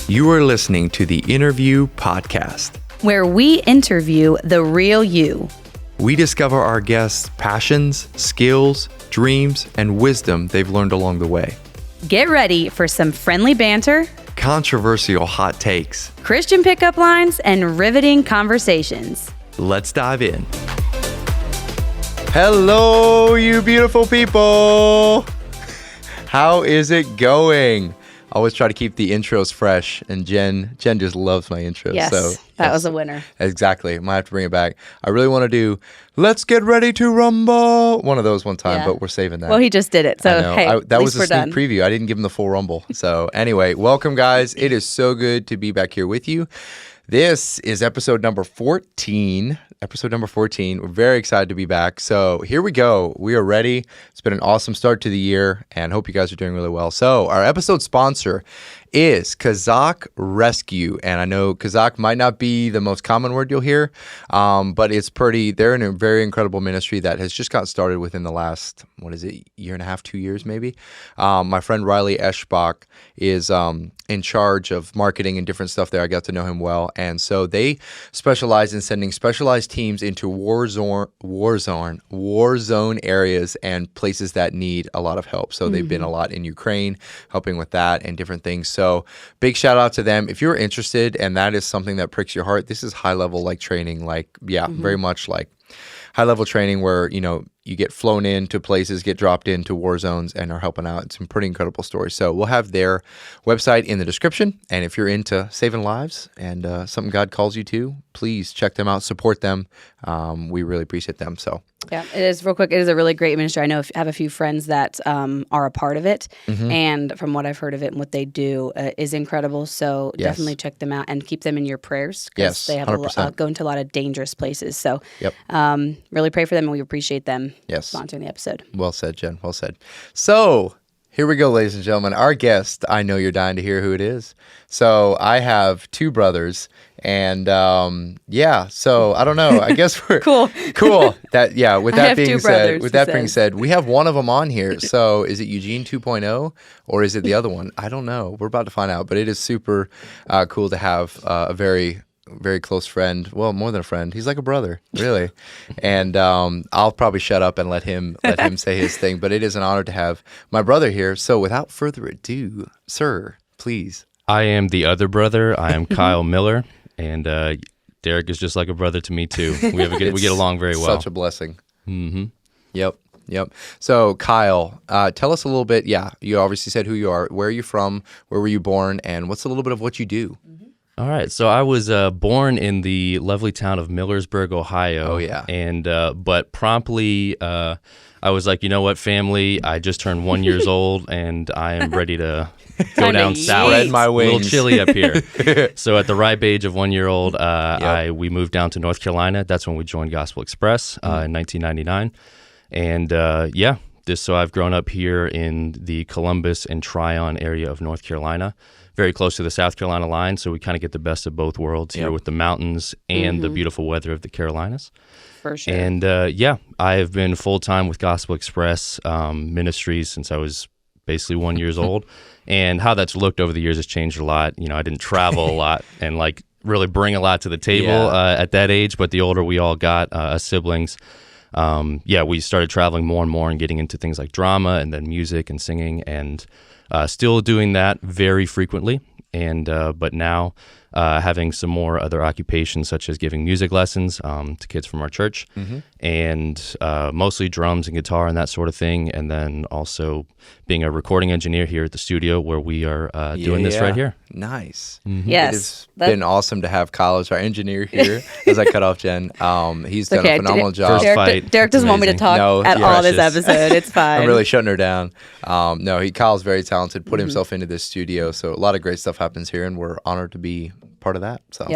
You are listening to the Interview Podcast, where we interview the real you. We discover our guests' passions, skills, dreams, and wisdom they've learned along the way. Get ready for some friendly banter, Controversial hot takes. Christian pickup lines, and riveting conversations. Let's dive in. Hello, you beautiful people. How is it going? I always try to keep the intros fresh, and Jen just loves my intros. Yes, so that was a winner. Exactly. Might have to bring it back. I really want to do, let's get ready to rumble. One of those one time, but we're saving that. Well, he just did it. So, hey, that was a sneak preview. I didn't give him the full rumble. So anyway, welcome, guys. It is so good to be back here with you. This is episode number 14. We're very excited to be back. So here we go. We are ready. It's been an awesome start to the year, and hope you guys are doing really well. So our episode sponsor is Chazak Rescue. And I know Chazak might not be the most common word you'll hear, but they're in a very incredible ministry that has just got started within the last, year and a half, 2 years maybe. My friend Riley Eschbach is in charge of marketing and different stuff there. I got to know him well. And so they specialize in sending specialized teams into war zone areas and places that need a lot of help. So they've been a lot in Ukraine, helping with that and different things. So big shout out to them. If you're interested and that is something that pricks your heart, this is high level training, very much like high level training where, you get flown into places, get dropped into war zones, and are helping out. It's some pretty incredible stories. So we'll have their website in the description. And if you're into saving lives and something God calls you to, please check them out, support them. We really appreciate them. So yeah, it is real quick. It is a really great ministry. I know I have a few friends that are a part of it, and from what I've heard of it and what they do is incredible. So definitely check them out and keep them in your prayers because they have go into a lot of dangerous places. So really pray for them, and we appreciate them sponsoring the episode. Well said, Jen. Well said. So here we go, ladies and gentlemen. Our guest, I know you're dying to hear who it is. So I have two brothers, and so I don't know. I guess we're cool. With that being said, we have one of them on here. So is it Eugene 2.0 or is it the other one? I don't know. We're about to find out. But it is super cool to have a very close friend. Well, more than a friend. He's like a brother, really. And I'll probably shut up and let him say his thing. But it is an honor to have my brother here. So without further ado, sir, please. I am the other brother. I am Kyle Miller, and Derek is just like a brother to me too. We get along very well. Such a blessing. Mm-hmm. Yep. So Kyle, tell us a little bit. Yeah, you obviously said who you are. Where are you from? Where were you born? And what's a little bit of what you do? All right. So I was born in the lovely town of Millersburg, Ohio. Oh, yeah. And but promptly I was like, you know what, family? I just turned 1 year old, and I am ready to go down south. Spread my wings. A little chilly up here. So at the ripe age of 1 year old, we moved down to North Carolina. That's when we joined Gospel Express in 1999. And so I've grown up here in the Columbus and Tryon area of North Carolina, very close to the South Carolina line. So we kind of get the best of both worlds here with the mountains and the beautiful weather of the Carolinas. For sure. And I have been full-time with Gospel Express Ministries since I was basically 1 year old. And how that's looked over the years has changed a lot. I didn't travel a lot and really bring a lot to the table at that age. But the older we all got as siblings, we started traveling more and more and getting into things like drama and then music and singing, and still doing that very frequently. And but now having some more other occupations, such as giving music lessons to kids from our church, and mostly drums and guitar and that sort of thing. And then also being a recording engineer here at the studio where we are doing this right here. Nice. Yes. It's been awesome to have Kyle as our engineer here as I cut off Jen. He's done a phenomenal job. Derek doesn't want me to talk at all this episode. It's fine. I'm really shutting her down. Kyle's very talented, put himself into this studio. So a lot of great stuff happens here, and we're honored to be part of that. So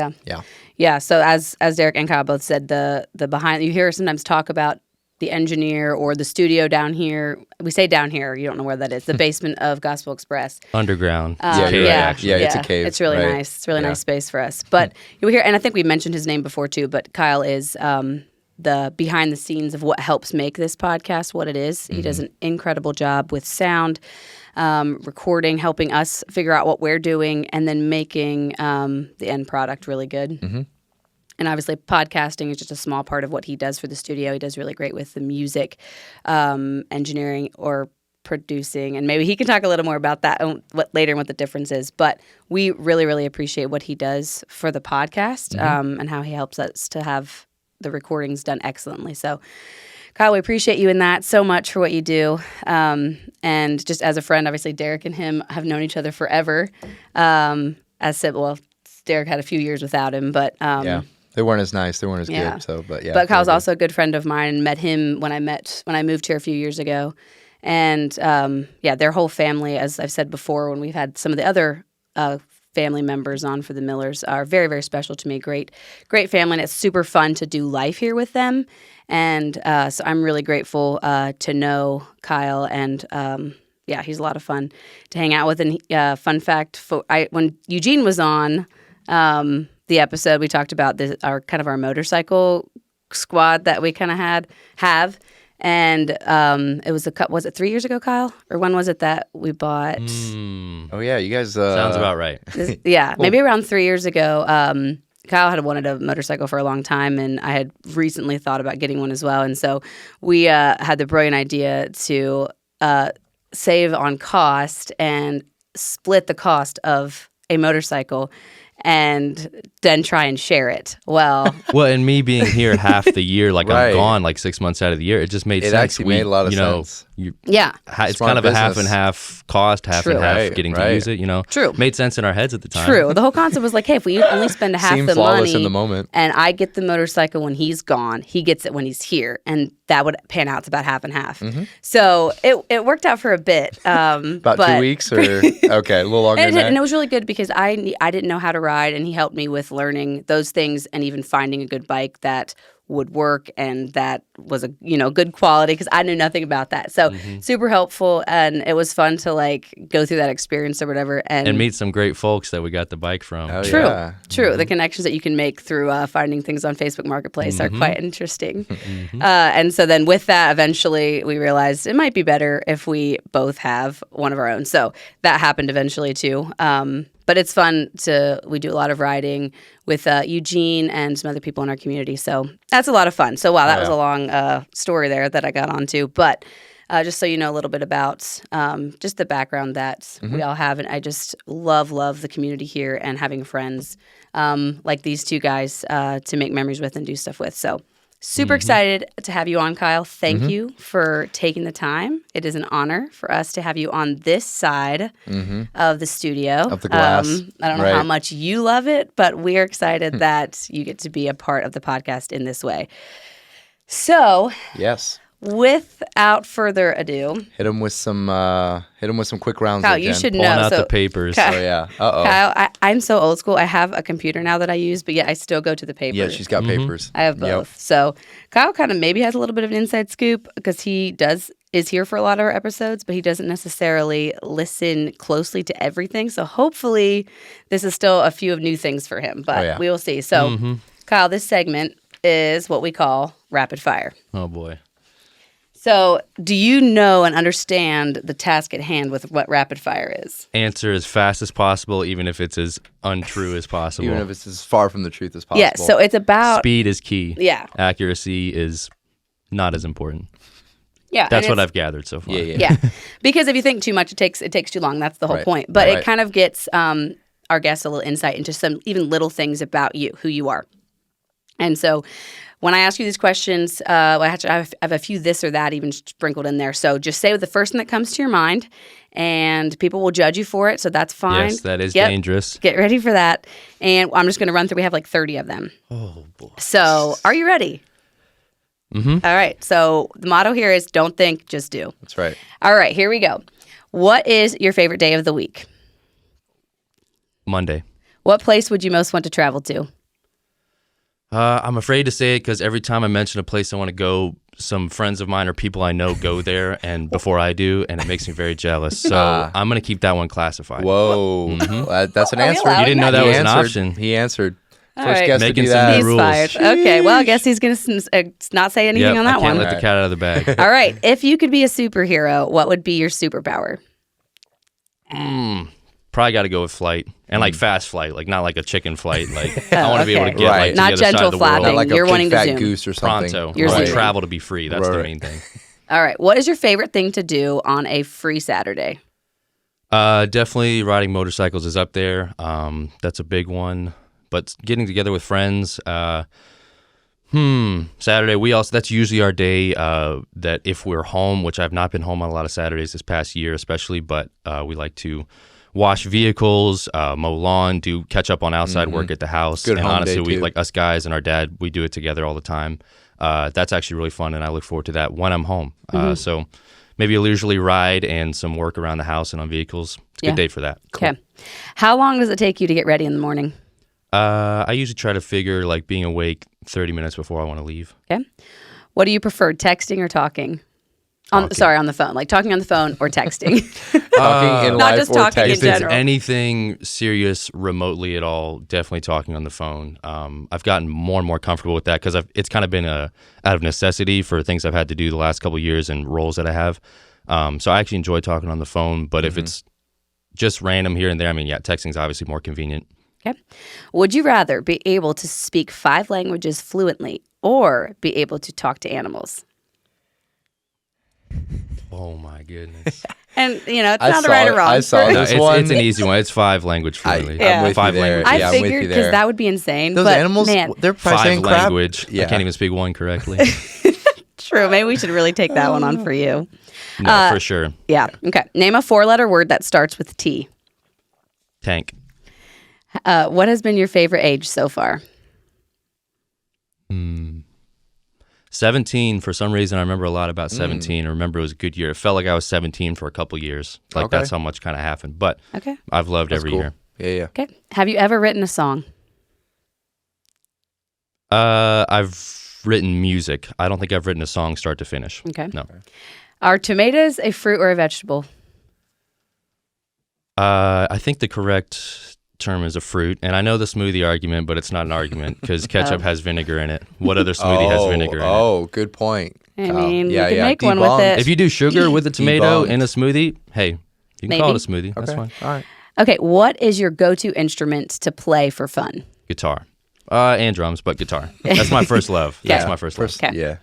yeah. So as Derek and Kyle both said, the behind, you hear sometimes talk about the engineer or the studio down here. We say down here, you don't know where that is. The basement of Gospel Express. Underground. It's a cave. It's really nice. It's really nice space for us. But you hear, and I think we mentioned his name before too, but Kyle is the behind the scenes of what helps make this podcast what it is. He does an incredible job with sound, recording, helping us figure out what we're doing, and then making the end product really good. And obviously, podcasting is just a small part of what he does for the studio. He does really great with the music, engineering, or producing, and maybe he can talk a little more about that later and what the difference is. But we really, really appreciate what he does for the podcast and how he helps us to have the recordings done excellently. So, Kyle, we appreciate you in that so much for what you do. And just as a friend, obviously, Derek and him have known each other forever. Derek had a few years without him, but they weren't as nice. They weren't as good. So, but But Kyle's also a good friend of mine, and met him when I moved here a few years ago. And their whole family, as I've said before, when we've had some of the other family members on for the Millers, are very, very special to me. Great family, and it's super fun to do life here with them. And so I'm really grateful to know Kyle, and he's a lot of fun to hang out with. And fun fact, when Eugene was on the episode, we talked about our motorcycle squad that we kind of have. And it was it 3 years ago, Kyle? Or when was it that we bought? Oh, yeah, you guys... Sounds about right. Maybe around 3 years ago. Kyle had wanted a motorcycle for a long time, and I had recently thought about getting one as well. And so we had the brilliant idea to save on cost and split the cost of a motorcycle and then try and share it. Well, and me being here half the year, like I'm gone like 6 months out of the year, it just made sense. It actually made a lot of sense. It's kind of a half and half cost, half and half getting to use it, True. Made sense in our heads at the time. True. The whole concept was like, hey, if we only spend half the money in the moment, and I get the motorcycle when he's gone, he gets it when he's here, and that would pan out to about half and half. So it worked out for a bit. About 2 weeks, or okay, a little longer than that. And it was really good because I didn't know how to ride, and he helped me with learning those things and even finding a good bike that would work and that was a good quality, because I knew nothing about that. So super helpful, and it was fun to go through that experience or whatever, and meet some great folks that we got the bike from. Oh, True. yeah. True. The connections that you can make through finding things on Facebook Marketplace are quite interesting. And so then with that, eventually we realized it might be better if we both have one of our own. So that happened eventually too. But it's fun we do a lot of riding with Eugene and some other people in our community. So that's a lot of fun. So wow, that was a long story there that I got onto. But just so you know a little bit about just the background that we all have. And I just love the community here and having friends like these two guys to make memories with and do stuff with. So super excited to have you on, Kyle. Thank you for taking the time. It is an honor for us to have you on this side of the studio. Of the glass. I don't know how much you love it, but we're excited that you get to be a part of the podcast in this way. So, yes. Without further ado, hit him with some quick rounds. Kyle, you should know. Pulling out the papers. Kyle, oh yeah. Uh-oh. Kyle, I'm so old school. I have a computer now that I use, but yet I still go to the papers. Yeah, she's got papers. I have both. Yep. So Kyle kind of maybe has a little bit of an inside scoop because he is here for a lot of our episodes, but he doesn't necessarily listen closely to everything. So hopefully this is still a few of new things for him, but we will see. So Kyle, this segment is what we call rapid fire. Oh boy. So, do you know and understand the task at hand with what rapid fire is? Answer as fast as possible, even if it's as untrue as possible. Even if it's as far from the truth as possible. Yeah, so it's about... Speed is key. Yeah. Accuracy is not as important. Yeah. That's what I've gathered so far. Yeah. Because if you think too much, it takes too long. That's the whole point. But it kind of gets our guests a little insight into some even little things about you, who you are. And so... when I ask you these questions, I have a few this or that even sprinkled in there. So just say the first thing that comes to your mind, and people will judge you for it, so that's fine. Yes, that is dangerous. Get ready for that. And I'm just going to run through. We have like 30 of them. Oh, boy. So are you ready? Mm-hmm. All right. So the motto here is don't think, just do. That's right. All right, here we go. What is your favorite day of the week? Monday. What place would you most want to travel to? I'm afraid to say it because every time I mention a place I want to go, some friends of mine or people I know go there and before I do, and it makes me very jealous. So I'm going to keep that one classified. Whoa. That's an answer. You didn't know that was an option. He answered. All First right. guest to Making do some that. new He's rules. fired. Okay, well, I guess he's going to not say anything Yep, on I that can't one. let the cat out of the bag. All right. If you could be a superhero, what would be your superpower? Probably got to go with flight and like fast flight, like not like a chicken flight. Like I want to be able to okay. get Right. like to Not the other side gentle of the flapping. world. Not like You're a wanting big to fat zoom. goose or something. Pronto. You're I want to zooming. travel to be free. That's the Right. main thing. All right. What is your favorite thing to do on a free Saturday? Definitely riding motorcycles is up there. That's a big one. But getting together with friends, Saturday, that's usually our day that if we're home, which I've not been home on a lot of Saturdays this past year especially, but we like to wash vehicles, mow lawn, catch up on outside work at the house. Good and home honestly, day, too. like us guys and our dad, we do it together all the time. That's actually really fun, and I look forward to that when I'm home. So maybe a leisurely ride and some work around the house and on vehicles. It's a Yeah. good day for that. Okay. How long does it take you to get ready in the morning? I usually try to figure like being awake 30 minutes before I want to leave. Okay. What do you prefer, texting or talking? On the phone. Like talking on the phone or texting. Talking in Not life just or talking in If texting. it's general. anything serious remotely at all, definitely talking on the phone. I've gotten more and more comfortable with that because it's kind of been out of necessity for things I've had to do the last couple of years and roles that I have. So I actually enjoy talking on the phone, but if it's just random here and there, I mean, yeah, texting's obviously more convenient. Okay. Would you rather be able to speak 5 languages fluently or be able to talk to animals? Oh my goodness. And, it's I not saw right or it. wrong. I saw No, this one. it's an easy one. It's 5 language fluently. Yeah. I'm with 5 you there. languages. I Yeah, I'm with figured you because there. that would be insane. Those but animals, man, they're probably 5 saying crap. language. Yeah. I can't even speak one correctly. true. Maybe we should really take that one on for you. No, for sure. Yeah. Okay. Name a 4-letter word that starts with T. Tank. What has been your favorite age so far? 17, for some reason, I remember a lot about 17. I remember it was a good year. It felt like I was 17 for a couple years. Like, Okay. that's how much kind of happened. But Okay. I've loved every Cool. year. Yeah. Okay. Have you ever written a song? I've written music. I don't think I've written a song start to finish. Okay. No. Are tomatoes a fruit or a vegetable? I think the correct term is a fruit. And I know the smoothie argument, but it's not an argument because ketchup has vinegar in it. What other smoothie has vinegar in it? Oh, good point. I mean, yeah, you can yeah. make one with Debunked. it. If you do sugar with a tomato Debunked. in a smoothie, hey, you can call it a Maybe. smoothie. That's Okay. fine. All right. Okay. What is your go-to instrument to play for fun? Guitar. And drums, but guitar. That's my first love. That's Yeah. my first love. Okay. Yeah.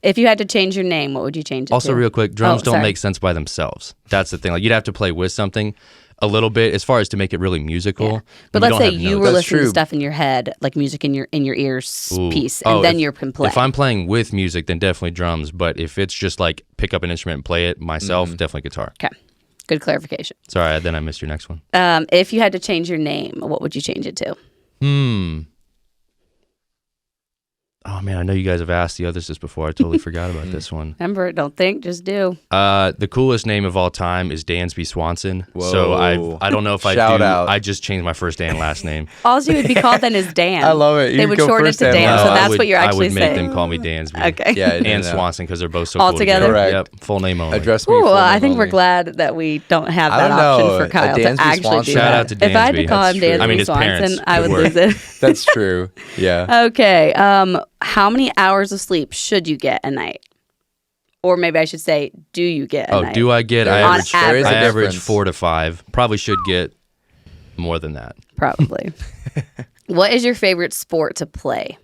If you had to change your name, what would you change it Also, to? real quick, drums Oh, don't sorry. make sense by themselves. That's the thing. Like, you'd have to play with something a little bit as far as to make it really musical. Yeah. But We let's don't say have you notes. were That's listening to true. stuff in your head, like music in your ears Ooh. piece, and Oh, then if- you can play. If I'm playing with music, then definitely drums. But if it's just like pick up an instrument and play it myself, definitely guitar. Okay. Good clarification. Sorry, then I missed your next one. If you had to change your name, what would you change it to? Oh man, I know you guys have asked the others this before. I totally forgot about this one. Remember, don't think, just do. The coolest name of all time is Dansby Swanson. So Whoa. I don't know if I Shout do. out. I just changed my first and last name. All you would be called then is Dan. I love it. You They would go shorten it first to and Dan, last. so No, that's what you're I actually would make saying. them call me Dansby. Okay. Yeah. I did And know. Swanson because they're both so All cool together? together. Correct. Yep, full name only. Address me. Ooh, full well, I name think we're only. glad that we don't have I that don't option know. for Kyle to Dansby actually do Swanson. Shout that. out to If I had to Dansby. call him That's true. Dansby I mean, his Swanson, parents I would would lose it. That's true. Yeah. Okay. How many hours of sleep should you get a night? Or maybe I should say, do you get a Oh, night? do I get? There I is- average. there is a I average difference. 4 to 5. Probably should get more than that. Probably. What is your favorite sport to play?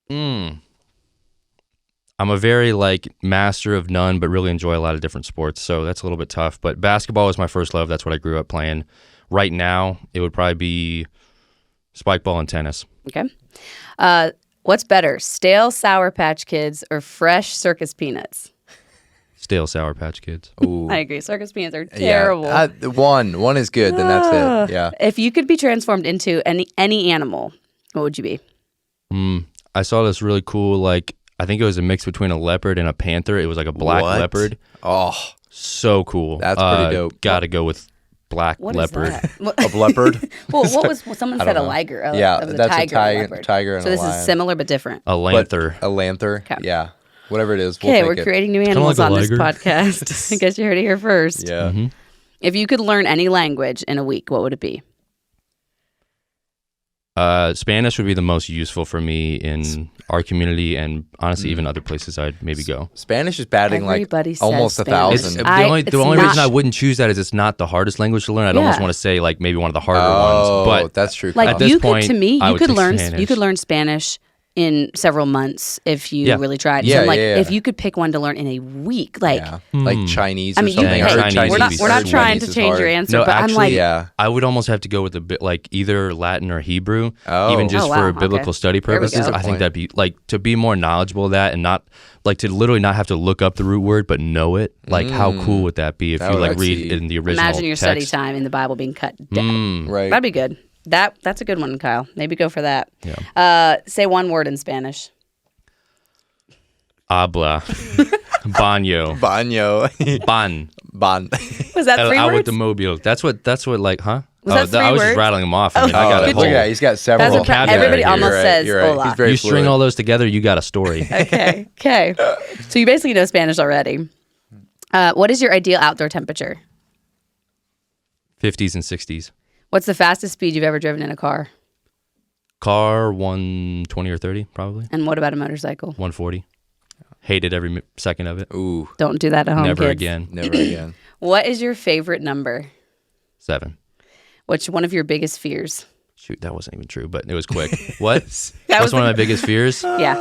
I'm a very master of none, but really enjoy a lot of different sports. So that's a little bit tough. But basketball was my first love. That's what I grew up playing. Right now, it would probably be spike ball and tennis. Okay. What's better, stale Sour Patch Kids or fresh circus peanuts? Stale Sour Patch Kids. Ooh. I agree. Circus peanuts are terrible. Yeah. One is good. Then that's it. Yeah. If you could be transformed into any animal, what would you be? I saw this really cool, I think it was a mix between a leopard and a panther. It was like a black What? leopard. Oh, So cool. That's pretty dope. Gotta go with black What is leopard. that? a leopard. Well, someone said a know. liger. Yeah, it was a that's a tiger. and leopard. tiger and so a this lion. is similar but different. A lanther. A lanther. Okay. Yeah. Whatever it is. We'll Okay, take we're it. creating new kinda animals like a on this liger. podcast. I guess you heard it here first. Yeah. If you could learn any language in a week, what would it be? Spanish would be the most useful for me in our community, and honestly, even other places I'd maybe go. Spanish is batting Everybody like says almost Spanish. 1,000. The only reason I wouldn't choose that is it's not the hardest language to learn. I'd almost want to say like maybe one of the harder ones. But that's true. Like at this point, I would take you could learn Spanish in several months if you really tried. Yeah, so like yeah. if you could pick one to learn in a week, like like Chinese or I mean, something. Chinese we're not trying to change your answer, No, but actually, I'm like, I would almost have to go with a bit like either Latin or Hebrew, even just for biblical study purposes. I think that'd be like to be more knowledgeable of that and not like to literally not have to look up the root word but know it. Like how cool would that be if you like read in the original imagine your text. study time in the Bible being cut down. Right. That'd be good. That's a good one, Kyle. Maybe go for that. Yeah. Say one word in Spanish. Habla. Baño. Ban. Was that 3 Out words? with the mobile. That's what like, huh? Was that 3 I was words? just rattling them off. I mean, I got a whole, He's got several. Everybody almost says hola. He's very you string all those together, you got a story. Okay. So you basically know Spanish already. What is your ideal outdoor temperature? 50s and 60s. What's the fastest speed you've ever driven in a car? Car 120 or 30 probably. And what about a motorcycle? 140. Hated every second of it. Ooh. Don't do that at home, Never kids. again. Never again. What is your favorite number? 7. What's one of your biggest fears? Shoot, that wasn't even true, but it was quick. What? That What's one of my biggest fears? Yeah.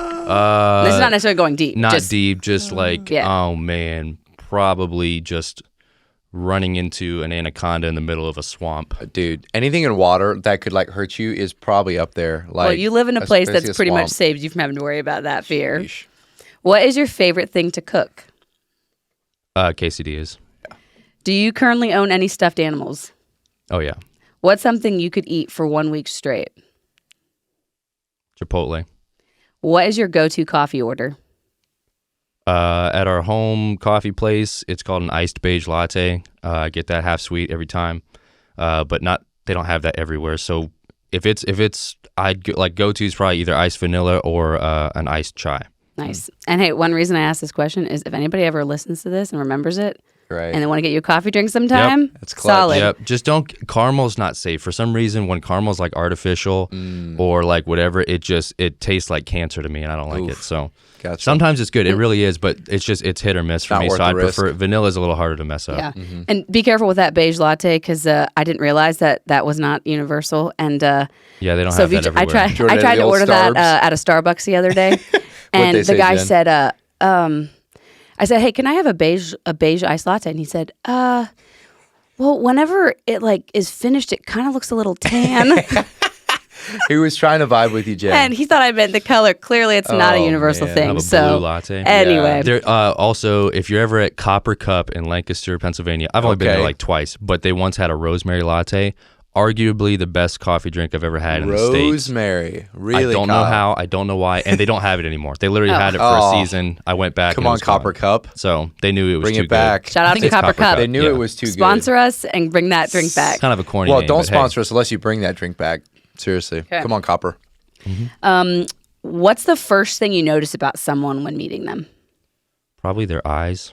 This is not necessarily going deep. Not deep, just like, Yeah. oh man, probably just running into an anaconda in the middle of a swamp. Dude, anything in water that could like hurt you is probably up there. Like, Well, you live in a place especially that's a pretty much swamp. saved you from having to worry about that fear. Sheesh. What is your favorite thing to cook? Quesadillas. Do you currently own any stuffed animals? Oh yeah. What's something you could eat for 1 week straight? Chipotle. What is your go-to coffee order? At our home coffee place, it's called an iced beige latte. I get that half sweet every time, but they don't have that everywhere. So if it's I'd like go-to is probably either iced vanilla or an iced chai. Nice. And hey, one reason I asked this question is if anybody ever listens to this and remembers it, Right. and they want to get you a coffee drink sometime, That's clutch. solid. Yep. Just caramel's not safe. For some reason, when caramel's like artificial or like whatever, it tastes like cancer to me and I don't like it. So Gotcha. sometimes it's good. It really is, but it's hit or miss for Not me. worth So the I'd risk. prefer vanilla is a little harder to mess up. Yeah. And be careful with that beige latte because I didn't realize that was not universal. And Yeah, they don't so have that everywhere. Jordan, I tried the to old order that Starbs? at a Starbucks the other day. And they the say, guy Jen? said, I said, hey, can I have a beige iced latte? And he said, well, whenever it like is finished, it kind of looks a little tan. He was trying to vibe with you, Jen. And he thought I meant the color. Clearly, it's not a Oh, universal man. thing. Have a So blue latte. anyway, There, also, if you're ever at Copper Cup in Lancaster, Pennsylvania, I've only been there Okay. like twice, but they once had a rosemary latte, arguably the best coffee drink I've ever had in the States. Rosemary. Really? I don't know Kyle? how, I don't know why, and they don't have it anymore. They literally had it for Oh. a season. I went back. Come and it on, was gone. Copper Cup. So they knew it was Bring too it back. good. shout I out think to it's Copper Cup. They knew yeah. it was too good. Sponsor us and bring that drink back. It's kind of a corny Well, name, don't but hey. sponsor us unless you bring that drink back. Seriously. Come on, Copper. What's the first thing you notice about someone when meeting them? Probably their eyes.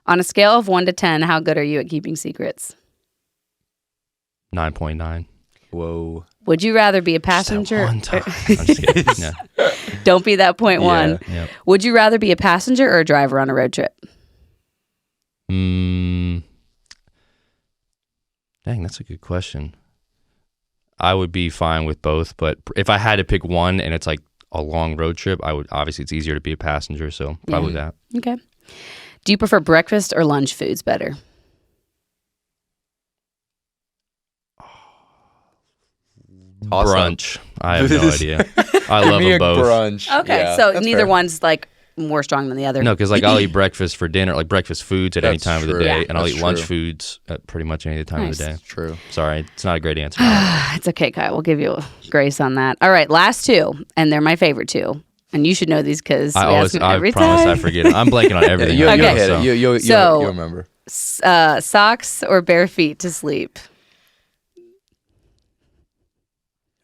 On a scale of 1 to 10, how good are you at keeping secrets? 9.9. Whoa. Would you rather be a passenger? One time. I'm just kidding. Yeah. Don't be that point one. Yep. Would you rather be a passenger or a driver on a road trip? Dang, that's a good question. I would be fine with both, but if I had to pick one and it's like a long road trip, obviously it's easier to be a passenger, so probably that. Okay. Do you prefer breakfast or lunch foods better? Awesome. Brunch. I have no idea. I love Give me them a both. brunch. Okay, Yeah, so that's neither fair. one's like more strong than the other. No, because like I'll eat breakfast for dinner, like breakfast foods at any That's time of the true. day, Yeah. and I'll That's eat lunch true. foods at pretty much any time of the day. True. Sorry, it's not a great answer. It's okay, Kyle. We'll give you grace on that. All right, last two, and they're my favorite two. And you should know these because we ask them I every promise time. I forget it. I'm blanking on everything. You'll right now, hit so. it. You'll So- remember. Socks or bare feet to sleep?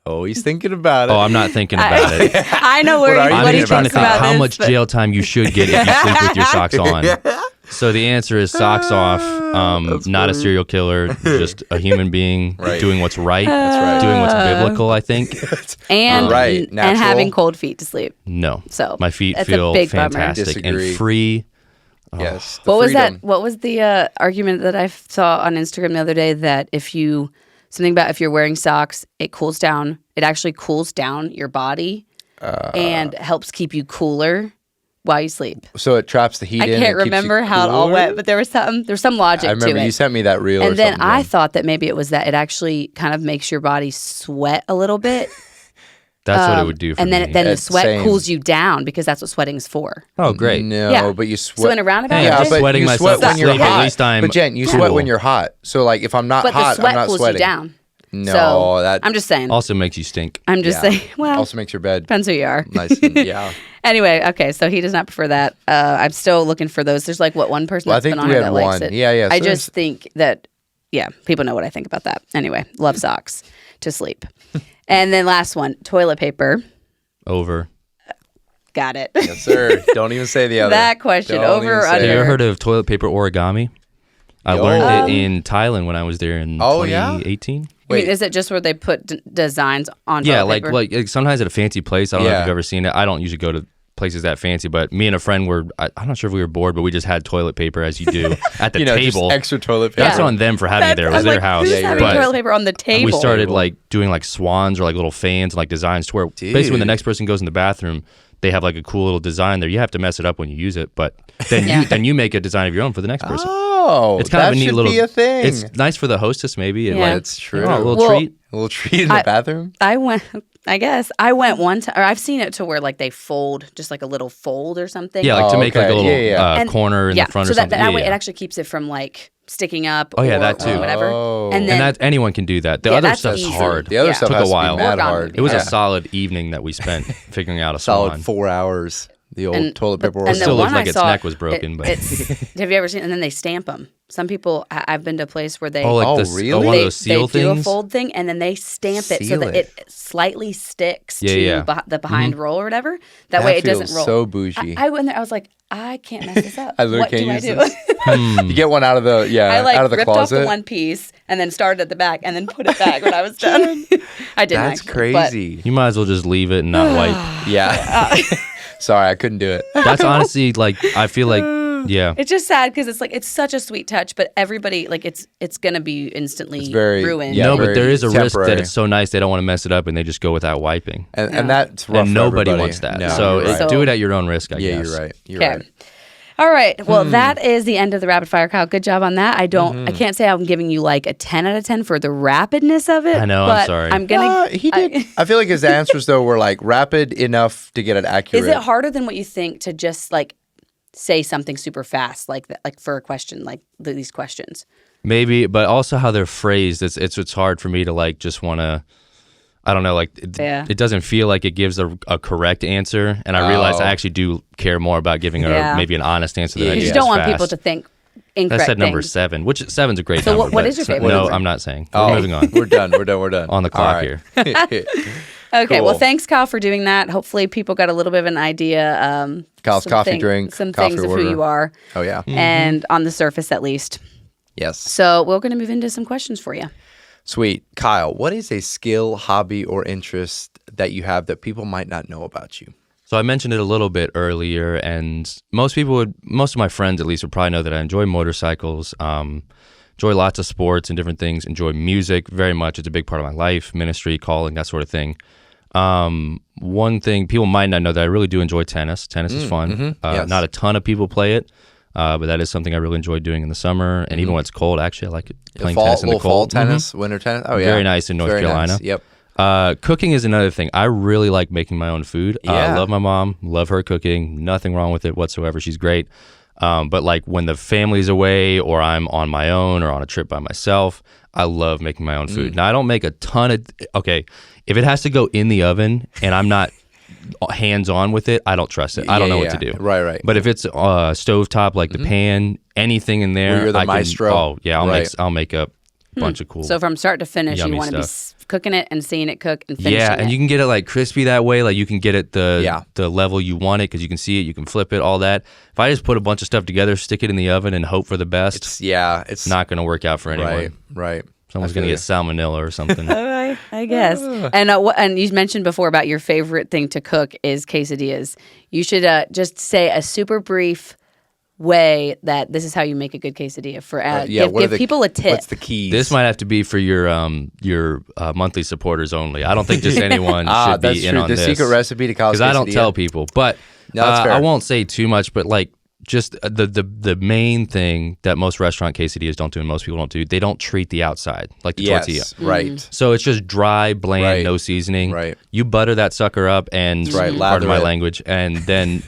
Oh, he's thinking about it. Oh, I'm not thinking about it. I know where What are you what he I'm thinking trying to thinks think about how this, much but- jail time you should get if you sleep with your socks on. So the answer is socks off. Not a serial killer, just a human being doing what's right. That's right. Doing what's biblical, I think. And Right, and having cold feet to sleep. No. So my feet that's feel a big fantastic and Disagree. free. Yes. What was freedom. that? What was the argument that I saw on Instagram the other day that if you're wearing socks, it cools down. It actually cools down your body and helps keep you cooler while you sleep. So it traps the heat I in. can't and keeps remember you how it all cooler? went, but there's some logic I remember to it. you sent me that reel. And or then something, I yeah. thought that maybe it was that it actually kind of makes your body sweat a little bit. That's what it would do for And then me. the It's sweat same. cools you down because that's what sweating's for. Oh, great. No, Yeah. but you sweat. So in a roundabout Hey, way, I'm just sweating you myself sweat when to you're sleep. hot. At least I'm But Jen, you cool. sweat when you're hot. So like if I'm not but hot, the sweat I'm not cools sweating. you down. No, So, that I'm just saying. Also makes you stink. I'm just saying. Well, also makes your bed depends who you are. nice. And, yeah. Anyway, okay, so he does not prefer that. I'm still looking for those. There's like one person Well, I that's been think on we here had that likes one. it. Yeah. I So just think that, people know what I think about that. Anyway, love socks to sleep. And then last one, toilet paper. Over. Got it. yes, sir. Don't even say the other. That question, Don't over even or say Have you under? ever heard of toilet paper origami? I Yo. learned it in Thailand when I was there in Oh, yeah? 2018. I mean, Wait. is it just where they put designs on Yeah, toilet paper? like sometimes at a fancy place. I don't know Yeah. if you've ever seen it. I don't usually go to places that fancy, but me and a friend I'm not sure if we were bored, but we just had toilet paper as you do at the just table. extra toilet paper. That's on them for having it there. It was I'm their like, house. who's having right. toilet paper on the table? We started like doing like swans or like little fans and like designs to where basically when the next person goes in the bathroom, they have like a cool little design there. You have to mess it up when you use it, but then you make a design of your own for the next person. Oh, It's kind that of a neat should little. be a thing. It's nice for the hostess maybe. And Yeah. like, That's true. a little Well, treat. A little treat in the bathroom. I went one time, or I've seen it to where like they fold, just like a little fold or something. Yeah, like to Oh, make like a okay. little Yeah. And- corner in yeah, the front so or something. that way Yeah. it actually keeps it from like sticking up. Oh, yeah, or, that too. or whatever. Oh. And then And that anyone can do that. The Yeah, other that's stuff's easy. hard. The other Yeah. stuff Took a has while. to be mad Origami. hard. It was Yeah. a solid evening that we spent figuring out a solid swan. 4 hours. The old toilet paper. And origami. the Still looks one like I its saw, neck was broken, but- have you ever seen? And then they stamp them. Some people, I've been to a place where they Oh, like Oh, the really? one they, of those seal they do a things. fold thing and then they stamp it so Seal that it. it slightly sticks Yeah, to yeah. the behind roll or whatever. That That way it feels doesn't roll. so bougie. I went there. I was like, I can't mess this up. I literally what can't do I use do? this. You get one out of the I like out of the ripped closet. off the one piece and then started at the back and then put it back when I was done. I didn't. That's actually, but- crazy. You might as well just leave it and not wipe. Yeah. Sorry, I couldn't do it. That's honestly like I feel like yeah. It's just sad because it's like it's such a sweet touch, but everybody like it's gonna be instantly very- ruined. yeah, No, but very there is a risk temporary. that it's so nice they don't want to mess it up and they just go without wiping. And that's rough And for nobody everybody. wants that. No, so you're right. do it at your own risk, I Yeah, guess. you're right. You're Okay. right. All right. Well, that is the end of the rapid fire, Kyle. Good job on that. I can't say I'm giving you like a 10 out of 10 for the rapidness of it. I know, I'm but sorry. I'm gonna. He did. I feel like his answers though were like rapid enough to get it accurate. Is it harder than what you think to just like say something super fast like that, like for a question, like these questions? Maybe, but also how they're phrased. It's hard for me to like just want to. I don't know, like it doesn't feel like it gives a correct answer, and I realize I actually do care more about giving maybe an honest answer than I You do just don't as want fast. people to think I incorrect said number things. 7, which 7's a great So number. what but is your it's not- favorite No, number? I'm not saying. We're moving on. We're done. We're done. On the clock here. Okay, well, Cool. thanks, Kyle, for doing that. Hopefully, people got a little bit of an idea. Kyle's some coffee drink, some coffee things of order. who you are, Oh yeah. and on the surface, at least. Yes. So we're going to move into some questions for you. Sweet. Kyle, what is a skill, hobby, or interest that you have that people might not know about you? So I mentioned it a little bit earlier, and most of my friends at least would probably know that I enjoy motorcycles, enjoy lots of sports and different things, enjoy music very much. It's a big part of my life, ministry, calling, that sort of thing. One thing people might not know that I really do enjoy tennis. Tennis is fun. Yes. Not a ton of people play it, but that is something I really enjoy doing in the summer, and even when it's cold. Actually, I like it, playing tennis in the little cold. fall tennis, winter tennis. Oh yeah. Very nice in North Very Carolina. nice. Yep. Cooking is another thing. I really like making my own food. I Yeah. love my mom, love her cooking. Nothing wrong with it whatsoever. She's great. But like when the family's away or I'm on my own or on a trip by myself, I love making my own food. Now, I don't make a ton of, okay, if it has to go in the oven and I'm not hands-on with it, I don't trust it. I don't know what to do. Right. But if it's stovetop, like the pan, anything in there, Where you're the I maestro. can, oh, yeah, Right. I'll make a bunch of cool. So from start to finish, you yummy want to be cooking it and seeing it cook and finishing Yeah, it. and you can get it like crispy that way. Like you can get it the level you want it because you can see it, you can flip it, all that. If I just put a bunch of stuff together, stick it in the oven, and hope for the best, it's not going to work out for anyone. Right. Someone's going to get salmonella or something. I guess. And you mentioned before about your favorite thing to cook is quesadillas. You should just say a super brief way that this is how you make a good quesadilla for give people a tip. What's the keys? This might have to be for your monthly supporters only. I don't think just anyone should be in on this. The secret recipe to Kyle's quesadilla. Because I don't tell people, but I won't say too much. But like just the main thing that most restaurant quesadillas don't do, and most people don't do, they don't treat the outside like the tortilla. Right. So it's just dry, bland, no seasoning. Right. You butter that sucker up, and pardon my language, and then.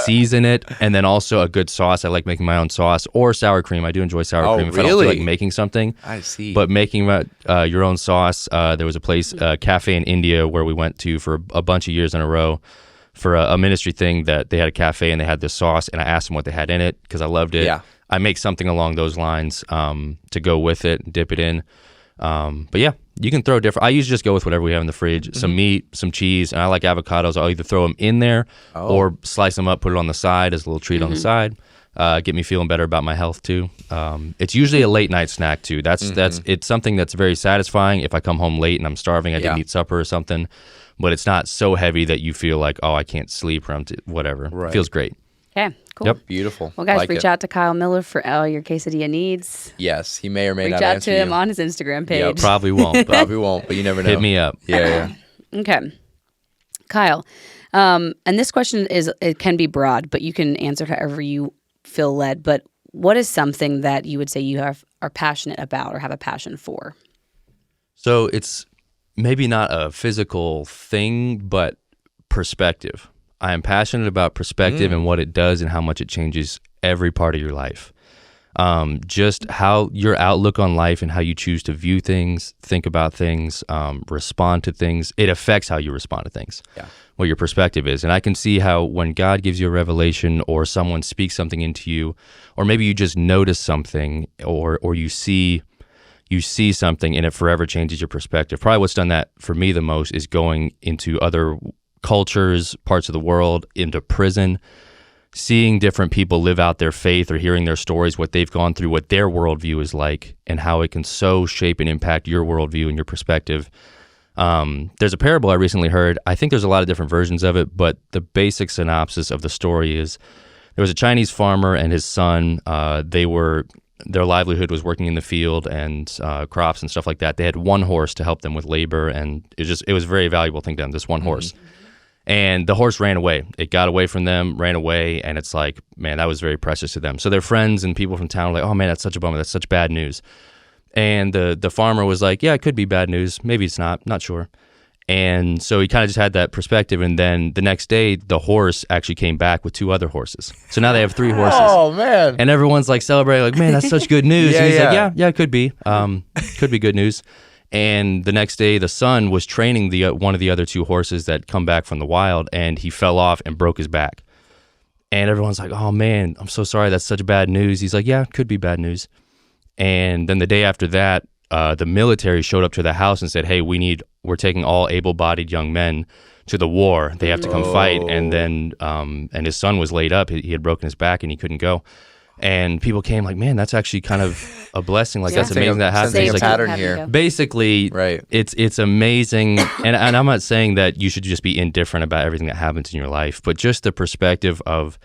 Season it, and then also a good sauce. I like making my own sauce or sour cream. I do enjoy sour cream if I don't feel like making something. I see. But making your own sauce, there was a place, cafe in India, where we went to for a bunch of years in a row for a ministry thing that they had a cafe and they had this sauce, and I asked them what they had in it because I loved it. Yeah. I make something along those lines to go with it, dip it in. But yeah, you can throw different. I usually just go with whatever we have in the fridge. Some meat, some cheese, and I like avocados. I'll either throw them in there or slice them up, put it on the side as a little treat on the side. Get me feeling better about my health too. It's usually a late night snack too. It's something that's very satisfying. If I come home late and I'm starving, I didn't eat supper or something, but it's not so heavy that you feel like, oh, I can't sleep or whatever. Right. It feels great. Okay, cool. Yep. Beautiful. Well, guys, reach out to Kyle Miller for all your quesadilla needs. Yes, he may or may not answer you. Reach out to him on his Instagram page. Yeah, probably won't. But you never know. Hit me up. Yeah. Okay. Kyle, and this question it can be broad, but you can answer however you feel led. But what is something that you would say you are passionate about or have a passion for? So it's maybe not a physical thing, but perspective. I am passionate about perspective and what it does and how much it changes every part of your life. Just how your outlook on life and how you choose to view things, think about things, respond to things, it affects how you respond to things, what your perspective is. And I can see how when God gives you a revelation or someone speaks something into you, or maybe you just notice something or you see something and it forever changes your perspective. Probably what's done that for me the most is going into other cultures, parts of the world, into prison, seeing different people live out their faith or hearing their stories, what they've gone through, what their worldview is like, and how it can so shape and impact your worldview and your perspective. There's a parable I recently heard. I think there's a lot of different versions of it, but the basic synopsis of the story is there was a Chinese farmer and his son. Their livelihood was working in the field and crops and stuff like that. They had one horse to help them with labor, and it was a very valuable thing to them, this one horse. And the horse ran away. It got away from them, ran away, and it's like, man, that was very precious to them. So their friends and people from town were like, oh man, that's such a bummer. That's such bad news. And the farmer was like, yeah, it could be bad news. Maybe it's not sure. And so he kind of just had that perspective. And then the next day, the horse actually came back with two other horses. So now they have three horses. Oh, man. And everyone's like celebrating, like, man, that's such good news. And he's like, yeah, it could be. Could be good news. And the next day, the son was training one of the other two horses that come back from the wild, and he fell off and broke his back. And everyone's like, oh, man, I'm so sorry. That's such bad news. He's like, yeah, it could be bad news. And then the day after that, the military showed up to the house and said, hey, we're taking all able-bodied young men to the war. They have to come fight. And then and his son was laid up. He had broken his back and he couldn't go. And people came like, man, that's actually kind of a blessing. Like, that's amazing that happens. There's a pattern here. Basically, right. It's amazing. And I'm not saying that you should just be indifferent about everything that happens in your life, but just the perspective of,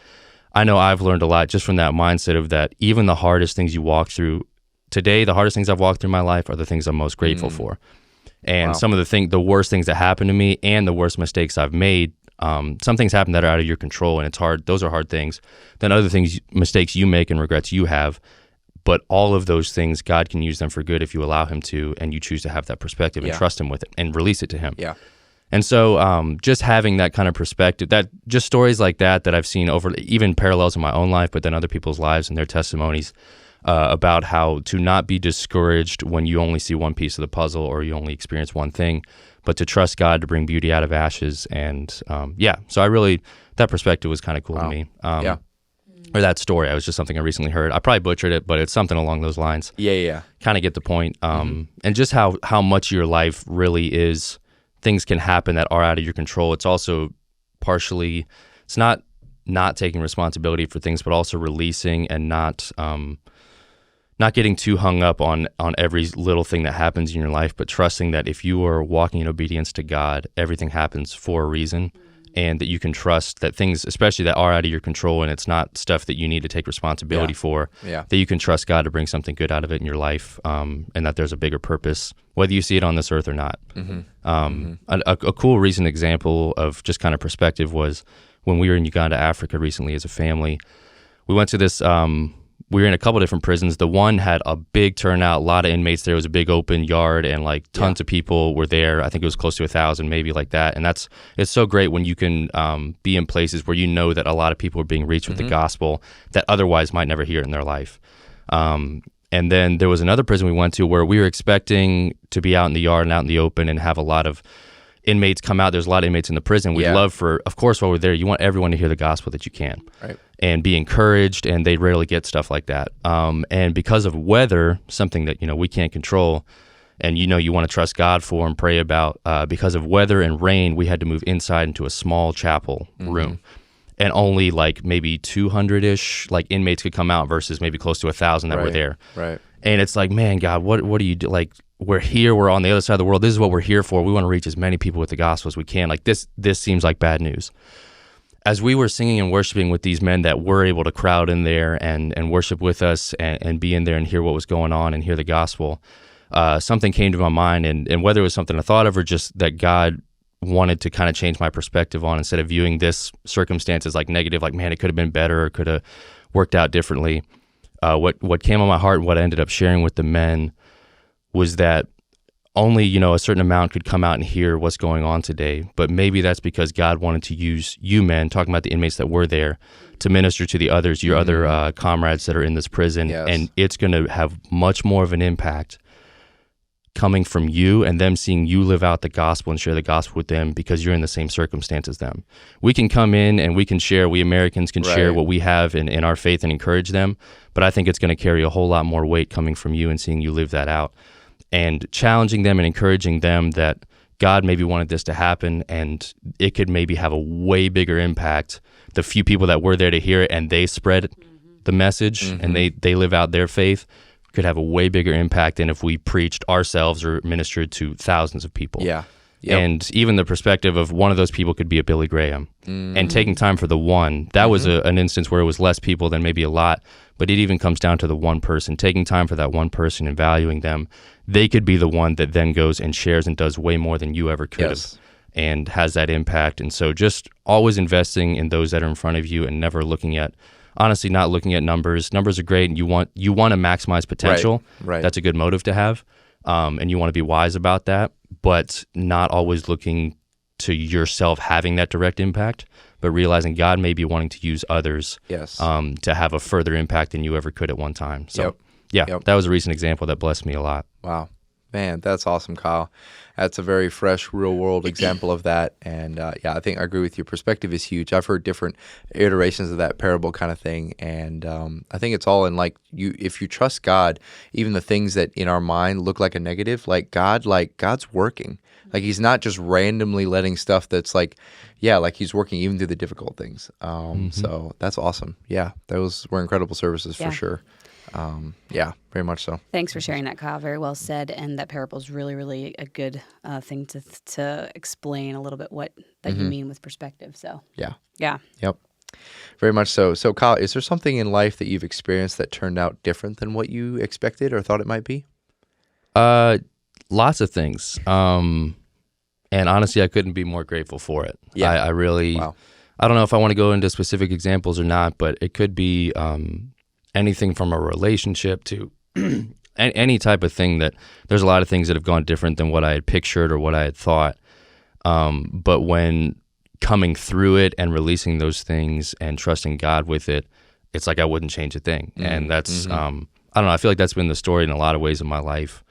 I know I've learned a lot just from that mindset of that even the hardest things you walk through today, the hardest things I've walked through in my life are the things I'm most grateful for. And some of the worst things that happened to me and the worst mistakes I've made, some things happen that are out of your control, and it's hard. Those are hard things. Then other things, mistakes you make and regrets you have, but all of those things, God can use them for good if you allow him to, and you choose to have that perspective and trust him with it and release it to him. Yeah. And so just having that kind of perspective, that just stories like that I've seen over even parallels in my own life, but then other people's lives and their testimonies about how to not be discouraged when you only see one piece of the puzzle or you only experience one thing, but to trust God to bring beauty out of ashes. And so that perspective was kind of cool to me. Are or that story. It was just something I recently heard. I probably butchered it, but it's something along those lines. Yeah. Kind of get the point. And just how much of your life really is, things can happen that are out of your control. It's also partially, it's not taking responsibility for things, but also releasing and not getting too hung up on every little thing that happens in your life, but trusting that if you are walking in obedience to God, everything happens for a reason, and that you can trust that things, especially that are out of your control, and it's not stuff that you need to take responsibility for, that you can trust God to bring something good out of it in your life, and that there's a bigger purpose, whether you see it on this earth or not. A cool recent example of just kind of perspective was when we were in Uganda, Africa recently as a family. We went to this... we were in a couple different prisons. The one had a big turnout, a lot of inmates there. It was a big open yard, and like tons of people were there. I think it was close to 1,000, maybe like that. And it's so great when you can be in places where you know that a lot of people are being reached with the gospel that otherwise might never hear it in their life. And then there was another prison we went to where we were expecting to be out in the yard and out in the open and have a lot of inmates come out. There's a lot of inmates in the prison. We'd love of course, while we're there, you want everyone to hear the gospel that you can. Right. And be encouraged, and they rarely get stuff like that. And because of weather, something that, we can't control, and you want to trust God for and pray about, because of weather and rain, we had to move inside into a small chapel room. And only like maybe 200-ish like inmates could come out versus maybe close to 1,000 that were there. Right. And it's like, man, God, what do you do? Like, we're here, we're on the other side of the world. This is what we're here for. We want to reach as many people with the gospel as we can. Like this seems like bad news. As we were singing and worshiping with these men that were able to crowd in there and worship with us and be in there and hear what was going on and hear the gospel, something came to my mind, and whether it was something I thought of or just that God wanted to kind of change my perspective on, instead of viewing this circumstance as like negative, like, man, it could have been better or could have worked out differently. What came on my heart and what I ended up sharing with the men was that only, a certain amount could come out and hear what's going on today. But maybe that's because God wanted to use you men, talking about the inmates that were there, to minister to the others, your other comrades that are in this prison. Yes. And it's going to have much more of an impact coming from you and them seeing you live out the gospel and share the gospel with them because you're in the same circumstance as them. We can come in and we can share, we Americans can share what we have in our faith and encourage them. But I think it's going to carry a whole lot more weight coming from you and seeing you live that out, and challenging them and encouraging them that God maybe wanted this to happen, and it could maybe have a way bigger impact. The few people that were there to hear it and they spread the message and they live out their faith could have a way bigger impact than if we preached ourselves or ministered to thousands of people. Yeah. Yep. And even the perspective of one of those people could be a Billy Graham. And taking time for the one, that was an instance where it was less people than maybe a lot, but it even comes down to the one person. Taking time for that one person and valuing them, they could be the one that then goes and shares and does way more than you ever could have and has that impact. And so just always investing in those that are in front of you and never looking at, honestly, not looking at numbers. Numbers are great, and you want to maximize potential. Right. That's a good motive to have, and you want to be wise about that, but not always looking to yourself having that direct impact, but realizing God may be wanting to use others to have a further impact than you ever could at one time. So, that was a recent example that blessed me a lot. Wow. Man, that's awesome, Kyle. That's a very fresh, real-world example of that. And I think I agree with you. Perspective is huge. I've heard different iterations of that parable kind of thing. And I think it's all in, like, if you trust God, even the things that in our mind look like a negative, God's working. Like, he's not just randomly letting stuff that's like he's working even through the difficult things. So that's awesome. Yeah, those were incredible services for sure. Very much so. Thanks for sharing that, Kyle. Very well said. And that parable is really, really a good thing to explain a little bit what that you mean with perspective. So yeah. Yep. Very much so. So, Kyle, is there something in life that you've experienced that turned out different than what you expected or thought it might be? Lots of things. And honestly, I couldn't be more grateful for it. Yeah. I really, I don't know if I want to go into specific examples or not, but it could be anything from a relationship to any type of thing. That there's a lot of things that have gone different than what I had pictured or what I had thought. But when coming through it and releasing those things and trusting God with it, it's like I wouldn't change a thing. And that's, I don't know, I feel like that's been the story in a lot of ways in my life.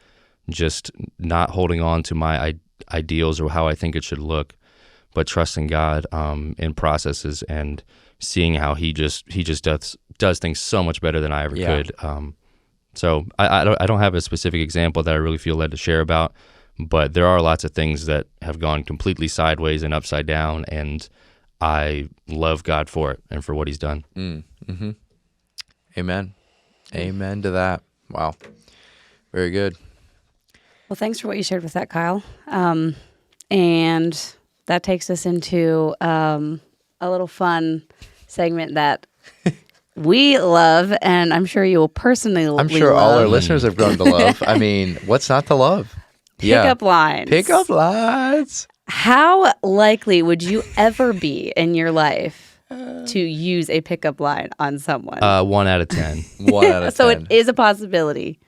Just not holding on to my ideals or how I think it should look, but trusting God in processes and seeing how he just does things so much better than I ever could. So I don't have a specific example that I really feel led to share about, but there are lots of things that have gone completely sideways and upside down, and I love God for it and for what he's done. Mm-hmm. Amen. Amen to that. Wow. Very good. Well, thanks for what you shared with that, Kyle. And that takes us into a little fun segment that we love, and I'm sure you will personally I'm sure love. all our listeners have grown to love. I mean, what's not to love? Pickup lines. Pickup lines. How likely would you ever be in your life to use a pickup line on someone? 1 out of 10. 1 out of 10. So it is a possibility.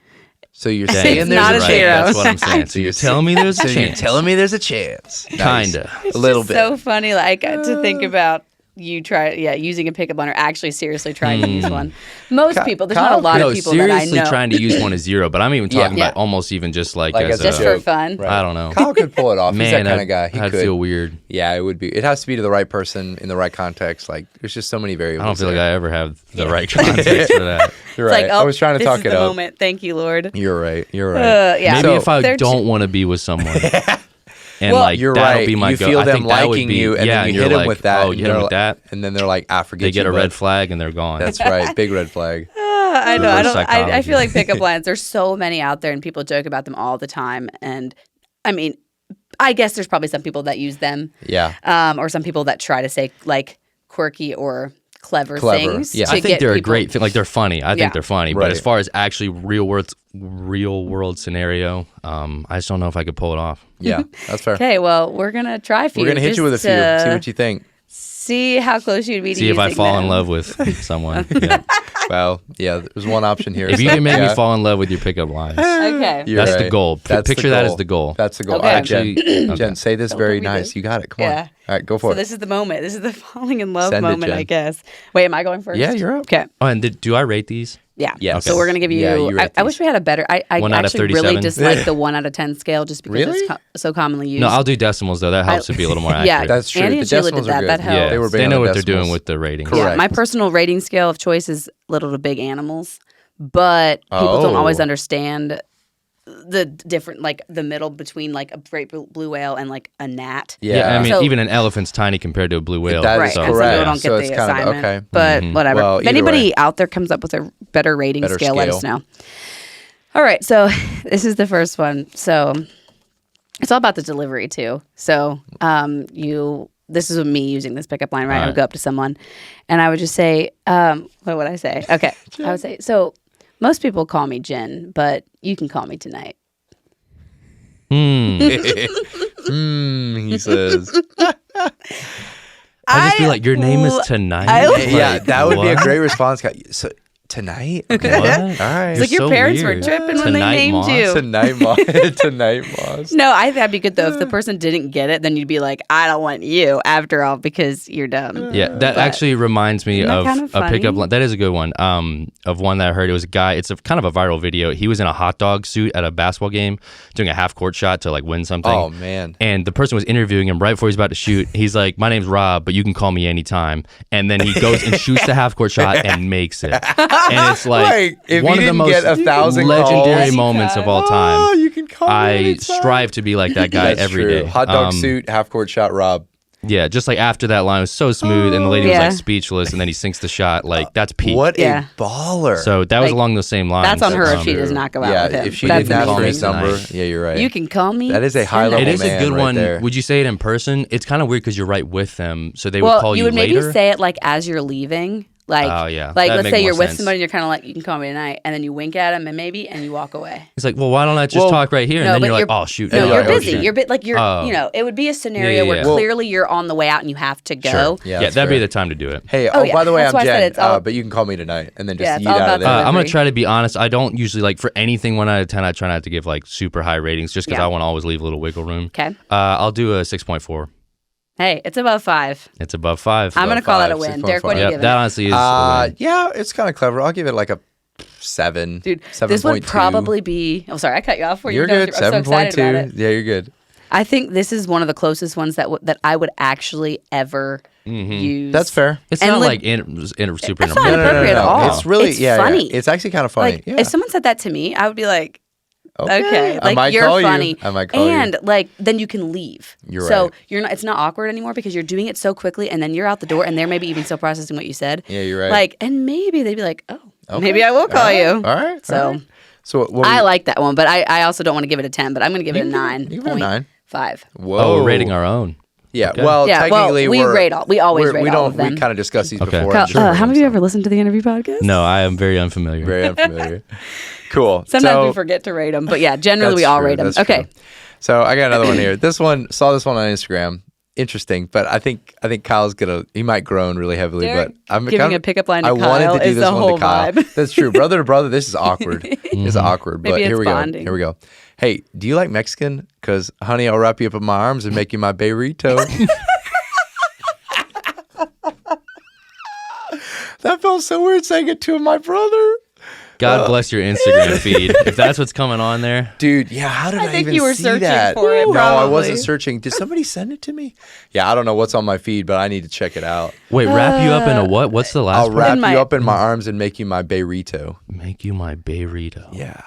So you're Dang, saying It's there's not a a chance. zero. That's what I'm saying. So you're telling me there's a So you're chance. telling me there's a chance. Nice. Kinda. A little bit. So funny, like to think about using a pickup line or actually seriously trying to use one. Most people, there's not a lot of people that I seriously know. trying to use one is 0, but I'm even talking Yeah. about almost even just like Like as as a just a, for joke. fun. Right. I don't know. Kyle could pull it off. He's Man, that kind of guy. He I'd could. feel weird. Yeah, it would be. It has to be to the right person in the right context. Like, there's just so many variables. I don't feel like there. I ever have the right context for that. You're It's right. like, I was trying to this talk is it the up. moment. Thank you, Lord. You're right. You're right. Yeah. Maybe So- if I They're don't want to be with someone. And Well, like You're that'll right. be my You go. feel I them think that would liking be, you, and yeah, then you you're hit them like, with that. Oh, and you hit them they're with that. And then they're like, I forget They get you, a red bud. flag and they're gone. That's right. Big red flag. I know. Reverse I psychology. feel like pickup lines. There's so many out there, and people joke about them all the time. And I mean, I guess there's probably some people that use them, Yeah. or some people that try to say like quirky or clever Clever, things. yeah. to I think get they're a people- great thing. Like they're funny. I Yeah. think they're funny. Right. But as far as actually real world scenario, I just don't know if I could pull it off. Yeah. That's fair. Okay, well, we're gonna try for you. We're gonna hit you with a just few. to See what you think. See how close you'd be to See if I using fall them. in love with someone. Yeah. Well, yeah. There's one option here. If you can make Yeah. me fall in love with your pickup lines, Okay. You're that's right. the goal. That's the Picture that goal. as the goal. That's the goal. Okay. All right, Actually, Jen. okay. Jen, say this Don't very let me do nice. it. You got it. Come on. Yeah. All right, go for So it. this is the moment. This is the falling in love Send it, moment, Jen. I guess. Wait, am I going first? Yeah, you're up. Okay. Oh, and do I rate these? Yeah. Yes. So we're gonna give you. Yeah, you rate I these. wish we had a better. I 1 out of actually really 37? dislike the 1 out of 10 scale just because Really? it's so commonly used. No, I'll do decimals though. That helps to be a little more accurate. Yeah, That's true. Andy The and Sheila decimals did are that. good. That helped. Yeah, They were big they on know the what they're decimals. doing with the ratings. Correct. Yeah, my personal rating scale of choice is little to big animals, but people don't always Oh. understand the different, like the middle between like a great blue whale and like a gnat. Yeah, I mean, So- even an elephant's tiny compared to a blue whale. That Right, is so, and some correct. people don't get So the it's kind of- assignment. okay. But whatever. Well, if either anybody way. out there comes up with a better rating Better scale, let us scale. know. All right, so this is the first one. So it's all about the delivery too. So this is me using this pickup line, right? I would Right. go up to someone, and I would just say, what would I say? Okay, I would say, so most people call me Jen, but you can call me tonight. He says. I just feel like your name is Tonight. Yeah, Like, that would be a what? great response. So tonight? Okay. What? All right. It's like your so parents were weird. tripping when they Tonight, named Moss? you. Tonight, Moss. Tonight, Moss. No, I think that'd be good though. If the person didn't get it, then you'd be like, I don't want you after all because you're dumb. Yeah, that actually reminds me Isn't that of kind of a pickup funny? line. That is a good one. Of one that I heard. It was a guy. It's a kind of a viral video. He was in a hot dog suit at a basketball game, doing a half court shot to like win something. Oh, man. And the person was interviewing him right before he was about to shoot. He's like, "My name's Rob, but you can call me anytime." And then he goes and shoots the half court shot and makes it. And it's like Wait, if one you of the didn't most get 1,000 legendary calls- moments of all Oh, time. you can call me I anytime. strive to be like that guy That's every true. day. Hot dog suit, half court shot, Rob. Yeah, just like after that line was so smooth, and the lady Yeah. was like speechless, and then he sinks the shot. Like that's peak. What Yeah. a baller. So that was Like, along those same lines. That's on her if she true. does not go out yeah, with him. if she That's didn't ask for amazing. his number, Tonight. yeah, you're right. You can call me. That is a high tonight. level It is a man good right one. there. Would you say it in person? It's kind of weird because you're right with them, so they would Well, call you you would maybe later. say it like as you're leaving. Like, Oh, yeah. like That'd let's make say more you're with sense. somebody and you're kind of like, you can call me tonight. And then you wink at them and you walk away. It's like, well, why don't I just Well, talk right here? No, And then but you're like, you're- oh shoot, No, Yeah, you're like, oh, busy. shit. You're like you're, Oh. it would be a scenario Yeah, where yeah. Well- clearly you're on the way out and you have to go. Sure. Yeah, Yeah, that's that'd be fair. the time to do it. Hey, Oh, oh, yeah. by the way, That's I'm why I said Jen, it's all- but you can call me tonight, and then just Yeah, it's yeet all out about of there. the I'm gonna delivery. try to be honest. I don't usually like for anything 1 out of 10. I try not to give like super high ratings, just because Yeah. I want to always leave a little wiggle room. Okay. I'll do a 6.4. Hey, it's above 5. It's above 5. I'm gonna call that a 5, win. Derek, what do you yeah, give that it? honestly is. a win. Yeah, it's kind of clever. I'll give it like a 7. Dude, 7.2. this would probably be. Oh, sorry, I cut you off. Before You're you go good. through. I'm so excited about 7.2. it. Yeah, you're good. I think this is one of the closest ones that I would actually ever use. That's fair. It's And not like- like super It's not inappropriate. inappropriate at all. It's really It's funny. It's actually kind of funny. Like, yeah. if someone said that to me, I would be like, okay, I like might you're call you. funny. I might call and you. like then you can leave. You're so right. you're not. It's not awkward anymore because you're doing it so quickly, and then you're out the door, and they're maybe even still processing what you said. Yeah, you're right. Like, and maybe they'd be like, oh, Okay. maybe I will call All right. you. All right. So all right. So what I like that one, but I also don't want to give it a 10, but I'm going to give it a You can give it a 9. 9.5. Whoa. Oh, we're rating our own. Yeah. Okay. Well, Yeah, well, technically, we rate all. We always rate we all don't. of them. We kind of discussed these Okay. before. Kyle, I'm sure how many of you so. ever listened to the interview podcast? No, I am very unfamiliar. Very unfamiliar. Cool. Sometimes so, we forget to rate them, but yeah, generally we that's all true, rate them. that's Okay. true. So I got another one here. Saw this one on Instagram. Interesting, but I think Kyle's he might groan really heavily. Derek, but I'm giving kind a pickup line to I wanted Kyle to do is this the one whole to Kyle. vibe. That's true, brother to brother. This is awkward. It's awkward, but Maybe here it's we bonding. go. Here we go. Hey, do you like Mexican? Because honey, I'll wrap you up in my arms and make you my burrito. That felt so weird saying it to my brother. God bless your Instagram feed. If that's what's coming on there. Dude, yeah, how did I, think even you were see searching that? for it, No, I probably. wasn't searching. Did somebody send it to me? Yeah, I don't know what's on my feed, but I need to check it out. Wait, wrap you up in a what? What's the last I'll part? wrap In my- you up in my arms and make you my burrito. Make you my burrito. Yeah.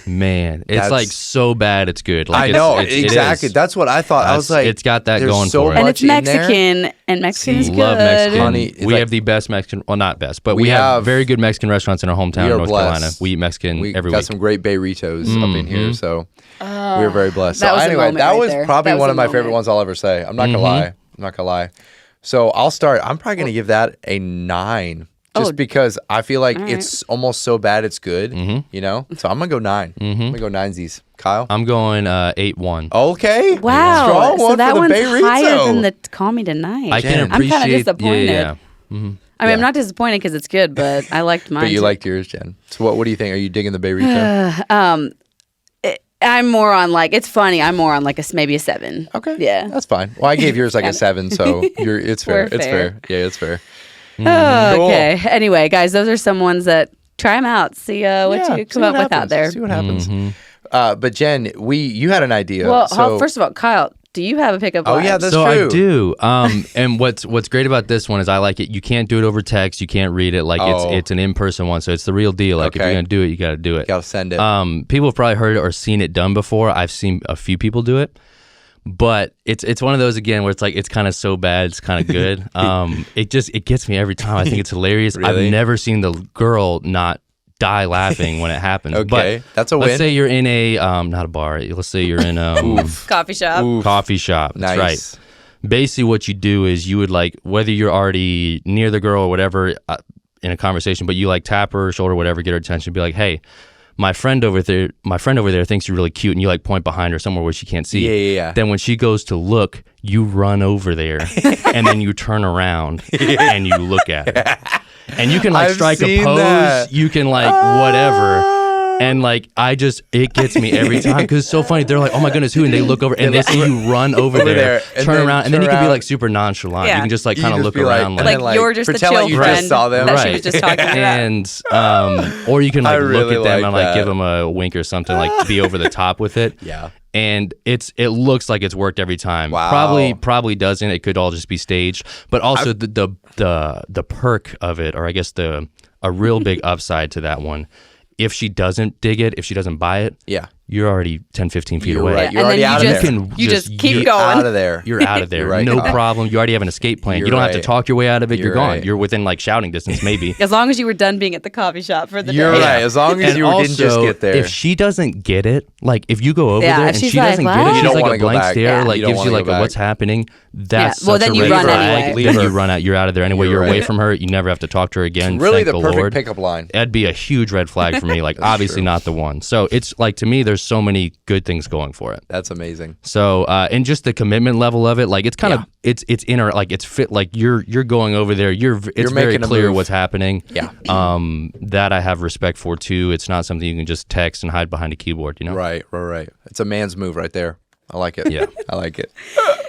Man, it's That's- like so bad it's good. Like I know, it exactly. is. That's what I thought. I was like, it's got that there's going so for it. And much it's in there. Mexican, and Mexican is good. Love Mexican. Honey, it's we like- have the best Mexican. Well, not best, but We we have- have very good Mexican restaurants in our hometown, We are North blessed. Carolina. We eat Mexican We every got week. some great burritos up in here, so we're very blessed. that So was a anyway, moment that right was there. probably That was one a of my favorite moment. ones I'll ever say. I'm not gonna lie. I'm not gonna lie. So I'll start. I'm probably gonna give that a 9. Just Oh. because I feel like All it's almost so bad it's good, you know? So I'm going to go 9. I'm going to go 9sies. Kyle? I'm going 8-1. Okay. Wow. Strong So one that for the one's burrito. higher than the Call Me Tonight. I can Jen. I'm appreciate. kind of disappointed. Yeah. I mean, Yeah. I'm not disappointed because it's good, but I liked mine. But you too. liked yours, Jen. So what do you think? Are you digging the burrito? I'm more on like it's funny. I'm more on like maybe a 7. Okay. Yeah. That's fine. Well, I gave yours like a 7, so it's fair. We're It's fair. fair. Yeah, it's fair. Oh, okay. Anyway, guys, those are some ones that try them out. See what Yeah, you see come what up with out happens. there. See what happens. But Jen, you had an idea. Well, so, first of all, Kyle, do you have a pickup Oh, line? yeah, that's So true. I do. And what's great about this one is I like it. You can't do it over text. You can't read it. Like Oh. it's an in-person one. So it's the real deal. Like if Okay. you're gonna do it, you got to do it. gotta send it. People have probably heard it or seen it done before. I've seen a few people do it, but it's one of those again where it's like it's kind of so bad, it's kind of good. It gets me every time. I think it's hilarious. Really? I've never seen the girl not die laughing when it happens. Okay, but that's a let's win. say you're in a not a bar. Let's say you're in a Coffee shop. coffee shop. Nice. That's right. Basically, what you do is you would like whether you're already near the girl or whatever in a conversation, but you like tap her shoulder, whatever, get her attention, be like, hey. My friend over there thinks you're really cute, and you like point behind her somewhere where she can't see. Yeah. Then when she goes to look, you run over there, and then you turn around and you look at her, and you can like I've strike a seen pose. that. You can like whatever. And like it gets me every time because it's so funny. They're like, "Oh my goodness, who?" And they look over and they see you run over there, and turn then around, and then turn you can be around. like super nonchalant. Yeah. You can just like You kind of just look be like- around, and Like, then, you're just the pretend chill like you friend just saw them. that she Right. was just talking about. and or you can I like look really at them like and like that. give them a wink or something, like be over the top with it. Yeah. And it looks like it's worked every time. Wow. Probably doesn't. It could all just be staged. But also the perk of it, or I guess a real big upside to that one. If she doesn't dig it, if she doesn't buy it, Yeah. you're already 10, 15 feet You're away. right. You're And then already you out just- of there. You just keep you're going. Out of there. You're out of there. You're right, No Kyle. problem. You already have an escape plan. You're You don't have to right. talk your way out of it. You're You're gone. right. You're within like shouting distance, maybe. As long as you were done being at the coffee shop for the You're day. right. As long as And you also, didn't just get there. if she doesn't get it, like if you go over Yeah, there if and she's she like, doesn't "What?" get it, You she's don't like wanna a go blank back. stare, Yeah. like You don't gives you wanna like go a back. what's happening. That's Well, such then a you red run flag. anyway. Then you run out. You're out of there anyway. You're You're away right. from her. You never have to talk to her again. really Thank the perfect Lord. pickup line. That'd be a huge red flag for me. Like obviously true. not the one. So it's like to me, there's so many good things going for it. That's amazing. So and just the commitment level of it, like it's kind of it's inner, like it's fit. Like you're going over there. It's very making a clear move. what's happening. Yeah. That I have respect for too. It's not something you can just text and hide behind a keyboard. You know. Right. It's a man's move right there. I like it. Yeah. I like it.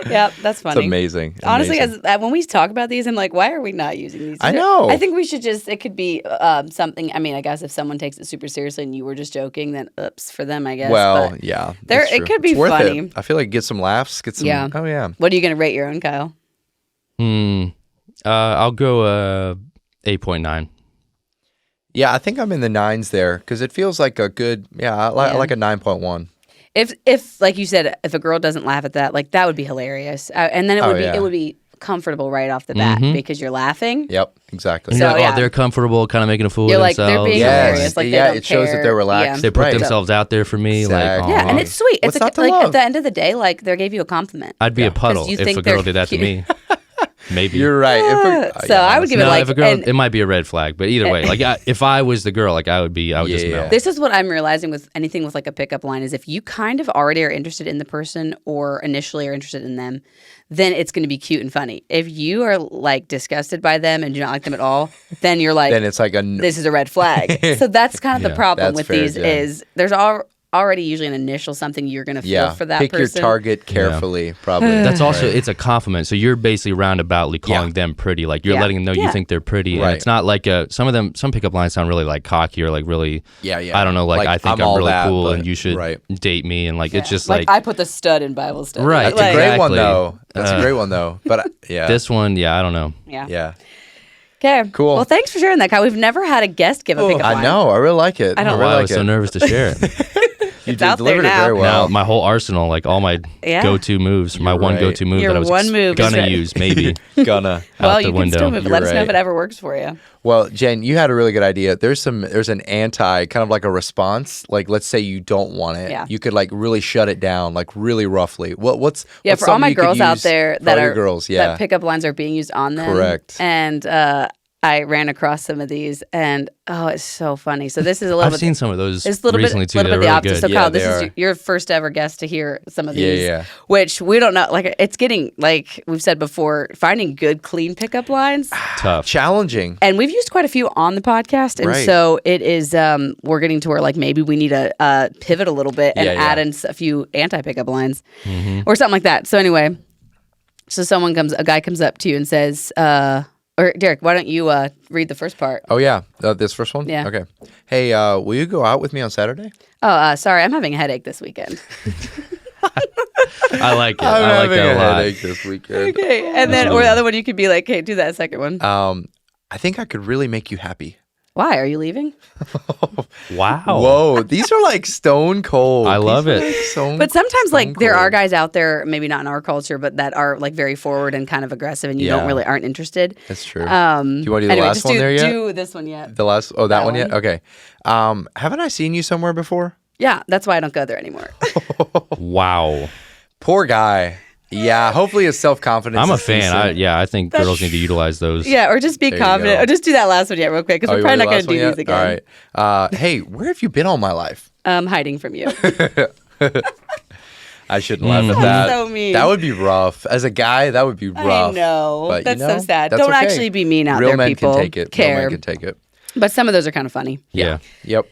Yeah, that's funny. It's amazing. Honestly, Amazing. when we talk about these, I'm like, why are we not using these? I know. I think we should just, it could be something. I mean, I guess if someone takes it super seriously and you were just joking, then oops for them, I guess. Well, But yeah. there, that's it true. could be It's worth funny. it. I feel like get some laughs, get some. Yeah. Oh, yeah. What are you going to rate your own, Kyle? I'll go 8.9. Yeah, I think I'm in the 9s there because it feels like a good, I like a 9.1. If like you said, if a girl doesn't laugh at that, like that would be hilarious, and then it would be comfortable right off the bat because you're laughing. Yep, exactly. And So, you're like, yeah. they're comfortable, kind of making a fool You're of like, themselves. they're being hilarious. Like, they don't it shows that care. they're relaxed. They put Right. themselves out there for me. Exactly. Like, Yeah, and it's sweet. What's It's not to like love? at the end of the day, like they gave you a compliment. I'd be a puddle 'Cause you if think a girl they're did that to me. Maybe. You're right. So I would give it No, like. if a girl, and it might be a red flag, but either way, like if I was the girl, like I would just Yeah. melt. this is what I'm realizing with anything with like a pickup line is if you kind of already are interested in the person or initially are interested in them, then it's going to be cute and funny. If you are like disgusted by them and do not like them at all, then you're like, Then it's like a. this is a red flag. So that's kind of the Yeah, problem that's with fair, these Jen. is there's already usually an initial something you're going to feel for that pick person. your target carefully, probably. That's also Right. it's a compliment. So you're basically roundaboutly calling them pretty. Like you're Yeah. letting them know you Yeah. think they're pretty. Right. And it's not like some pickup lines sound really like cocky or like really Yeah. I don't know, like I think I'm all really that, cool but- and you should right. date me and like it's just like I put the stud in Bible study. Right. That's Like, a great one, Exactly. though. That's a great one, though. But yeah. this one, I don't know. Yeah. Yeah. Okay. Cool. Well, thanks for sharing that, Kyle. We've never had a guest give a pickup line. I know. I really like it. I don't- really Why I like was it. so nervous to share it. You out there delivered it now. very well. Now my whole arsenal, like all my Yeah. go-to moves, my You're one right. go-to move Your that I was one move is gonna ready. use, maybe Gonna. Well, out the you can window. still move it. You're Let us know if right. it ever works for you. Well, Jen, you had a really good idea. There's an anti, kind of like a response. Like, let's say you don't want it. Yeah. You could like really shut it down, like really roughly. What's Yeah, what's for all something my you could girls out use there for that all your are girls, yeah. that pickup lines are being used on them. Correct. And I ran across some of these, and it's so funny. So this is a little I've bit. seen some of those It's a little recently bit, too. little They're bit the really opposite. good. So, Yeah, Kyle, they this is are. your first ever guest to hear some of Yeah, these, yeah. which we don't know. Like it's getting like we've said before, finding good, clean pickup lines, Tough. Challenging. and we've used quite a few on the podcast, and Right. so it is. We're getting to where like maybe we need to pivot a little bit and Yeah, yeah. add in a few anti-pickup lines Mm-hmm. or something like that. So anyway, a guy comes up to you and says. Or Derek, why don't you read the first part? Oh yeah, this first one. Yeah. Okay. Hey, will you go out with me on Saturday? Oh, sorry, I'm having a headache this weekend. I like it. I'm I like having that a lot. headache this weekend. Okay, and then or the other one, you could be like, "Hey, do that second one." I think I could really make you happy. Why are you leaving? Wow. Whoa, these are like stone cold. I love These are it. like stone- But sometimes, like, stone there are cold. guys out there, maybe not in our culture, but that are like very forward and kind of aggressive, and you Yeah. aren't interested. That's true. Do you wanna do the last just one there yet? Do this one yet? The last, that That one yet? one. Okay. Haven't I seen you somewhere before? Yeah, that's why I don't go there anymore. Wow. Poor guy. Yeah, hopefully his self-confidence I'm a is fan. decent. I think girls need to utilize those. Yeah, or just be There you confident, go. or just do that last one yet, real quick, because Oh, we're you probably want not the going to last do one these yet? again. All right. Hey, where have you been all my life? Hiding from you. I shouldn't laugh at that. so mean. That would be rough. As a guy, that would be rough. I know. But, That's you know, so sad. that's Don't okay. actually be mean out Real there, men people. can take it. Real Care. men can take it. But some of those are kind of funny. Yeah. Yep.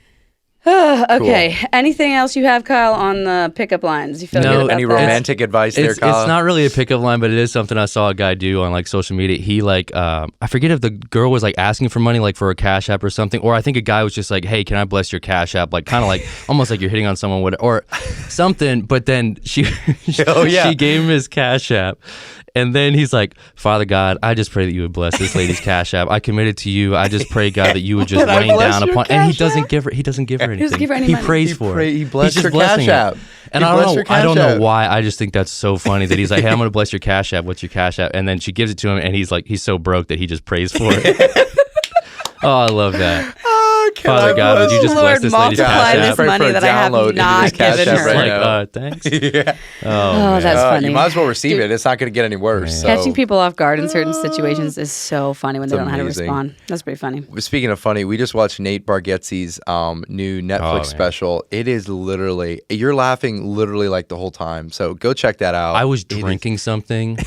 Okay. Anything else you have, Kyle, on the pickup lines? You feel No, good about Any that? romantic advice there, It's Kyle? not really a pickup line, but it is something I saw a guy do on like social media. He like I forget if the girl was like asking for money like for a cash app or something, or I think a guy was just like, "Hey, can I bless your cash app?" Like kind of like almost like you're hitting on someone with or something. But then she Oh, yeah. she gave him his cash app. And then he's like, Father God, I just pray that you would bless this lady's cash app. I committed to you. I just pray, God, that you would just Can I rain bless down your upon. And he cash doesn't app? give her. He doesn't give her anything. give her any he money. prays He for pray- it. he blessed He's just her blessing cash it. app. And He I blessed don't her know. I don't cash know app. why. I just think that's so funny that he's like, Hey, I'm gonna bless your cash app. What's your cash app? And then she gives it to him, and he's like, he's so broke that he just prays for it. Oh, I love that. Father God, would you just Lord, bless this lady's multiply cash this app? Pray for money a that I have download into not this cash given app her. right Like, now. thanks. Yeah. Oh, man. that's funny. You might as well receive it. It's not going to get any worse. So. Catching people off guard in certain situations is so funny when they don't know how to amazing. respond. That's pretty funny. Speaking of funny, we just watched Nate Bargatze's new Netflix man. special. It is literally, you're laughing literally like the whole time. So go check that out. I was It is- drinking something. Kyle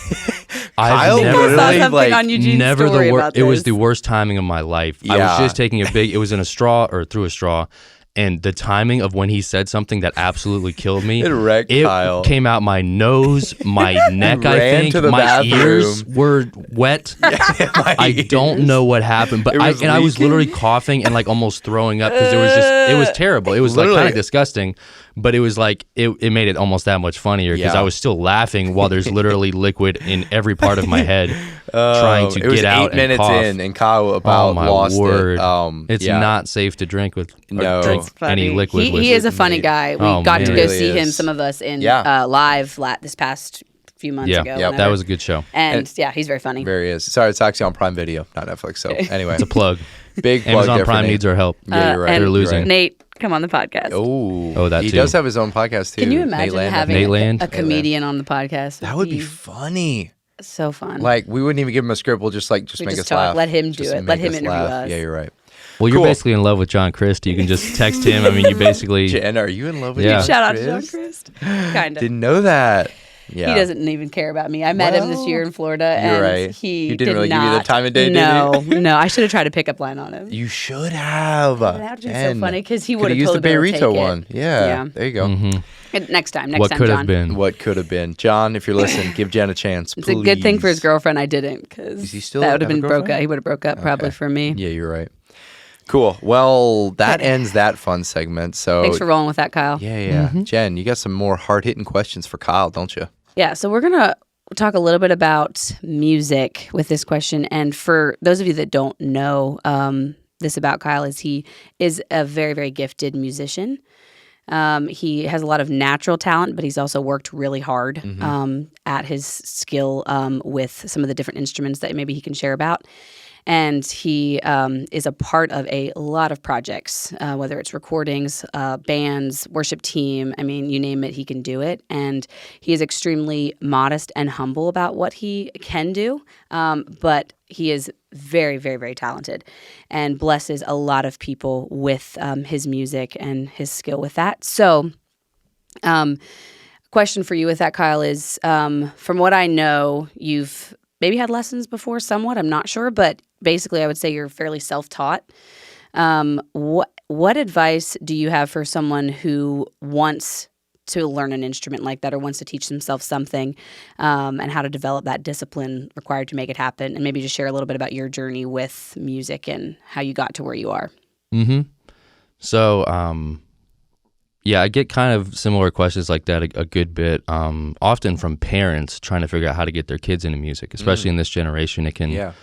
I've I never saw literally, something like, on Eugene's never story the about it was this. the worst timing of my life. I Yeah. was just taking a big it was in a straw or through a straw, And the timing of when he said something that absolutely killed me, It wrecked Kyle. came out my nose, my neck, I ran think. to the My bathroom. ears were wet. I don't know what happened, but I was literally coughing and like almost throwing up because it was terrible. It was like kind of disgusting, but it was like, it made it almost that much funnier because I was still laughing while there's literally liquid in every part of my head trying to get out and minutes cough. in, and Kyle about lost word. it. It's not safe to drink with drink any liquid with. He is a funny guy. We got to go really see him, is. some of us, in live this past few months ago. Yeah, that was a good show. And he's very funny. Very is. Sorry, it's actually on Prime Video, not Netflix. So anyway, It's a plug. big plug Amazon there for Prime Nate. needs our help. Yeah, you're right. And They're losing. Nate, come on the podcast. Oh, that he too. does have his own podcast too. Can you imagine Nate having Nate Land? a comedian on the podcast? That would be funny. so fun. Like we wouldn't even give him a script. We'll just we make just us talk. laugh. Let him do Just it. Let make him interview laugh. us. Yeah, you're right. Well, you're Cool. basically in love with John Christ. You can just text him. I mean, you basically. Jen, are you in love with Yeah. John Shout out to John Christ? Christ. Kind of. Didn't know that. Yeah. He doesn't even care about me. I met him this year in Florida, you're and right. he You didn't did really not. give you the time of day, did no, you? no. I should have tried to pick up line on him. You should have. That would be so Jen. funny because he Coulda would have used totally the been able to Beirito take it. one. Yeah. Yeah. There you go. Next time, What John. could have been? What could have been? John, if you're listening, give Jen a chance. It's a good thing for his girlfriend I didn't, because he still that would have have a been broke girlfriend? up. He would have broke up probably for me. Yeah, you're right. Cool. Well, that ends that fun segment. So Thanks for rolling with that, Kyle. Yeah. Jen, you got some more hard-hitting questions for Kyle, don't you? Yeah, so we're going to talk a little bit about music with this question. And for those of you that don't know this about Kyle, is he is a very, very gifted musician. He has a lot of natural talent, but he's also worked really hard at his skill with some of the different instruments that maybe he can share about. And he is a part of a lot of projects, whether it's recordings, bands, worship team. I mean, you name it, he can do it. And he is extremely modest and humble about what he can do. But he is very, very, very talented and blesses a lot of people with his music and his skill with that. So, question for you with that, Kyle, is from what I know, you've maybe had lessons before somewhat. I'm not sure, but basically I would say you're fairly self-taught. What advice do you have for someone who wants to learn an instrument like that or wants to teach themselves something and how to develop that discipline required to make it happen? And maybe just share a little bit about your journey with music and how you got to where you are. So, I get kind of similar questions like that a good bit, often from parents trying to figure out how to get their kids into music, especially in this generation. It can,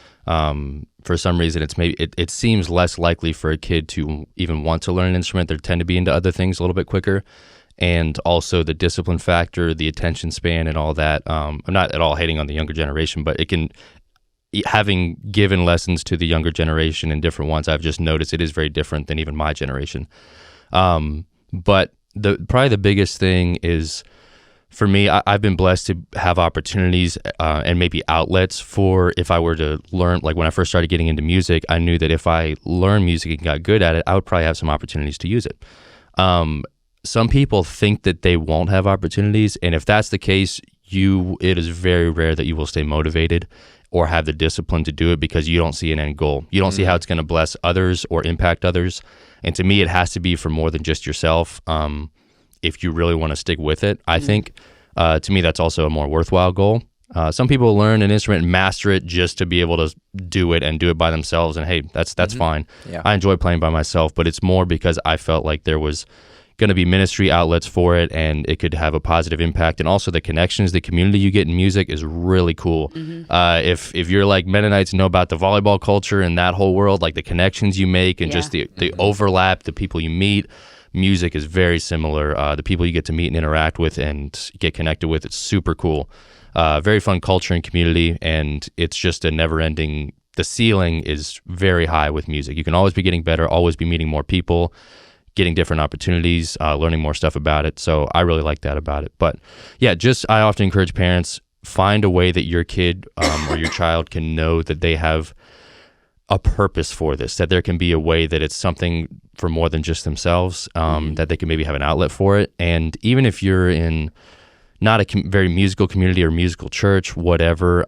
for some reason, it seems less likely for a kid to even want to learn an instrument. They tend to be into other things a little bit quicker. And also the discipline factor, the attention span and all that. I'm not at all hating on the younger generation, but having given lessons to the younger generation and different ones, I've just noticed it is very different than even my generation. But probably the biggest thing is, for me, I've been blessed to have opportunities and maybe outlets for if I were to learn. Like when I first started getting into music, I knew that if I learned music and got good at it, I would probably have some opportunities to use it. Some people think that they won't have opportunities, and if that's the case, it is very rare that you will stay motivated or have the discipline to do it because you don't see an end goal. You don't see how it's going to bless others or impact others. And to me, it has to be for more than just yourself. If you really want to stick with it, I think, to me, that's also a more worthwhile goal. Some people learn an instrument and master it just to be able to do it and do it by themselves. And hey, that's fine. Yeah. I enjoy playing by myself, but it's more because I felt like there was going to be ministry outlets for it and it could have a positive impact. And also the connections, the community you get in music is really cool. If you're like Mennonites, know about the volleyball culture and that whole world, like the connections you make and just the overlap, the people you meet. Music is very similar. The people you get to meet and interact with and get connected with, it's super cool. Very fun culture and community, and it's just a never-ending. The ceiling is very high with music. You can always be getting better, always be meeting more people, getting different opportunities, learning more stuff about it. So I really like that about it. But yeah, I often encourage parents, find a way that your kid or your child can know that they have a purpose for this, that there can be a way that it's something for more than just themselves, that they can maybe have an outlet for it. And even if you're in not a very musical community or musical church, whatever,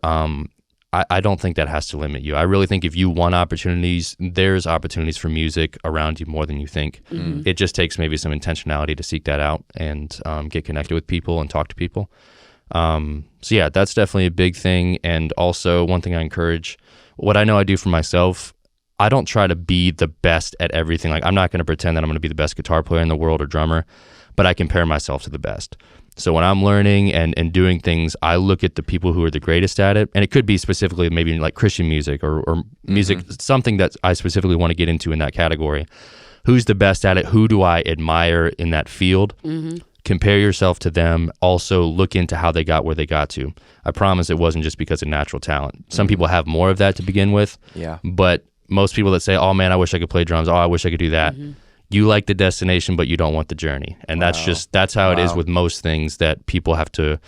I don't think that has to limit you. I really think if you want opportunities, there's opportunities for music around you more than you think. It just takes maybe some intentionality to seek that out and get connected with people and talk to people. So yeah, that's definitely a big thing. And also one thing I encourage, what I know I do for myself, I don't try to be the best at everything. Like, I'm not going to pretend that I'm going to be the best guitar player in the world or drummer, but I compare myself to the best. So when I'm learning and doing things, I look at the people who are the greatest at it. And it could be specifically maybe like Christian music or music, something that I specifically want to get into in that category. Who's the best at it? Who do I admire in that field? Compare yourself to them. Also look into how they got where they got to. I promise it wasn't just because of natural talent. Some people have more of that to begin with. Yeah. But most people that say, oh man, I wish I could play drums. Oh, I wish I could do that. You like the destination, but you don't want the journey. And that's how it is with most things that people have to,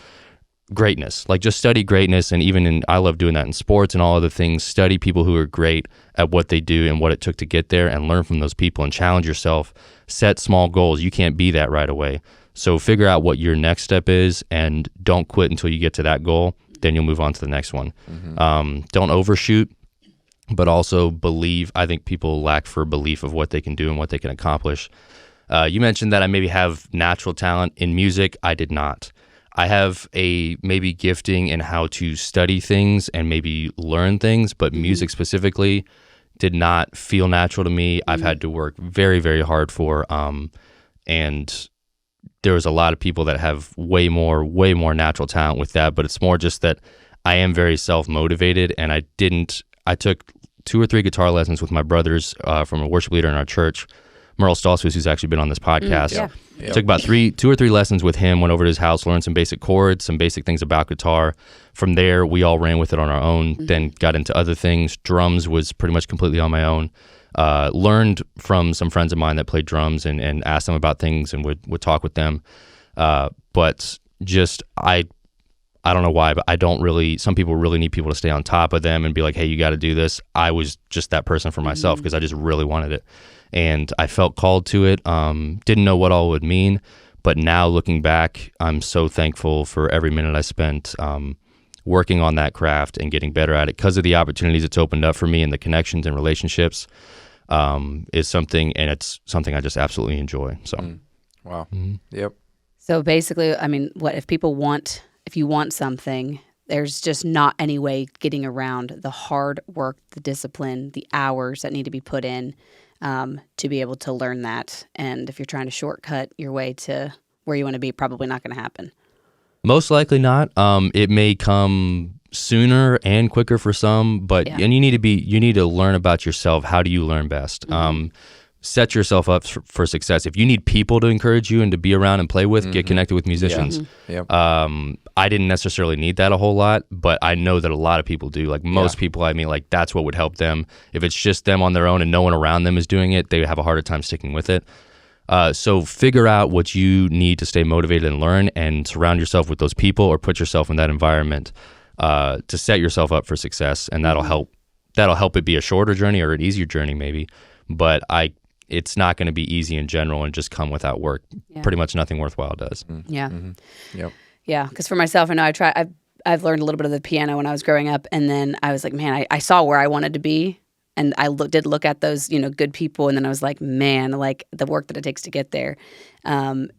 greatness. Like, just study greatness. And even I love doing that in sports and all other things. Study people who are great at what they do and what it took to get there, and learn from those people and challenge yourself. Set small goals. You can't be that right away. So figure out what your next step is and don't quit until you get to that goal. Then you'll move on to the next one. Don't overshoot, but also believe. I think people lack for belief of what they can do and what they can accomplish. You mentioned that I maybe have natural talent in music. I did not. I have a maybe gifting in how to study things and maybe learn things, but music specifically did not feel natural to me. I've had to work very, very hard for, and there's a lot of people that have way more natural talent with that, but it's more just that I am very self-motivated, and I took 2 or 3 guitar lessons with my brothers from a worship leader in our church, Merle Stoltzfus, who's actually been on this podcast. Took about 2 or 3 lessons with him, went over to his house, learned some basic chords, some basic things about guitar. From there, we all ran with it on our own, then got into other things. Drums was pretty much completely on my own. Learned from some friends of mine that played drums and asked them about things and would talk with them. But just, I don't know why, but I don't really, some people really need people to stay on top of them and be like, hey, you got to do this. I was just that person for myself because I just really wanted it. And I felt called to it. Didn't know what all it would mean. But now looking back, I'm so thankful for every minute I spent working on that craft and getting better at it because of the opportunities it's opened up for me and the connections and relationships is something, and it's something I just absolutely enjoy. So, Wow. Yep. So basically, I mean, if you want something, there's just not any way getting around the hard work, the discipline, the hours that need to be put in to be able to learn that. And if you're trying to shortcut your way to where you want to be, probably not going to happen. Most likely not. It may come sooner and quicker for some, but and you need to learn about yourself. How do you learn best? Set yourself up for success. If you need people to encourage you and to be around and play with, get connected with musicians. I didn't necessarily need that a whole lot, but I know that a lot of people do. Like most people, I mean, like that's what would help them. If it's just them on their own and no one around them is doing it, they have a harder time sticking with it. So figure out what you need to stay motivated and learn, and surround yourself with those people or put yourself in that environment to set yourself up for success, and that'll help. That'll help it be a shorter journey or an easier journey maybe, but it's not going to be easy in general and just come without work. Pretty much nothing worthwhile does. Yeah, because for myself, I know I've learned a little bit of the piano when I was growing up, and then I was like, man, I saw where I wanted to be, and I did look at those, good people, and then I was like, man, like the work that it takes to get there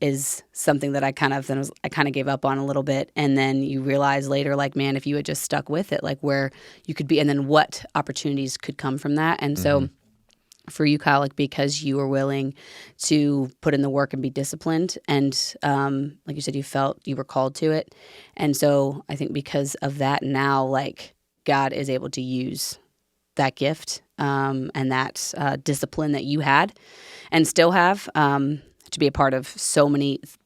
is something that I kind of gave up on a little bit, and then you realize later, like, man, if you had just stuck with it, like where you could be, and then what opportunities could come from that, and so. For you, Kyle, like because you were willing to put in the work and be disciplined, and like you said, you felt you were called to it, and so I think because of that, now like God is able to use that gift and that discipline that you had and still have to be a part of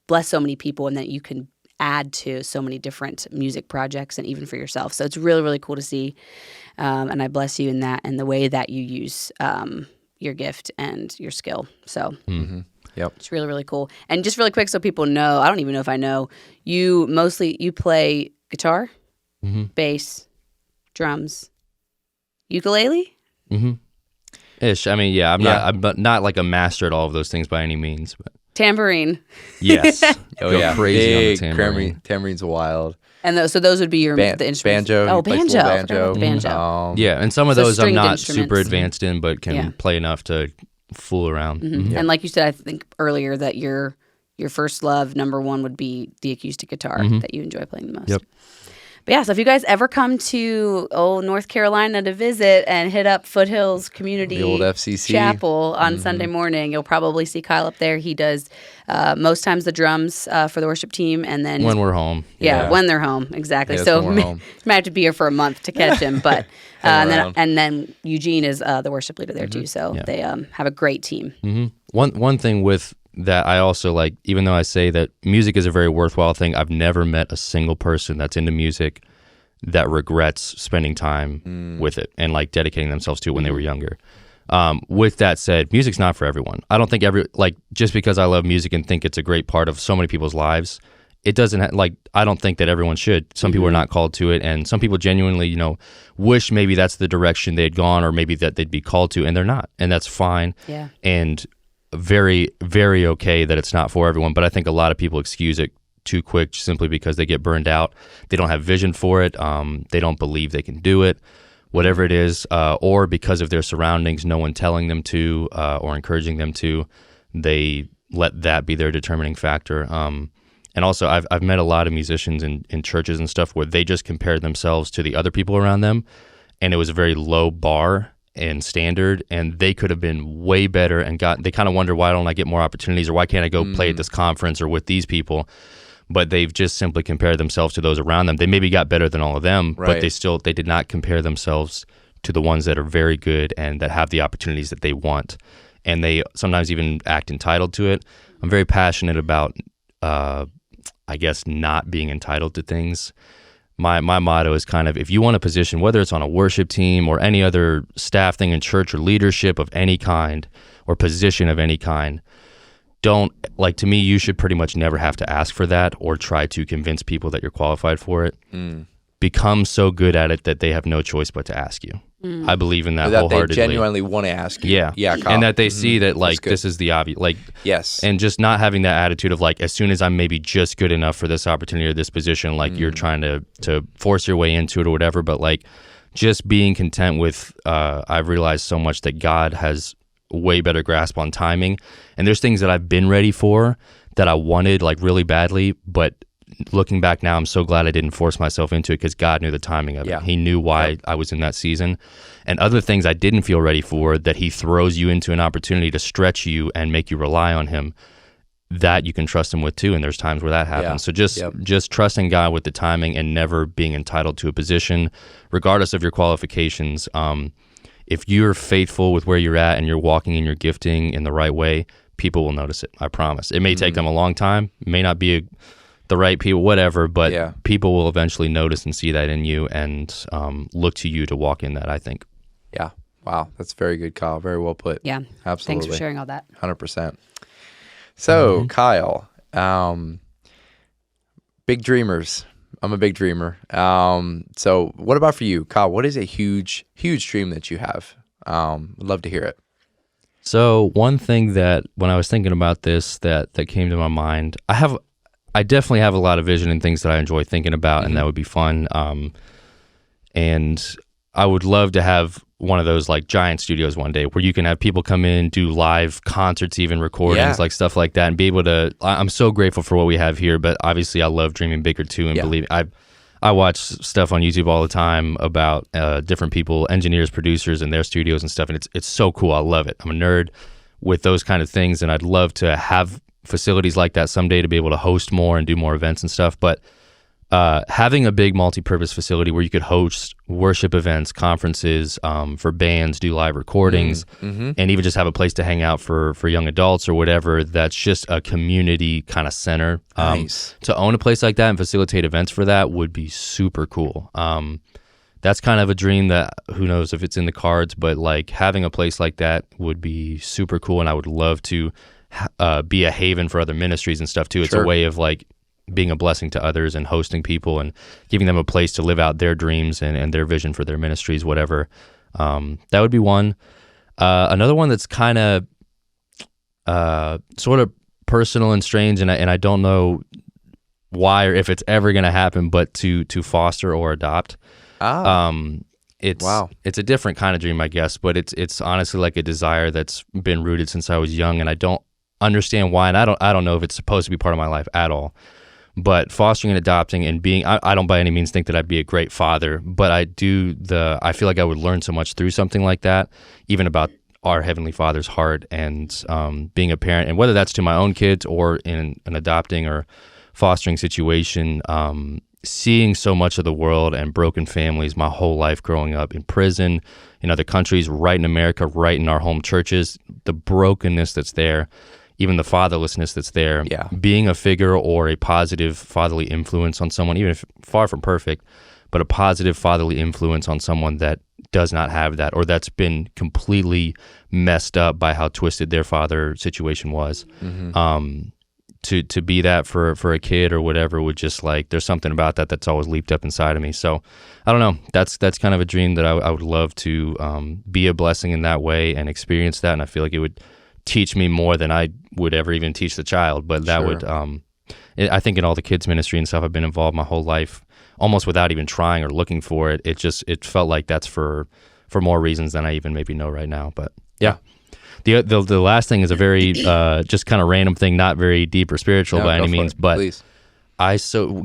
bless so many people, and that you can add to so many different music projects and even for yourself. So it's really, really cool to see, and I bless you in that and the way that you use your gift and your skill. So it's really, really cool. And just really quick so people know, I don't even know if I know, you play guitar, bass, drums, ukulele? Ish. I mean, I'm not like a master at all of those things by any means. But tambourine. Yes. Oh yeah. Crazy Big on the tambourine. Tambourine's wild. And so those would be your the instruments. Banjo. Oh, he plays a banjo. little I forgot about the banjo. Yeah, and some of So those I'm stringed not instruments. super advanced in, but can play enough to fool around. And like you said, I think earlier that your first love, number one, would be the acoustic guitar that you enjoy playing the most. Yep. But yeah, so if you guys ever come to North Carolina to visit and hit up Foothills Community The old FCC. Chapel on Sunday morning, you'll probably see Kyle up there. He does most times the drums for the worship team, and then When we're home. yeah, when they're home, exactly. Yes, so when we're home. you might have to be here for a month to catch him, but and then Eugene is the worship leader there too. So they have a great team. One thing with that I also like, even though I say that music is a very worthwhile thing, I've never met a single person that's into music that regrets spending time with it and like dedicating themselves to it when they were younger. With that said, music's not for everyone. I don't think just because I love music and think it's a great part of so many people's lives, it doesn't I don't think that everyone should. Some people are not called to it, and some people genuinely, wish maybe that's the direction they'd gone, or maybe that they'd be called to, and they're not, and that's fine. Yeah. And very, very okay that it's not for everyone, but I think a lot of people excuse it too quick simply because they get burned out. They don't have vision for it. They don't believe they can do it, whatever it is, or because of their surroundings, no one telling them to or encouraging them to, they let that be their determining factor. And also, I've met a lot of musicians in churches and stuff where they just compared themselves to the other people around them, and it was a very low bar and standard, and they could have been way better, and they kind of wonder, why don't I get more opportunities, or why can't I go play at this conference or with these people? But they've just simply compared themselves to those around them. They maybe got better than all of them, but they did not compare themselves to the ones that are very good and that have the opportunities that they want, and they sometimes even act entitled to it. I'm very passionate about I guess not being entitled to things. My motto is kind of, if you want a position, whether it's on a worship team or any other staff thing in church or leadership of any kind or position of any kind, to me, you should pretty much never have to ask for that or try to convince people that you're qualified for it. Become so good at it that they have no choice but to ask you. I believe in that wholeheartedly. They genuinely want to ask you. Yeah, Kyle. and that they see that this is the obvious. Yes, and just not having that attitude of as soon as I'm maybe just good enough for this opportunity or this position, you're trying to force your way into it or whatever. But just being content with. I've realized so much that God has way better grasp on timing, and there's things that I've been ready for that I wanted really badly, but looking back now, I'm so glad I didn't force myself into it because God knew the timing of it. He knew why I was in that season. And other things I didn't feel ready for, that he throws you into an opportunity to stretch you and make you rely on him, that you can trust him with too. And there's times where that happens. So just trusting God with the timing and never being entitled to a position, regardless of your qualifications. If you're faithful with where you're at and you're walking in your gifting in the right way, people will notice it. I promise. It may take them a long time. It may not be the right people, whatever, but people will eventually notice and see that in you and look to you to walk in that, I think. Yeah. Wow. That's very good, Kyle. Very well put. Yeah. Absolutely. Thanks for sharing all that. 100%. So, Kyle, big dreamers. I'm a big dreamer. So what about for you, Kyle? What is a huge, huge dream that you have? I'd love to hear it. So one thing that when I was thinking about this that came to my mind, I definitely have a lot of vision and things that I enjoy thinking about, and that would be fun. And I would love to have one of those giant studios one day where you can have people come in, do live concerts, even recordings, stuff like that, and be able to. I'm so grateful for what we have here, but obviously I love dreaming bigger too, and believe I watch stuff on YouTube all the time about different people, engineers, producers, and their studios and stuff, and it's so cool. I love it. I'm a nerd with those kind of things, and I'd love to have facilities like that someday to be able to host more and do more events and stuff. But having a big multi-purpose facility where you could host worship events, conferences for bands, do live recordings, and even just have a place to hang out for young adults or whatever, that's just a community kind of center. Nice. To own a place like that and facilitate events for that would be super cool. That's kind of a dream that who knows if it's in the cards, but having a place like that would be super cool, and I would love to be a haven for other ministries and stuff too. It's a way of being a blessing to others and hosting people and giving them a place to live out their dreams and their vision for their ministries, whatever. That would be one. Another one that's kind of sort of personal and strange, and I don't know why or if it's ever going to happen, but to foster or adopt. It's a different kind of dream, I guess, but it's honestly like a desire that's been rooted since I was young, and I don't understand why, and I don't know if it's supposed to be part of my life at all. But fostering and adopting and being, I don't by any means think that I'd be a great father, but I feel like I would learn so much through something like that, even about our Heavenly Father's heart and being a parent, and whether that's to my own kids or in an adopting or fostering situation, seeing so much of the world and broken families my whole life growing up in prison, in other countries, right in America, right in our home churches, the brokenness that's there, even the fatherlessness that's there, being a figure or a positive fatherly influence on someone, even if far from perfect, but a positive fatherly influence on someone that does not have that, or that's been completely messed up by how twisted their father situation was. To be that for a kid or whatever would just like, there's something about that that's always leaped up inside of me. So I don't know, that's kind of a dream that I would love to be a blessing in that way and experience that. And I feel like it would teach me more than I would ever even teach the child. But that would, I think in all the kids ministry and stuff, I've been involved my whole life, almost without even trying or looking for it. It felt like that's for more reasons than I even maybe know right now. But yeah. The last thing is a very just kind of random thing, not very deep or spiritual by any means, but please.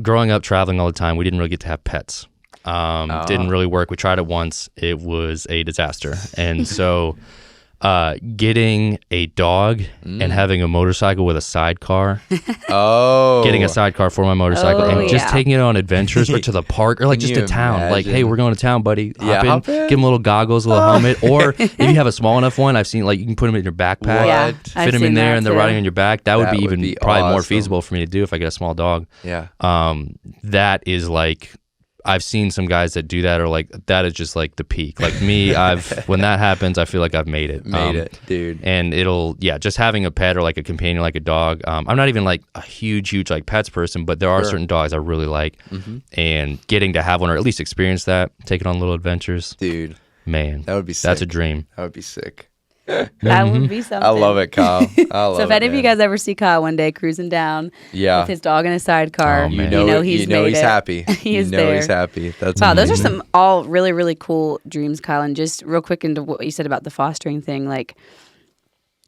Growing up traveling all the time, we didn't really get to have pets. Didn't really work. We tried it once. It was a disaster. And so getting a dog and having a motorcycle with a sidecar. Getting a sidecar for my motorcycle and just taking it on adventures or to the park or like just to town. Imagine? Like, hey, we're going to town, buddy. Hop in. Give them little goggles, a little helmet. Or if you have a small enough one, I've seen like you can put them in your backpack, fit them in there and they're riding on your back. That would be probably more feasible for me to do if I get a small dog. Yeah. That is like, I've seen some guys that do that, or like that is just like the peak. Like me, when that happens, I feel like I've made it. Made it, dude. And just having a pet or like a companion, like a dog. I'm not even like a huge like pets person, but there are certain dogs I really like, and getting to have one or at least experience that, taking on little adventures, dude. Man, that would be sick. That's a dream. That would be sick. That would be something. I love it, Kyle. So if any of you guys ever see Kyle one day cruising down with his dog in a sidecar, you know he's happy. He's there. He's happy. That's wow. Those are some all really, really cool dreams, Kyle. And just real quick into what you said about the fostering thing, like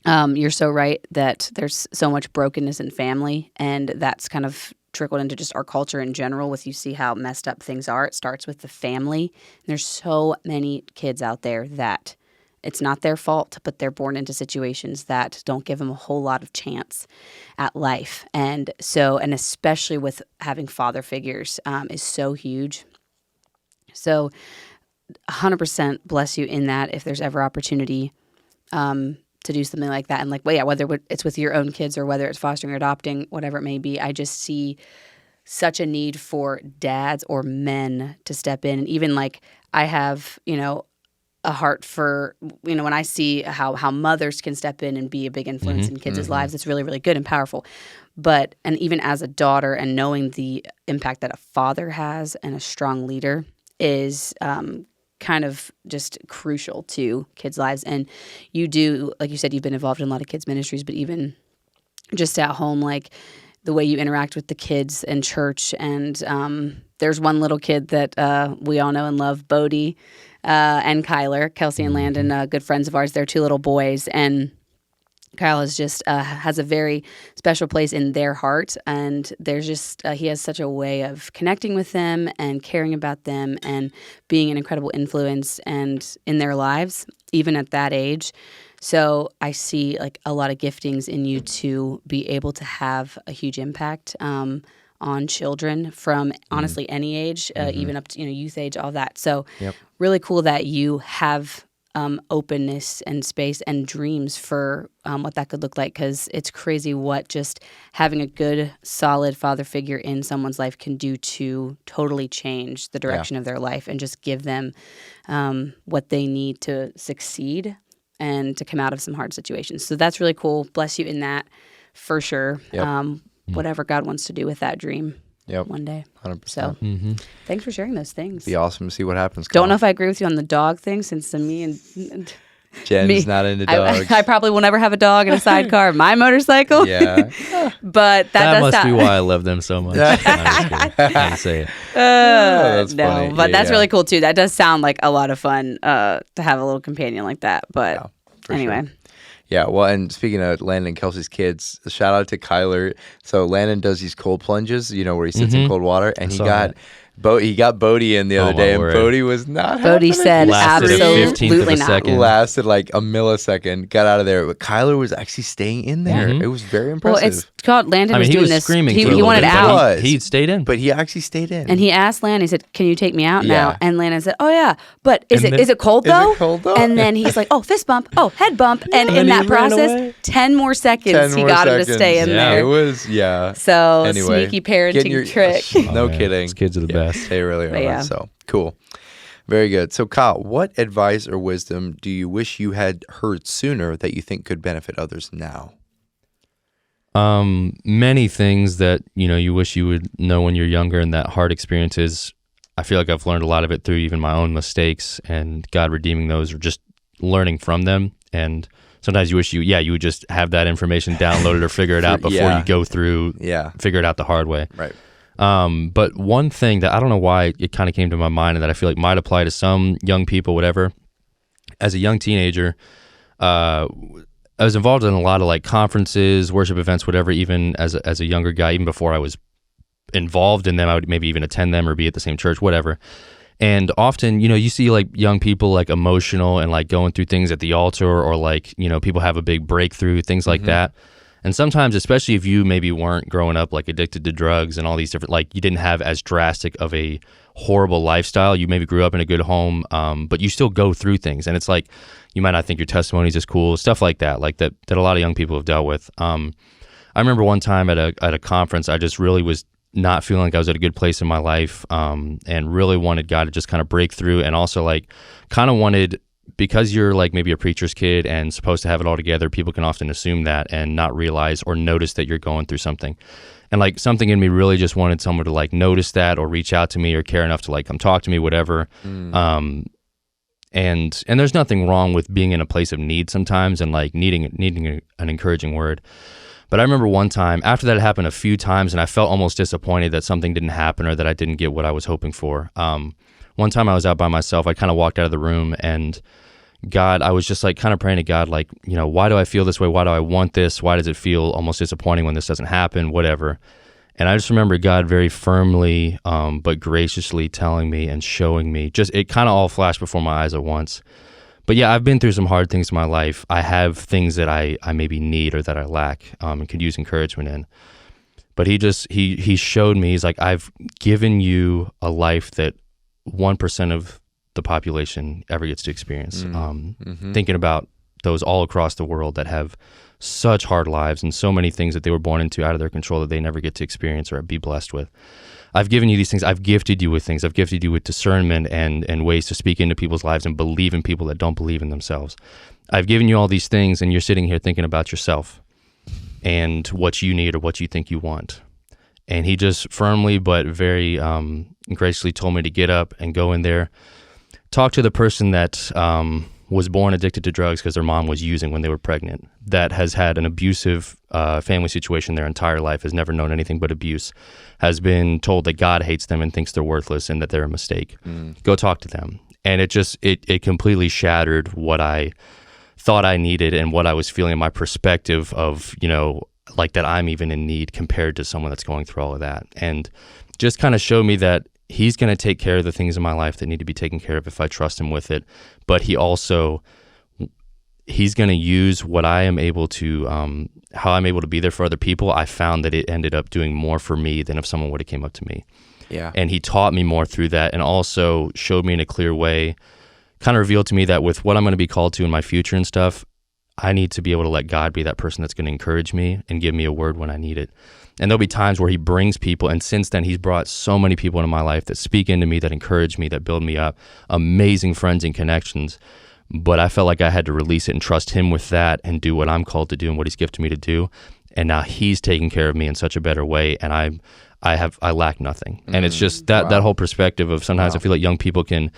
you're so right that there's so much brokenness in family, and that's kind of trickled into just our culture in general. With you see how messed up things are. It starts with the family. And there's so many kids out there that it's not their fault, but they're born into situations that don't give them a whole lot of chance at life. And especially with having father figures is so huge. So 100% bless you in that if there's ever opportunity to do something like that. And like, whether it's with your own kids or whether it's fostering or adopting, whatever it may be, I just see such a need for dads or men to step in. And even like I have, a heart for, when I see how mothers can step in and be a big influence in kids' lives, it's really, really good and powerful. And even as a daughter and knowing the impact that a father has and a strong leader is kind of just crucial to kids' lives. And you do, like you said, you've been involved in a lot of kids' ministries, but even just at home, like the way you interact with the kids in church. And there's one little kid that we all know and love, Bodie, and Kyler, Kelsey and Landon, good friends of ours. They're two little boys, and Kyle is just has a very special place in their heart. And there's just he has such a way of connecting with them and caring about them and being an incredible influence and in their lives, even at that age. So I see like a lot of giftings in you to be able to have a huge impact on children from honestly any age, even up to youth age, all that. So really cool that you have openness and space and dreams for what that could look like, because it's crazy what just having a good, solid father figure in someone's life can do to totally change the direction of their life and just give them what they need to succeed and to come out of some hard situations. So that's really cool. Bless you in that for sure. Whatever God wants to do with that dream one day. 100%. So thanks for sharing those things. Be awesome to see what happens. Don't know if I agree with you on the dog thing, since me and Jen's not into dogs. I probably will never have a dog in a sidecar of my motorcycle. Yeah. But that does must be sound... why I love them so much. I'm just kidding. I had to say it. That's no, funny. but Yeah, that's yeah. really cool too. That does sound like a lot of fun to have a little companion like that. But Yeah, for anyway. sure. Yeah, well, and speaking of Landon and Kelsey's kids, shout out to Kyler. So Landon does these cold plunges, where he sits in cold water, and he got Bodie in the other my day, and word. Bodie was not. Bodie having a said good Lasted a scream. 15th of absolutely a not. second. Lasted like a millisecond, got out of there, but Kyler was actually staying in there. It was very impressive. Well, it's called Landon I mean, was he doing was this. screaming He for a little wanted bit, out. but he stayed in. But he actually stayed in. And he asked Landon, he said, "Can you take me out Yeah. now?" And Landon said, "Oh yeah, but is And it then- cold Is it though?" cold, though? And then he's like, "Oh, fist bump, oh, head bump," and then in he that ran process, away. 10 more seconds, he got him to stay in Yeah. It there. was, yeah. So Anyway, sneaky getting parenting trick. No Oh, man. kidding. These kids are the best. They really are. yeah. So cool. Very good. So Kyle, what advice or wisdom do you wish you had heard sooner that you think could benefit others now? Many things that you wish you would know when you're younger, and that hard experiences. I feel like I've learned a lot of it through even my own mistakes, and God redeeming those, or just learning from them. And sometimes you wish you would just have that information downloaded or figure it out before Yeah. you go through, figure it out the hard way. Right. But one thing that I don't know why it kind of came to my mind, and that I feel like might apply to some young people, whatever. As a young teenager, I was involved in a lot of like conferences, worship events, whatever. Even as a younger guy, even before I was involved in them, I would maybe even attend them or be at the same church, whatever. And often, you see like young people like emotional and like going through things at the altar, or like, people have a big breakthrough, things like that. And sometimes, especially if you maybe weren't growing up like addicted to drugs and all these different, like you didn't have as drastic of a horrible lifestyle. You maybe grew up in a good home, but you still go through things. And it's like, you might not think your testimony is as cool, stuff like that a lot of young people have dealt with. I remember one time at a conference, I just really was not feeling like I was at a good place in my life, and really wanted God to just kind of break through, and also like kind of wanted, because you're like maybe a preacher's kid and supposed to have it all together, people can often assume that and not realize or notice that you're going through something. And like something in me really just wanted someone to like notice that, or reach out to me, or care enough to like come talk to me, whatever. And there's nothing wrong with being in a place of need sometimes, and like needing an encouraging word. But I remember one time, after that happened a few times, and I felt almost disappointed that something didn't happen, or that I didn't get what I was hoping for. One time I was out by myself. I kind of walked out of the room, and I was just like kind of praying to God, like, why do I feel this way? Why do I want this? Why does it feel almost disappointing when this doesn't happen? Whatever. And I just remember God very firmly, but graciously telling me and showing me, it kind of all flashed before my eyes at once. But yeah, I've been through some hard things in my life. I have things that I maybe need, or that I lack, and could use encouragement in. But he showed me, he's like, I've given you a life that 1% of the population ever gets to experience. Thinking about those all across the world that have such hard lives, and so many things that they were born into out of their control that they never get to experience or be blessed with. I've given you these things. I've gifted you with things. I've gifted you with discernment and ways to speak into people's lives and believe in people that don't believe in themselves. I've given you all these things, and you're sitting here thinking about yourself and what you need or what you think you want. And he just firmly but very graciously told me to get up and go in there, talk to the person that was born addicted to drugs because their mom was using when they were pregnant, that has had an abusive family situation their entire life, has never known anything but abuse, has been told that God hates them and thinks they're worthless and that they're a mistake. Go talk to them. And it completely shattered what I thought I needed and what I was feeling in my perspective of, like that I'm even in need compared to someone that's going through all of that. And just kind of showed me that he's going to take care of the things in my life that need to be taken care of if I trust him with it. But he's going to use what I am able to, how I'm able to be there for other people. I found that it ended up doing more for me than if someone would have came up to me. Yeah. And he taught me more through that, and also showed me in a clear way, kind of revealed to me that with what I'm going to be called to in my future and stuff, I need to be able to let God be that person that's going to encourage me and give me a word when I need it. And there'll be times where he brings people, and since then he's brought so many people into my life that speak into me, that encourage me, that build me up, amazing friends and connections. But I felt like I had to release it and trust him with that and do what I'm called to do and what he's gifted me to do. And now he's taking care of me in such a better way, and I lack nothing. And it's just that whole perspective of sometimes I feel like young people can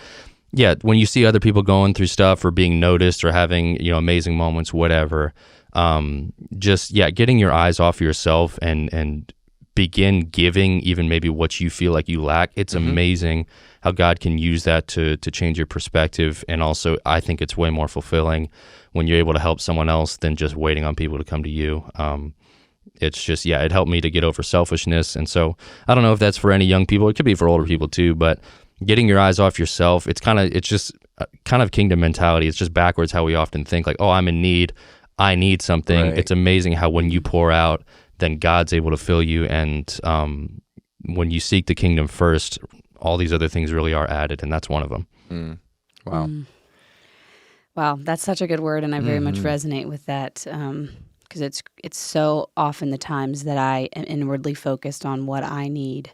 when you see other people going through stuff or being noticed or having, amazing moments, whatever, getting your eyes off yourself and begin giving even maybe what you feel like you lack. It's amazing how God can use that to change your perspective. And also, I think it's way more fulfilling when you're able to help someone else than just waiting on people to come to you. It's just, it helped me to get over selfishness. And so I don't know if that's for any young people. It could be for older people too, but getting your eyes off yourself, it's just kind of kingdom mentality. It's just backwards how we often think like, oh, I'm in need. I need something. Right. It's amazing how when you pour out, then God's able to fill you. And when you seek the kingdom first, all these other things really are added, and that's one of them. Wow. Wow, that's such a good word, and I very much resonate with that because it's so often the times that I am inwardly focused on what I need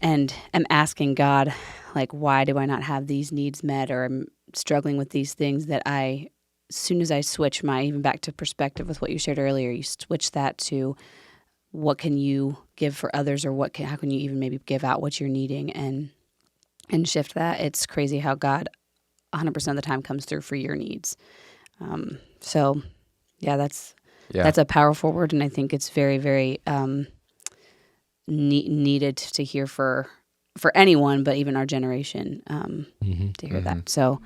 and am asking God, like, why do I not have these needs met, or I'm struggling with these things that as soon as I switch even back to perspective with what you shared earlier, you switch that to what can you give for others, or how can you even maybe give out what you're needing and shift that. It's crazy how God 100% of the time comes through for your needs. That's a powerful word, and I think it's very, very needed to hear for anyone, but even our generation to hear that. So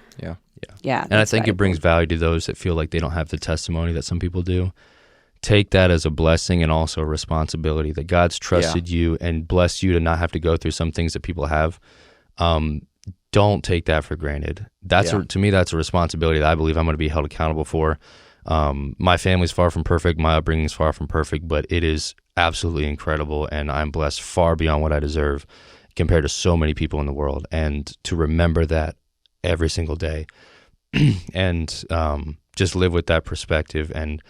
yeah. And I think it brings value to those that feel like they don't have the testimony that some people do. Take that as a blessing and also a responsibility that God's trusted you and blessed you to not have to go through some things that people have. Don't take that for granted. To me, that's a responsibility that I believe I'm going to be held accountable for. My family's far from perfect. My upbringing is far from perfect, but it is absolutely incredible, and I'm blessed far beyond what I deserve compared to so many people in the world. And to remember that every single day and just live with that perspective. And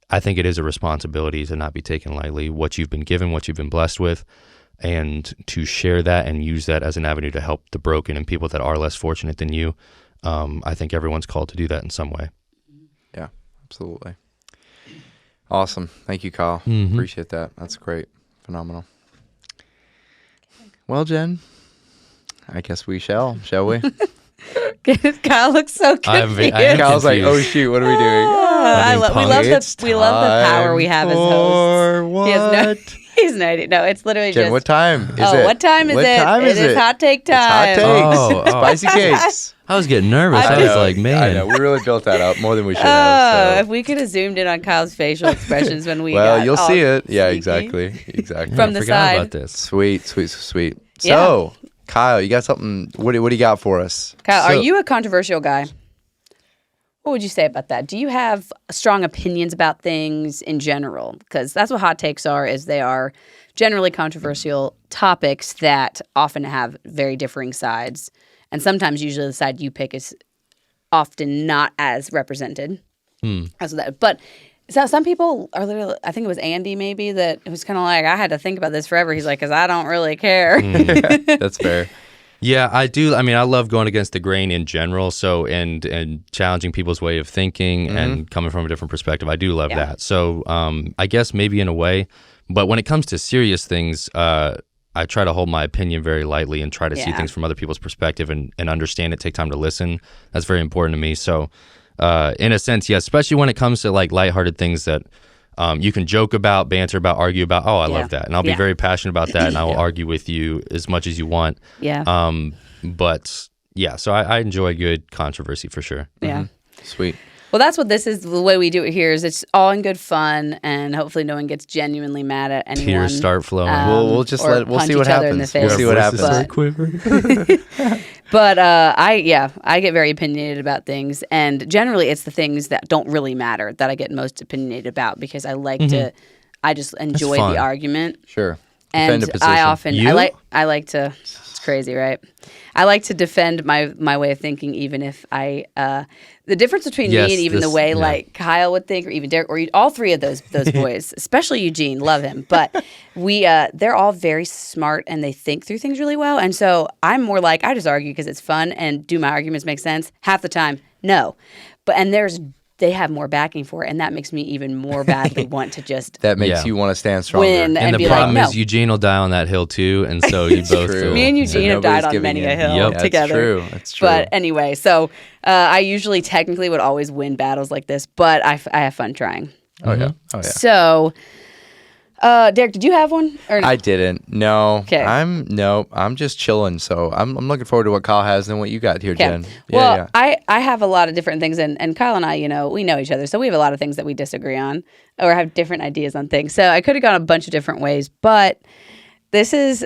I think it is a responsibility to not be taken lightly, what you've been given, what you've been blessed with, and to share that and use that as an avenue to help the broken and people that are less fortunate than you. I think everyone's called to do that in some way. Yeah, absolutely. Awesome. Thank you, Kyle. Appreciate that. That's great. Phenomenal. Well, Jen, I guess we shall we? Kyle looks so confused. Kyle's like, oh shoot, what are we doing? We love the power we have as hosts. What? He has no idea. No, it's literally Jen, just. what time is it? What time is it? It is hot take time. It's hot takes. Spicy cakes. I was getting nervous. I was like, man. I know. We really built that up more than we should have. So. If we could have zoomed in on Kyle's facial expressions when we you'll see it. Yeah, exactly. From the side. About this. Sweet. So, Kyle, you got something. What do you got for us? Kyle, are you a controversial guy? What would you say about that? Do you have strong opinions about things in general? Because that's what hot takes are, is they are generally controversial topics that often have very differing sides. And sometimes usually the side you pick is often not as represented as that. But so some people are literally, I think it was Andy maybe, that it was kind of like, I had to think about this forever. He's like, because I don't really care. Yeah, that's fair. Yeah, I do. I mean, I love going against the grain in general. So, and challenging people's way of thinking and coming from a different perspective. I do love that. So, I guess maybe in a way. But when it comes to serious things, I try to hold my opinion very lightly and try to see things from other people's perspective and understand it, take time to listen. That's very important to me. So, in a sense, yes, especially when it comes to like lighthearted things that you can joke about, banter about, argue about. Oh, I love that. And I'll be very passionate about that, and I will argue with you as much as you want. Yeah. But yeah, so I enjoy good controversy for sure. Yeah. Sweet. Well, that's what this is. The way we do it here is it's all in good fun, and hopefully no one gets genuinely mad at anyone. Tears start flowing. We'll just we'll see what happens. We'll see what happens. But I get very opinionated about things, and generally it's the things that don't really matter that I get most opinionated about, because I like to. I just enjoy the argument. Sure. And I often I like to. It's crazy, right? I like to defend my way of thinking, even if the difference between me and even the way like Kyle would think, or even Derek, or all three of those boys, especially Eugene, love him. But they're all very smart and they think through things really well. And so I'm more like, I just argue because it's fun, and do my arguments make sense? Half the time, no. And there's they have more backing for it, and that makes me even more badly want to just That makes you want to stand stronger. win And the be problem like, is Eugene will die on that hill too, and so you both true. me and So Eugene have died nobody's on giving many a in. hill Yep. together. That's true. But anyway, so I usually technically would always win battles like this, but I have fun trying. Oh yeah. So, Derek, did you have one? Or no? I didn't. No. 'Kay. I'm just chilling. So I'm looking forward to what Kyle has and what you got here, Jen. Well, I have a lot of different things, and Kyle and I, we know each other, so we have a lot of things that we disagree on or have different ideas on things. So I could have gone a bunch of different ways, but this is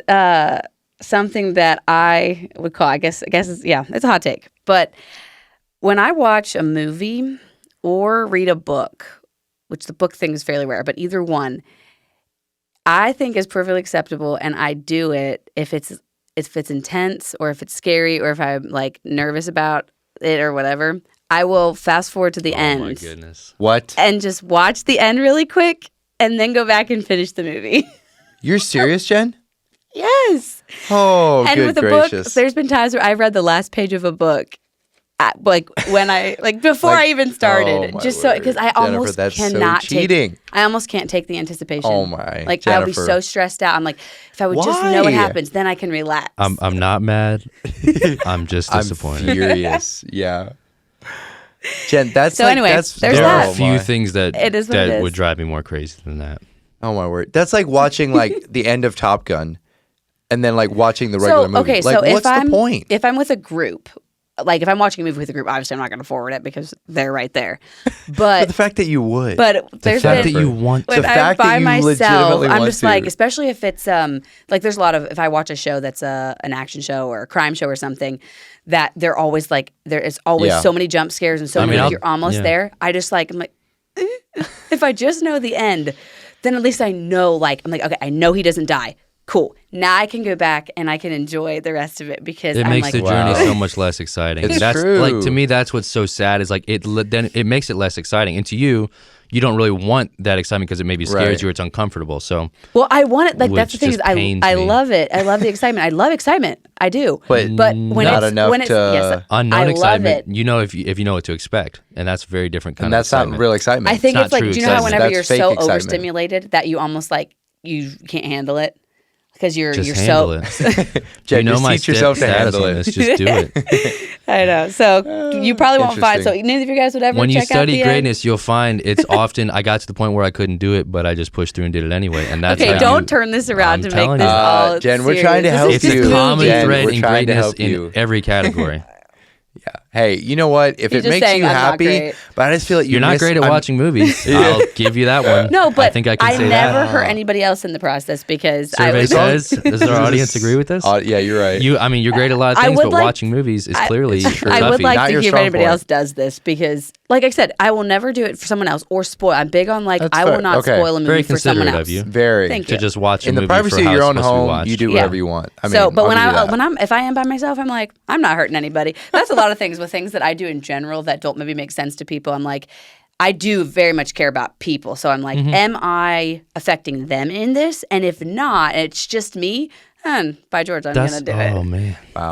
something that I would call, I guess it's a hot take. But when I watch a movie or read a book, which the book thing is fairly rare, but either one, I think is perfectly acceptable, and I do it if it's intense or if it's scary or if I'm like nervous about it or whatever. I will fast forward to the end. Oh my goodness! What? And just watch the end really quick, and then go back and finish the movie. You're serious, Jen? Yes. Oh, And good with a gracious. book, there's been times where I've read the last page of a book, when I before I even started, my just so because I word. Jennifer, almost that's so cannot cheating. I almost can't take the anticipation. Oh my, Like I'll be Jennifer. so stressed out. I'm like, if I would just know what Why? happens, then I can relax. I'm not mad. I'm just disappointed. I'm furious. Yeah. Jen, that's So like, anyway, that's there's There that. are a few things that It is what it that is. would drive me more crazy than that. Oh my word. That's like watching like the end of Top Gun and then like watching the regular movie. Okay, like so what's the point? If I'm with a group, like if I'm watching a movie with a group, obviously I'm not going to forward it because they're right there. But But the fact that you would. but The there's fact been, that you want when The I'm fact that by you myself, legitimately I'm want just to. like, especially if it's like there's a lot of, if I watch a show that's an action show or a crime show or something, that they're always like, there is always Yeah. so many jump scares and so I many, mean, like, I'll- you're almost yeah. there. I'm like, if I just know the end, then at least I know, like, I'm like, okay, I know he doesn't die. Cool. Now I can go back and I can enjoy the rest of it because it I'm makes like, the Wow. journey so much less exciting. It's That's true. like to me that's what's so sad is like then it makes it less exciting. And to you don't really want that excitement because it maybe scares Right. you or it's uncomfortable. So well, I want it. Like that's the Which thing is, just pains I me. love it. I love the excitement. I love excitement. I do. But when not it's enough when it's to- yes, unknown I love excitement, it. you know if you know what to expect, and that's a very different kind and of that's excitement. not real excitement. I think not it's like, true do you know how excitement. whenever you're That's fake so excitement. overstimulated that you almost like you can't handle it because you're Just you're handle so. it. Jen, you know just my teach yourself to status handle on it. this. Just do it. I know. So you probably won't find. So Interesting. neither of you guys would ever When you check out study the greatness, you'll find it's often I got to the point where I couldn't do it, but I just pushed through and did it anyway. And that's Okay, how don't you- turn this around I'm to make telling this you. all. Jen, we're serious. trying to This help is It's just a you. common Jen, thread we're in trying to greatness help you. in every category. Yeah. Hey, you know what? If He's it just makes saying you I'm not happy, great. but I just feel like You're not great at watching movies. I'll give you that one. No, but I think I can say never that. hurt anybody else in the process because I Survey was. says, does our audience agree with this? Yeah, you're right. I mean, you're great at a lot of I things, would but like- watching movies is clearly It's true. I would toughy. like Not to your hear if strong anybody point. else does this because, like I said, I will never do it for someone else or spoil. I'm big on like That's I fair. will not Okay. spoil a movie Very for someone considerate else. of you. Very. Thank to you. just watch a In the movie privacy for of how your it's own supposed to be home, watched. you do Yeah. whatever you want. I mean, So, but I'll when give you that. if I am by myself, I'm like, I'm not hurting anybody. That's a lot of things with things that I do in general that don't maybe make sense to people. I'm like, I do very much care about people. So I'm like, am I affecting them in this? And if not, it's just me, then by George, I'm going to do Oh it. man, Wow.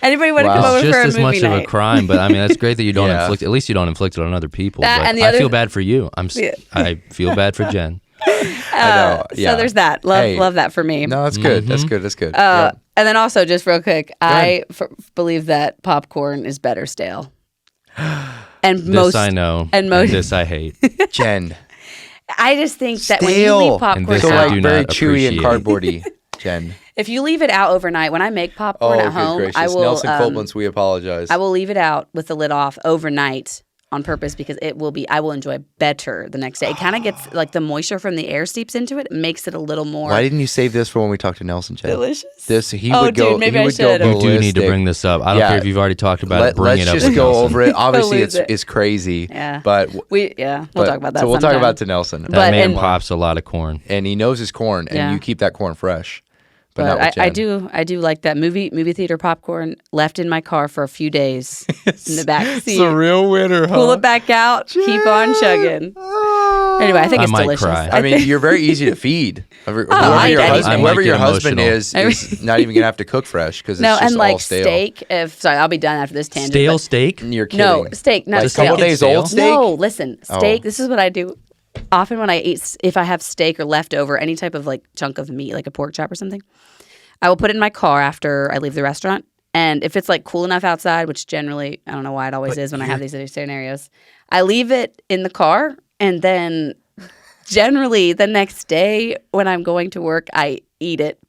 Anybody want to Wow. come over it's for just a as movie much night? of a crime. But I mean, that's great that you don't Yeah. inflict. At least you don't inflict it on other people. That But and the I other- feel bad for you. Yeah. I feel bad for Jen. I know. Yeah. So there's that. Love Hey. love that for me. No, that's good. That's good. That's good. And then also, just real quick, ahead. I believe that popcorn is better stale. And This most, I know, and most, this I hate. Jen. I just think that when you Stale. leave And popcorn this So I out, like do very not chewy and appreciate. cardboardy, Jen. if you leave it out overnight, when I make popcorn Oh, at good home, gracious. I will Nelson Coblentz, we apologize. I will leave it out with the lid off overnight on purpose because I will enjoy better the next day. It kind of gets like the moisture from the air seeps into it, makes it a little more Why didn't you save this for when we talked to Nelson, Jen? delicious. He Oh, would go. dude, maybe he I would go should have. You do need to ballistic. bring this up. I don't Yeah. care if you've already talked about it. Bring Let's it up. just with go Nelson. over it. Obviously, lose it. it's crazy. Yeah. But We'll talk about that. So we'll talk sometime. about to Nelson. That But- man and- pops a lot of corn. And he knows his corn, and Yeah. you keep that corn fresh. But, not But with I Jen. do like that movie theater popcorn left in my car for a few days in the back seat. It's a real winner, huh? Pull it back out, keep on chugging. Oh. Anyway, I think I it's might delicious. cry. I mean, you're very easy to feed. Whoever I your eat husband, anything. whoever I might your get husband emotional. is not even gonna have to cook fresh because No, it's just and like all stale. steak. Sorry, I'll be done after this tangent. Stale but- steak? You're kidding. No, steak, not Like a stale. couple days old steak. No, listen, steak. Oh. This is what I do. Often when I eat, if I have steak or leftover, any type of like chunk of meat, like a pork chop or something, I will put it in my car after I leave the restaurant. And if it's like cool enough outside, which generally, I don't know why it always is when I have these other scenarios, I leave it in the car. And then generally the next day when I'm going to work, I eat it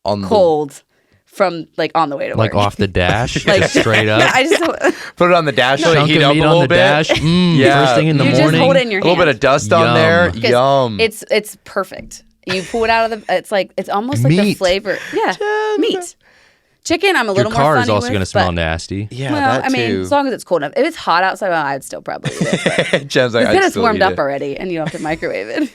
On cold from like on the way to Like work. off the dash, Like, just straight up. I just Put it on the dash, let it Chunk heat of up a meat little on the bit. dash. Yeah. First thing in the you morning. just hold it in your A hand. little bit of dust on Yum. there. 'Cause Yum. It's perfect. You pull it out of the. It's almost like the Meat. flavor. Yeah, meat. Chicken, I'm a Your little more car funny is also with, going to smell but- nasty. yeah, Well, that I mean, too. as long as it's cold enough. If it's hot outside, well, I'd still probably eat it. Jen's like, Then I'd it's still warmed eat up it. already, and you don't have to microwave it.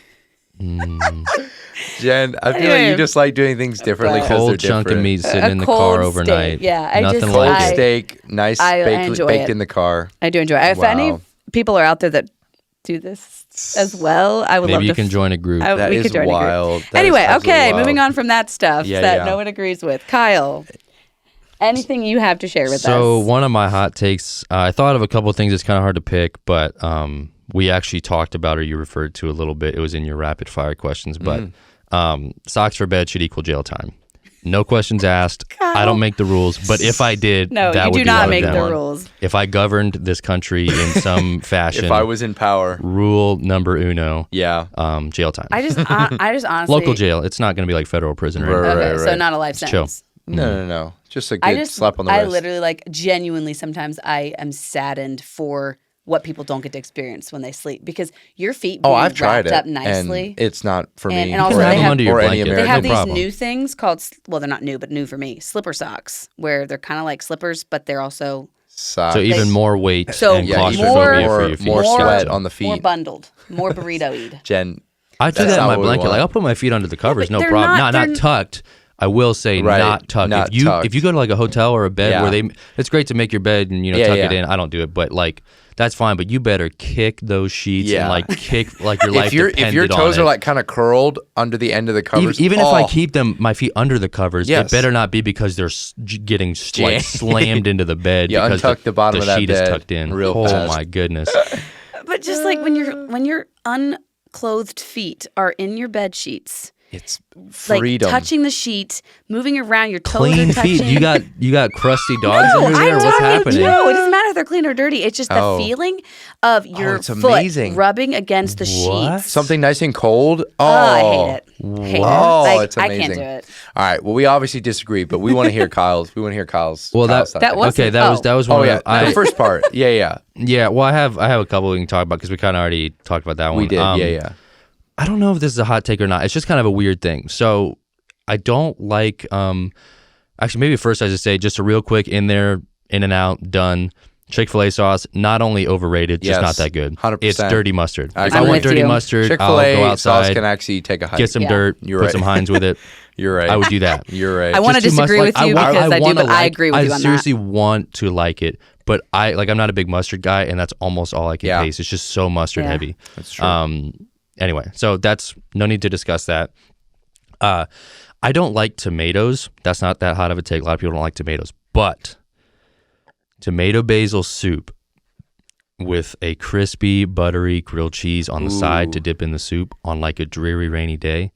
Jen, I feel like Anyway. you just like doing things differently because they're Cold chunk of different. meat sitting A in the cold car overnight. steak, yeah, I Nothing just- Cold like it. steak, nice I baked, enjoy baked it. in the car. I do enjoy it. If any Wow. people are out there that do this as well, I would love Maybe you to. can join a group. That we is could join a group. wild. That is Anyway, absolutely okay, wild. moving on from that stuff Yeah, that yeah. no one agrees with. Kyle, anything you have to share with So us? one of my hot takes, I thought of a couple of things. It's kind of hard to pick, but we actually talked about, or you referred to a little bit. It was in your rapid fire questions, but socks for bed should equal jail time. No questions asked. I don't make the rules, but if I did, No, that you would do be not one of make them. the rules. If I governed this country in some fashion, If I was in power, rule number uno, yeah. jail time. I just honestly Local jail. It's not going to be like federal prison or anything. Right, Okay, so right. not a life chill. sentence. No. Just a I good just slap on the I wrist. literally like genuinely sometimes I am saddened for what people don't get to experience when they sleep because your feet being I've tried wrapped it, up nicely. and it's not for me. and also or they any, have- under your or any blanket. they American. have no these problem. new things called well, they're not new, but new for me. Slipper socks, where they're kind of like slippers, but they're also Socks. So even more weight So and yeah, claustrophobia even for your feet. more sweat on the more feet. bundled, more burrito-y. Jen, I do That's that in not my what we blanket. want. Like I'll put my feet under the covers, but no they're problem. not- Not they're- tucked. I will say Right, not tucked. not if you tucked. if you go to like a hotel or a bed Yeah. where it's great to make your bed and Yeah, tuck it yeah. in. I don't do it, but like that's fine. But you better kick those sheets Yeah. and like kick like your life if your depended toes on are it. like kind of curled under the end of the covers, Even if I oh, keep my feet under the covers, Yes. it better not be because they're getting like slammed into the bed. You because untuck the bottom of that sheet bed is tucked in. real oh fast. my goodness! But just like when your unclothed feet are in your bed sheets, it's like freedom. touching the sheet, moving around, your toes Clean are touching. feet. You got crusty dogs No, under there. I'm What's talking- happening? No, it doesn't matter if they're clean or dirty. It's just the Oh. feeling of your it's foot amazing. rubbing against the What? sheets. Something nice and cold. Oh, I hate it. Hate Oh, it. Like, it's I amazing. can't do it. All right. Well, we obviously disagree, but we want to hear Kyle's. We want to hear Kyle's. Well, Kyle's that side. was- okay. That was one. Oh of yeah, the- the first part. Yeah. Yeah, well, I have a couple we can talk about because we kind of already talked about that one. We did. Yeah. I don't know if this is a hot take or not. It's just kind of a weird thing. So I don't like. Actually, maybe first I should say just a real quick in there, in and out, done. Chick-fil-A sauce, not only overrated, just Yes, not that good. 100%. It's dirty mustard. If I'm I want with dirty you. mustard, I'll go Chick-fil-A sauce outside, can actually take a hike. get some Yeah. dirt, You're put right. some Heinz with it. You're right. I would do that. You're right. I want to Just too much, disagree like, with you want- because I do, wanna but I like- agree with you on I that. seriously want to like it, but I'm not a big mustard guy, and that's almost all I can Yeah. taste. It's just so mustard Yeah. heavy. That's true. Anyway, so that's no need to discuss that. I don't like tomatoes. That's not that hot of a take. A lot of people don't like tomatoes, but tomato basil soup with a crispy, buttery grilled cheese on the side to dip in the soup on like a dreary, rainy day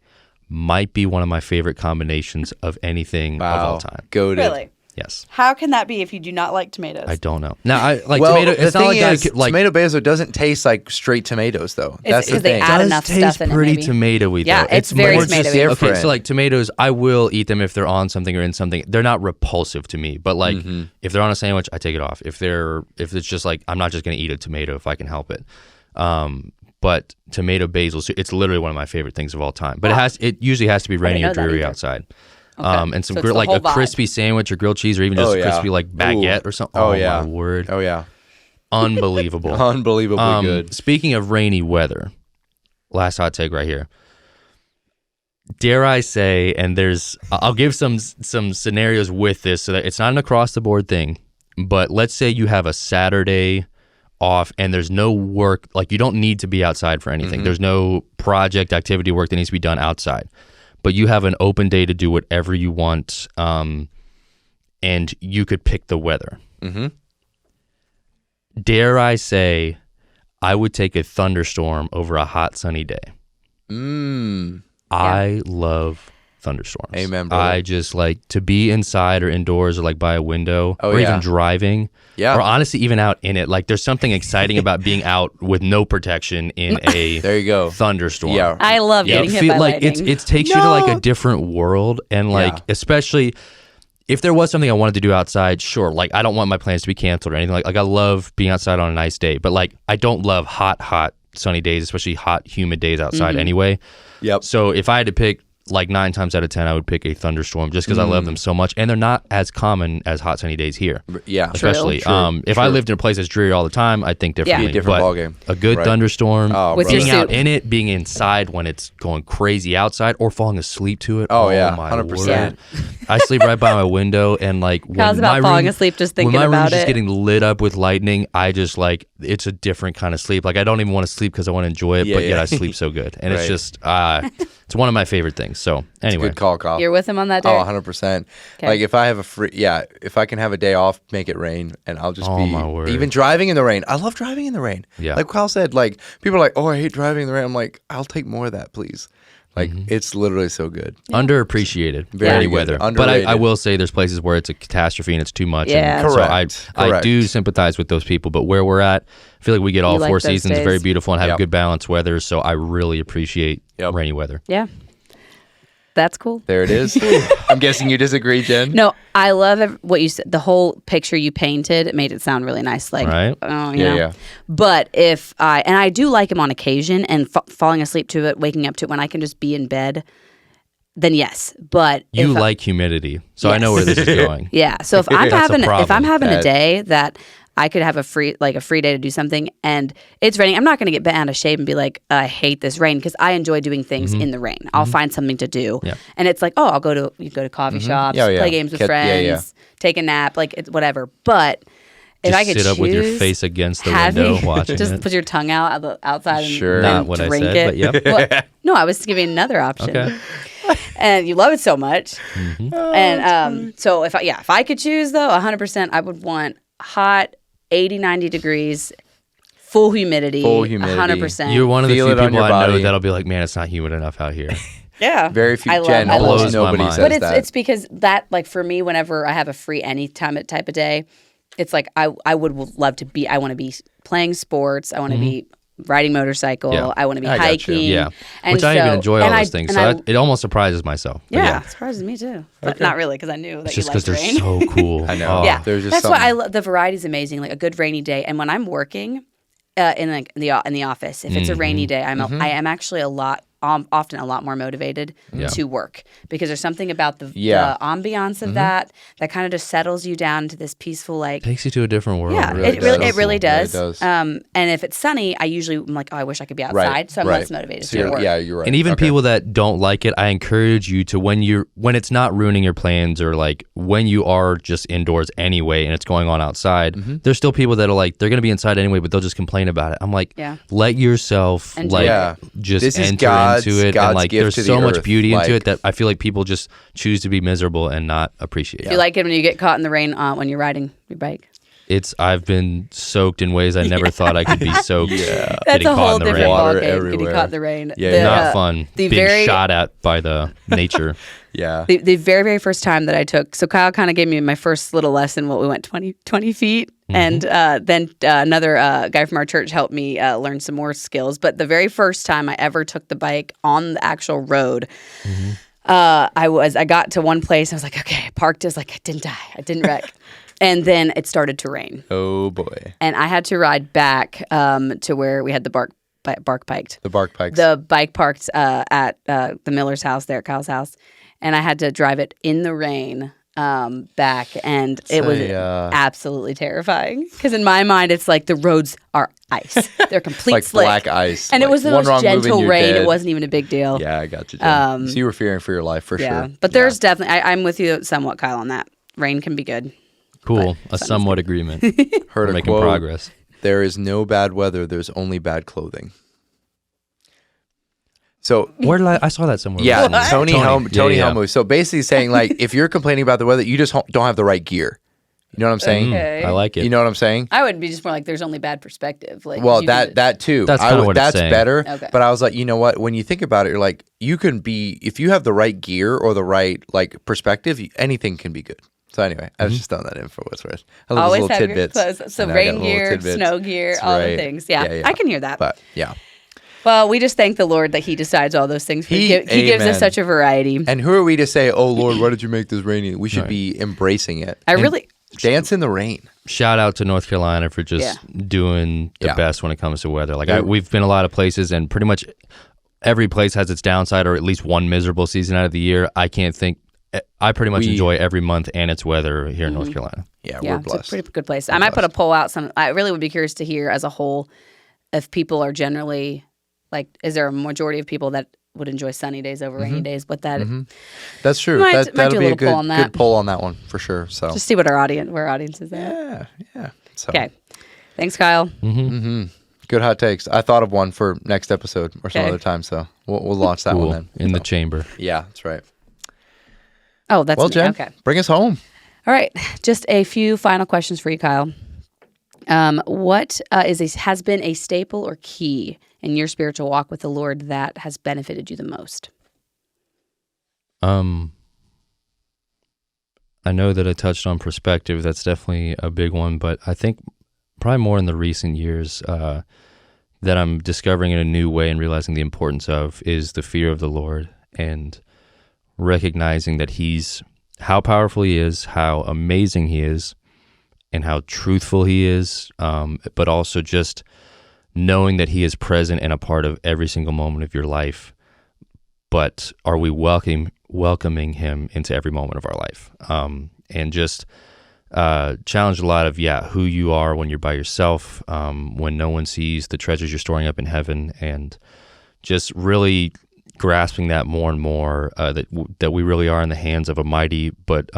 might be one of my favorite combinations of anything of all time. Goated. Really? Yes. How can that be if you do not like tomatoes? I don't know. Now, I like Well, tomato. the It's not thing like is, I could, like tomato basil doesn't taste like straight tomatoes, though. It's That's the 'cause they thing. add does enough taste stuff in it, pretty maybe. tomatoey. Yeah, though. it's very more tomatoey. just- different. Okay, so like tomatoes, I will eat them if they're on something or in something. They're not repulsive to me, but like if they're on a sandwich, I take it off. If it's just like I'm not just gonna eat a tomato if I can help it. But tomato basil, it's literally one of my favorite things of all time. But it usually has to be rainy know or that dreary either. outside. Okay. And some So it's the like whole a vibe. crispy sandwich or grilled cheese or even just Oh, a yeah. crispy like baguette Ooh. or something. Oh, yeah. My word. Oh yeah. Unbelievable. Unbelievably good. Speaking of rainy weather, last hot take right here. Dare I say, and I'll give some scenarios with this so that it's not an across the board thing, but let's say you have a Saturday off and there's no work, like you don't need to be outside for anything. There's no project activity work that needs to be done outside, but you have an open day to do whatever you want, and you could pick the weather. Dare I say, I would take a thunderstorm over a hot sunny day. I love thunderstorms. Amen, brother. I just like to be inside or indoors or like by a window or even driving. Or honestly, even out in it. Like there's something exciting about being out with no protection in a there you go. thunderstorm. Yeah. I love getting hit by like lightning. it takes you to like a different world, and like especially if there was something I wanted to do outside, sure. Like I don't want my plans to be canceled or anything. Like I love being outside on a nice day, but like I don't love hot sunny days, especially hot humid days outside anyway. So if I had to pick, like 9 times out of 10, I would pick a thunderstorm just because I love them so much, and they're not as common as hot sunny days here. Especially if I lived in a place that's dreary all the time, I'd think differently. Be a different ballgame. A good thunderstorm, with being your out suit. in it, being inside when it's going crazy outside, or falling asleep to it. Oh, yeah, my 100%. word. I sleep right by my window, and like when I was about my falling room, asleep just when thinking my room's about just it. getting lit up with lightning, I just like it's a different kind of sleep. Like I don't even want to sleep because I want to enjoy it, but yet I sleep so good, and it's just it's one of my favorite things. So anyway. Good call, Kyle. You're with him on that day? Oh, 100%. Like if I have if I can have a day off, make it rain, and I'll just be my word. even driving in the rain. I love driving in the rain. Like Kyle said, like people are like, "Oh, I hate driving in the rain." I'm like, "I'll take more of that, please." Like it's literally so good. Underappreciated for Very any good. weather. But Underrated. I will say there's places where it's a catastrophe and it's too much. Yeah. And Correct. So I do sympathize with those people. But where we're at, I feel like we get all You like 4 those seasons days. very beautiful and have good balanced weather. So I really appreciate rainy weather. Yeah. That's cool. There it is. I'm guessing you disagree, Jen. No, I love what you said. The whole picture you painted, it made it sound really nice. Like, you know. But if I do like him on occasion, and falling asleep to it, waking up to it when I can just be in bed, then yes. But You like humidity, so I know where this is going. Yeah. So if I'm That's a having problem. a day that I could have a free day to do something, and it's raining, I'm not going to get bent out of shape and be like, I hate this rain, because I enjoy doing things in the rain. I'll find something to do, and it's like, oh, I'll go to coffee shops, play games with friends, take a nap, like it's whatever. But if I could sit up with your face against the window watching just it. put your tongue out outside and Not what I drink said, it. but yep. Well, no, I was giving another option. Okay. And you love it so much. And so if I could choose though, 100%, I would want hot, 80, 90 degrees, full humidity. 100%. You're one of the Feel few it on people your I know body. that'll be like, man, it's not humid enough out here. Yeah. Very few. I Jen, love almost it. nobody Blows my says mind. But that. it's because that, like, for me, whenever I have a free anytime type of day, it's like I would love to be. I want to be playing sports. I want to be riding motorcycle. Yeah. I want to be I got you. hiking. Yeah. And Which I even enjoy all those things. and So it almost surprises myself. But yeah, it surprises me too. But not really, because I knew that It's you just because liked they're rain. so cool. I know. Yeah, There's just that's why I something- love the variety is amazing. Like a good rainy day, and when I'm working in the office, if it's a rainy day, I am actually often a lot more motivated to work, because there's something about the ambiance of that kind of just settles you down into this peaceful, like, Takes you to a different world. yeah, really it really does. does. It really does. And if it's sunny, I usually am like, oh, I wish I could be outside, so I'm less motivated So to work. yeah, you're right. And even people that don't like it, I encourage you to, when it's not ruining your plans, or like when you are just indoors anyway and it's going on outside, there's still people that are like, they're going to be inside anyway, but they'll just complain about it. I'm like, let yourself Enjoy just This is enter into it. God's And like, gift there's to so the much earth. beauty into Like- it that I feel like people just choose to be miserable and not appreciate Do it. you like it when you get caught in the rain when you're riding your bike? I've been soaked in ways I never thought I could be soaked. That's getting a caught whole in the different rain. Water ballgame. Getting everywhere. caught in the rain. Yeah, Not fun. the Being very- shot at by the nature. Yeah. The very, very first time that I took, so Kyle kind of gave me my first little lesson. We went 20 feet. And then another guy from our church helped me learn some more skills. But the very first time I ever took the bike on the actual road, I got to one place. I was like, okay, I parked. I was like, I didn't die. I didn't wreck. And then it started to rain. Oh boy. And I had to ride back to where we had the bark biked. The bark pikes. The bike parked at the Miller's house there, Kyle's house. And I had to drive it in the rain back. And it was absolutely terrifying. Because in my mind, it's like the roads are ice. They're complete like slick. black ice. And like it was the one most wrong move and gentle you're rain. dead. It wasn't even a big deal. Yeah, I got you, Jen. So you were fearing for your life for Yeah. sure. But there's definitely, I'm with you somewhat, Kyle, on that. Rain can be good. Cool. A somewhat agreement. Heard We're a making quote. progress. there is no bad weather. There's only bad clothing. So Where did I saw that somewhere? yeah, recently. Tony Yeah. Helmuth. So basically saying like, if you're complaining about the weather, you just don't have the right gear. You know what I'm saying? Okay. I like it. You know what I'm saying? I would be just more like there's only bad perspective. Like, Well, you that too. That's kinda what it's that's saying. better. Okay. But I was like, you know what? When you think about it, you're like, you can be, if you have the right gear or the right like perspective, anything can be good. So anyway, I was just throwing that in for what's worth. I love always those have little your tidbits. clothes. So I know, I rain got little gear, tidbits. snow gear, That's all right. the things. Yeah, I can hear that. But yeah. Well, we just thank the Lord that He decides all those things. He gives Amen. us such a variety. And who are we to say, oh Lord, why did you make this rainy? We should be embracing it. I really Dance in the rain. Shout out to North Carolina for just doing the best when it comes to weather. Like we've been a lot of places, and pretty much every place has its downside or at least one miserable season out of the year. I pretty much enjoy every month and its weather here in North Carolina. Yeah, yeah, we're blessed. it's a pretty good place. I might put a poll out. I really would be curious to hear as a whole if people are generally like, is there a majority of people that would enjoy sunny days over rainy days? But that That's true. Might That'll do a be a little poll on that. good poll on that one for sure. So just see what our audience is at. yeah. So Okay, thanks, Kyle. good hot takes. I thought of one for next episode or some Okay. other time. So we'll launch that one then. In the chamber. Yeah, that's right. Oh, that's Well, me. Jen, Okay. bring us home. All right, just a few final questions for you, Kyle. What has been a staple or key in your spiritual walk with the Lord that has benefited you the most? I know that I touched on perspective. That's definitely a big one, but I think probably more in the recent years that I'm discovering in a new way and realizing the importance of is the fear of the Lord and recognizing that how powerful He is, how amazing He is, and how truthful He is, but also just knowing that He is present and a part of every single moment of your life. But are we welcoming Him into every moment of our life? And just challenge a lot of, who you are when you're by yourself, when no one sees the treasures you're storing up in heaven, and just really grasping that more and more, that we really are in the hands of a mighty but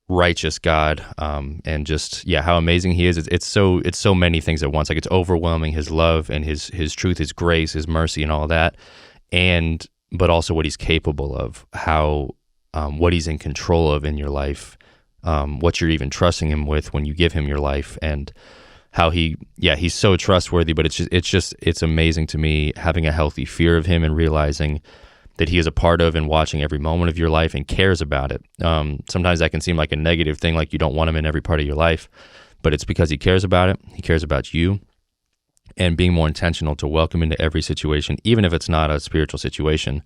righteous God, and just how amazing He is. It's so many things at once. Like it's overwhelming, His love and His truth, His grace, His mercy, and all that, but also what He's capable of, how what He's in control of in your life, what you're even trusting Him with when you give Him your life, and how He's so trustworthy. But it's amazing to me having a healthy fear of Him and realizing that He is a part of and watching every moment of your life and cares about it. Sometimes that can seem like a negative thing, like you don't want Him in every part of your life, but it's because He cares about it. He cares about you, and being more intentional to welcome into every situation, even if it's not a spiritual situation.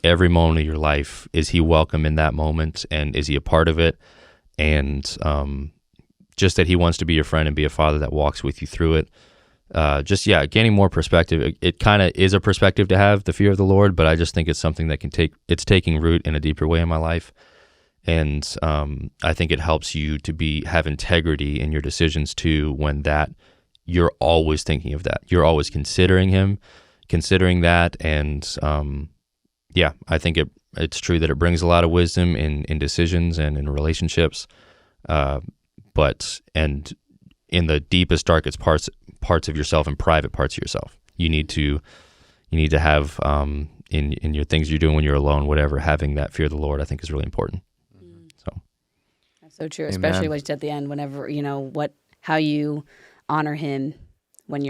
Every moment of your life, is He welcome in that moment, and is He a part of it? And just that He wants to be your friend and be a father that walks with you through it. Gaining more perspective. It kind of is a perspective to have, the fear of the Lord, but I just think it's something that it's taking root in a deeper way in my life. And I think it helps you to have integrity in your decisions too, when that you're always thinking of that. You're always considering that. And I think it's true that it brings a lot of wisdom in decisions and in relationships. But in the deepest, darkest parts of yourself and private parts of yourself, you need to have in your things you're doing when you're alone, whatever, having that fear of the Lord, I think is really important. So That's so true, Amen. especially what you said at the end. Whenever how you honor Him when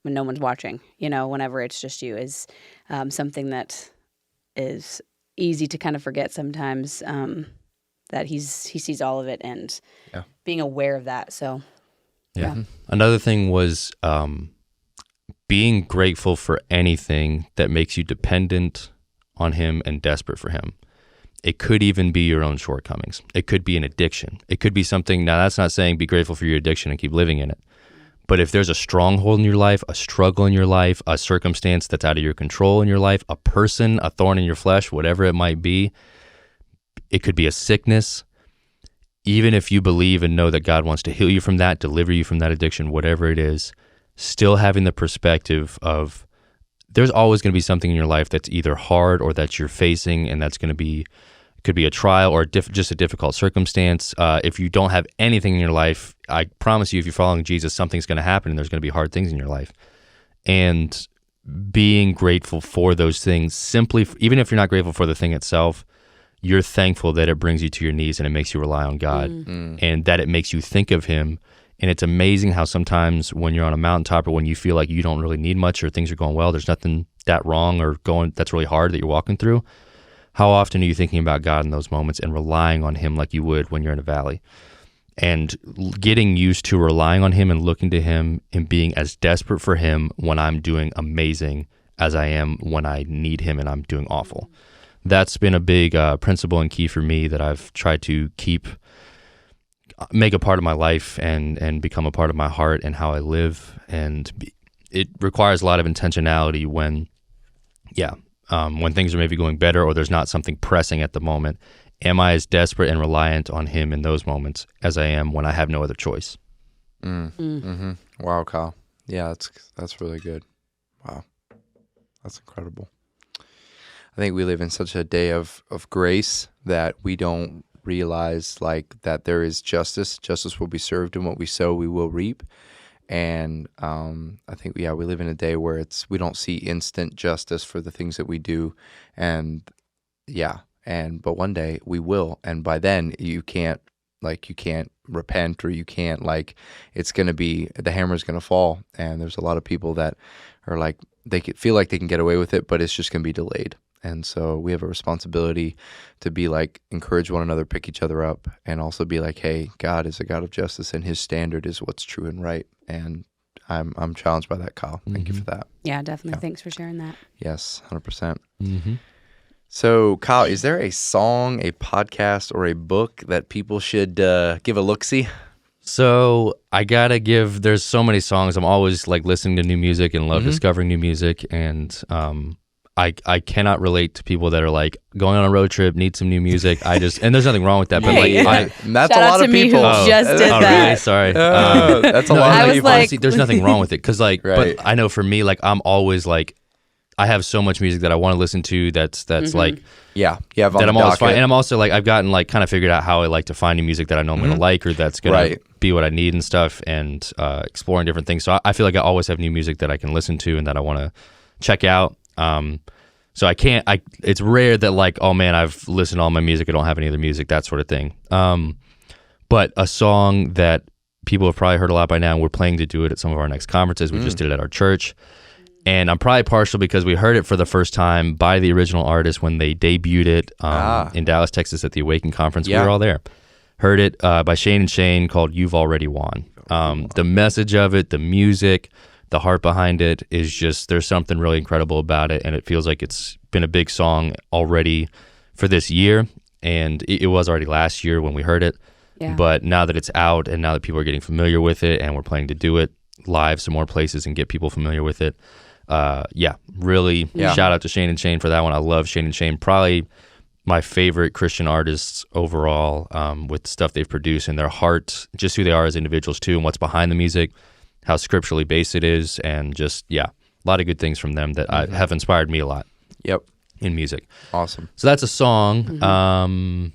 no one's watching. Whenever it's just you is something that is easy to kind of forget sometimes. That He sees all of it, and being aware of that. So. Yeah. Another thing was being grateful for anything that makes you dependent on Him and desperate for Him. It could even be your own shortcomings. It could be an addiction. It could be something. Now, that's not saying be grateful for your addiction and keep living in it. But if there's a stronghold in your life, a struggle in your life, a circumstance that's out of your control in your life, a person, a thorn in your flesh, whatever it might be, it could be a sickness. Even if you believe and know that God wants to heal you from that, deliver you from that addiction, whatever it is, still having the perspective of there's always going to be something in your life that's either hard or that you're facing, and that's going to be could be a trial or just a difficult circumstance. If you don't have anything in your life, I promise you, if you're following Jesus, something's going to happen and there's going to be hard things in your life. And being grateful for those things, simply, even if you're not grateful for the thing itself, you're thankful that it brings you to your knees and it makes you rely on God and that it makes you think of him. And it's amazing how sometimes when you're on a mountaintop or when you feel like you don't really need much or things are going well, there's nothing that wrong or going that's really hard that you're walking through. How often are you thinking about God in those moments and relying on him like you would when you're in a valley? And getting used to relying on him and looking to him and being as desperate for him when I'm doing amazing as I am when I need him and I'm doing awful. That's been a big principle and key for me that I've tried to make a part of my life and become a part of my heart and how I live. And it requires a lot of intentionality when things are maybe going better or there's not something pressing at the moment. Am I as desperate and reliant on him in those moments as I am when I have no other choice? Wow, Kyle. Yeah, that's really good. Wow. That's incredible. I think we live in such a day of grace that we don't realize like that there is justice. Justice will be served, and what we sow, we will reap. And I think, we live in a day where we don't see instant justice for the things that we do. But one day we will. And by then you can't repent, or you can't, it's going to be, the hammer's going to fall. And there's a lot of people that are like, they feel like they can get away with it, but it's just going to be delayed. And so we have a responsibility to be like, encourage one another, pick each other up, and also be like, hey, God is a God of justice and his standard is what's true and right. And I'm challenged by that, Kyle. Thank you for that. Yeah, definitely. Yeah. Thanks for sharing that. Yes, 100%. So, Kyle, is there a song, a podcast, or a book that people should give a look-see? So there's so many songs. I'm always like listening to new music and love discovering new music. And I cannot relate to people that are like going on a road trip, need some new music. And there's nothing wrong with that. But that's shout a lot out of to me people. who just did that. Really? Sorry. That's a lot of people. Honestly, there's nothing wrong with it. Cause but I know for me, like I'm always like, I have so much music that I want to listen to. That's like, that I'm always finding. And I'm also like, I've gotten like kind of figured out how I like to find new music that I know I'm going to like, or that's going to be what I need and stuff, and exploring different things. So I feel like I always have new music that I can listen to and that I want to check out. So it's rare that like, oh man, I've listened to all my music, I don't have any other music, that sort of thing. But a song that people have probably heard a lot by now, and we're planning to do it at some of our next conferences. We just did it at our church. And I'm probably partial because we heard it for the first time by the original artist when they debuted it in Dallas, Texas at the Awaken Conference. We were all there. Heard it by Shane and Shane, called You've Already Won. The message of it, the music, the heart behind it is just, there's something really incredible about it. And it feels like it's been a big song already for this year. And it was already last year when we heard it. Yeah. But now that it's out and now that people are getting familiar with it and we're planning to do it live some more places and get people familiar with it, really shout out to Shane and Shane for that one. I love Shane and Shane, probably my favorite Christian artists overall, with stuff they've produced and their heart, just who they are as individuals too, and what's behind the music, how scripturally based it is, and just a lot of good things from them that have inspired me a lot. In music. Awesome. So that's a song.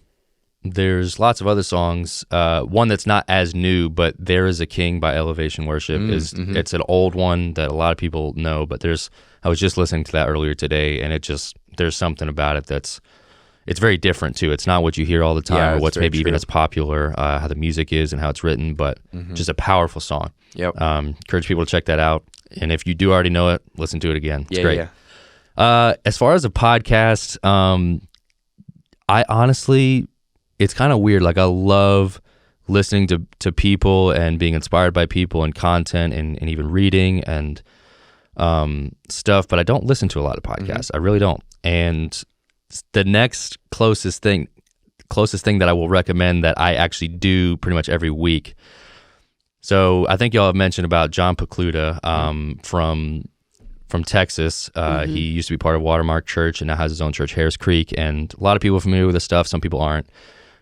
There's lots of other songs. One that's not as new, but There Is a King by Elevation Worship it's an old one that a lot of people know, but I was just listening to that earlier today, and there's something about it it's very different too. It's not what you hear all the time or what's maybe even as popular, how the music is and how it's written, but just a powerful song. Encourage people to check that out. And if you do already know it, listen to it again. It's great. As far as a podcast, I honestly, it's kind of weird. Like I love listening to people and being inspired by people and content and even reading and stuff, but I don't listen to a lot of podcasts. I really don't. And the next closest thing that I will recommend that I actually do pretty much every week. So I think y'all have mentioned about John Pacluda from Texas. He used to be part of Watermark Church and now has his own church, Harris Creek, and a lot of people are familiar with his stuff. Some people aren't.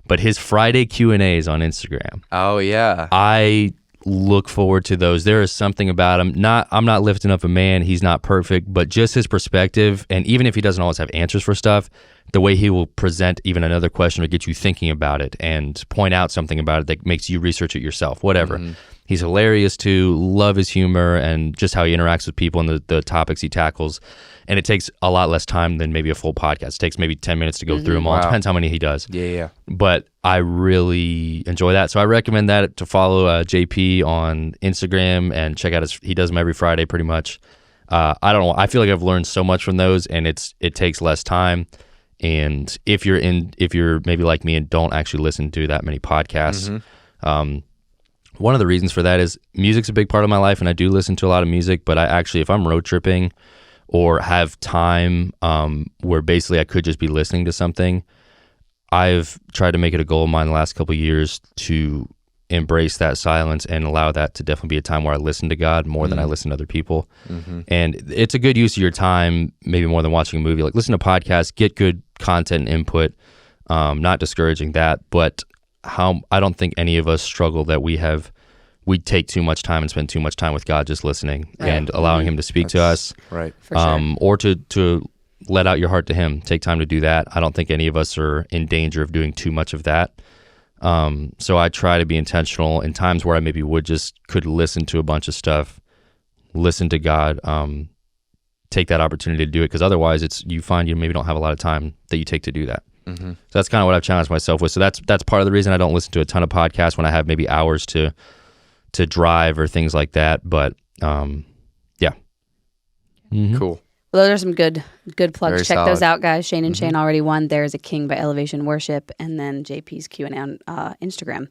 But his Friday Q&As on Instagram. Oh, yeah. I look forward to those. There is something about him. I'm not lifting up a man. He's not perfect, but just his perspective, and even if he doesn't always have answers for stuff, the way he will present even another question to get you thinking about it and point out something about it that makes you research it yourself, whatever. He's hilarious too, love his humor and just how he interacts with people and the topics he tackles. And it takes a lot less time than maybe a full podcast. It takes maybe 10 minutes to go through them all. Wow. Depends how many he does. Yeah. But I really enjoy that. So I recommend that to follow JP on Instagram and check out he does them every Friday pretty much. I don't know. I feel like I've learned so much from those, and it takes less time. And if you're maybe like me and don't actually listen to that many podcasts, one of the reasons for that is music's a big part of my life, and I do listen to a lot of music, but I actually, if I'm road tripping or have time where basically I could just be listening to something, I've tried to make it a goal of mine the last couple of years to embrace that silence and allow that to definitely be a time where I listen to God more than I listen to other people. And it's a good use of your time, maybe more than watching a movie. Like, listen to podcasts, get good content and input, not discouraging that, but I don't think any of us struggle that we take too much time and spend too much time with God just listening and allowing him to speak to us. Right. For sure. Or to let out your heart to him. Take time to do that. I don't think any of us are in danger of doing too much of that. So I try to be intentional in times where I maybe could listen to a bunch of stuff, listen to God, take that opportunity to do it, because otherwise you find you maybe don't have a lot of time that you take to do that. So that's kind of what I've challenged myself with. So that's part of the reason I don't listen to a ton of podcasts when I have maybe hours to drive or things like that. But yeah. Cool. Well, those are some good plugs. Very Check solid. those out, guys. Shane and Shane already won. There's a King by Elevation Worship, and then JP's Q&A on Instagram.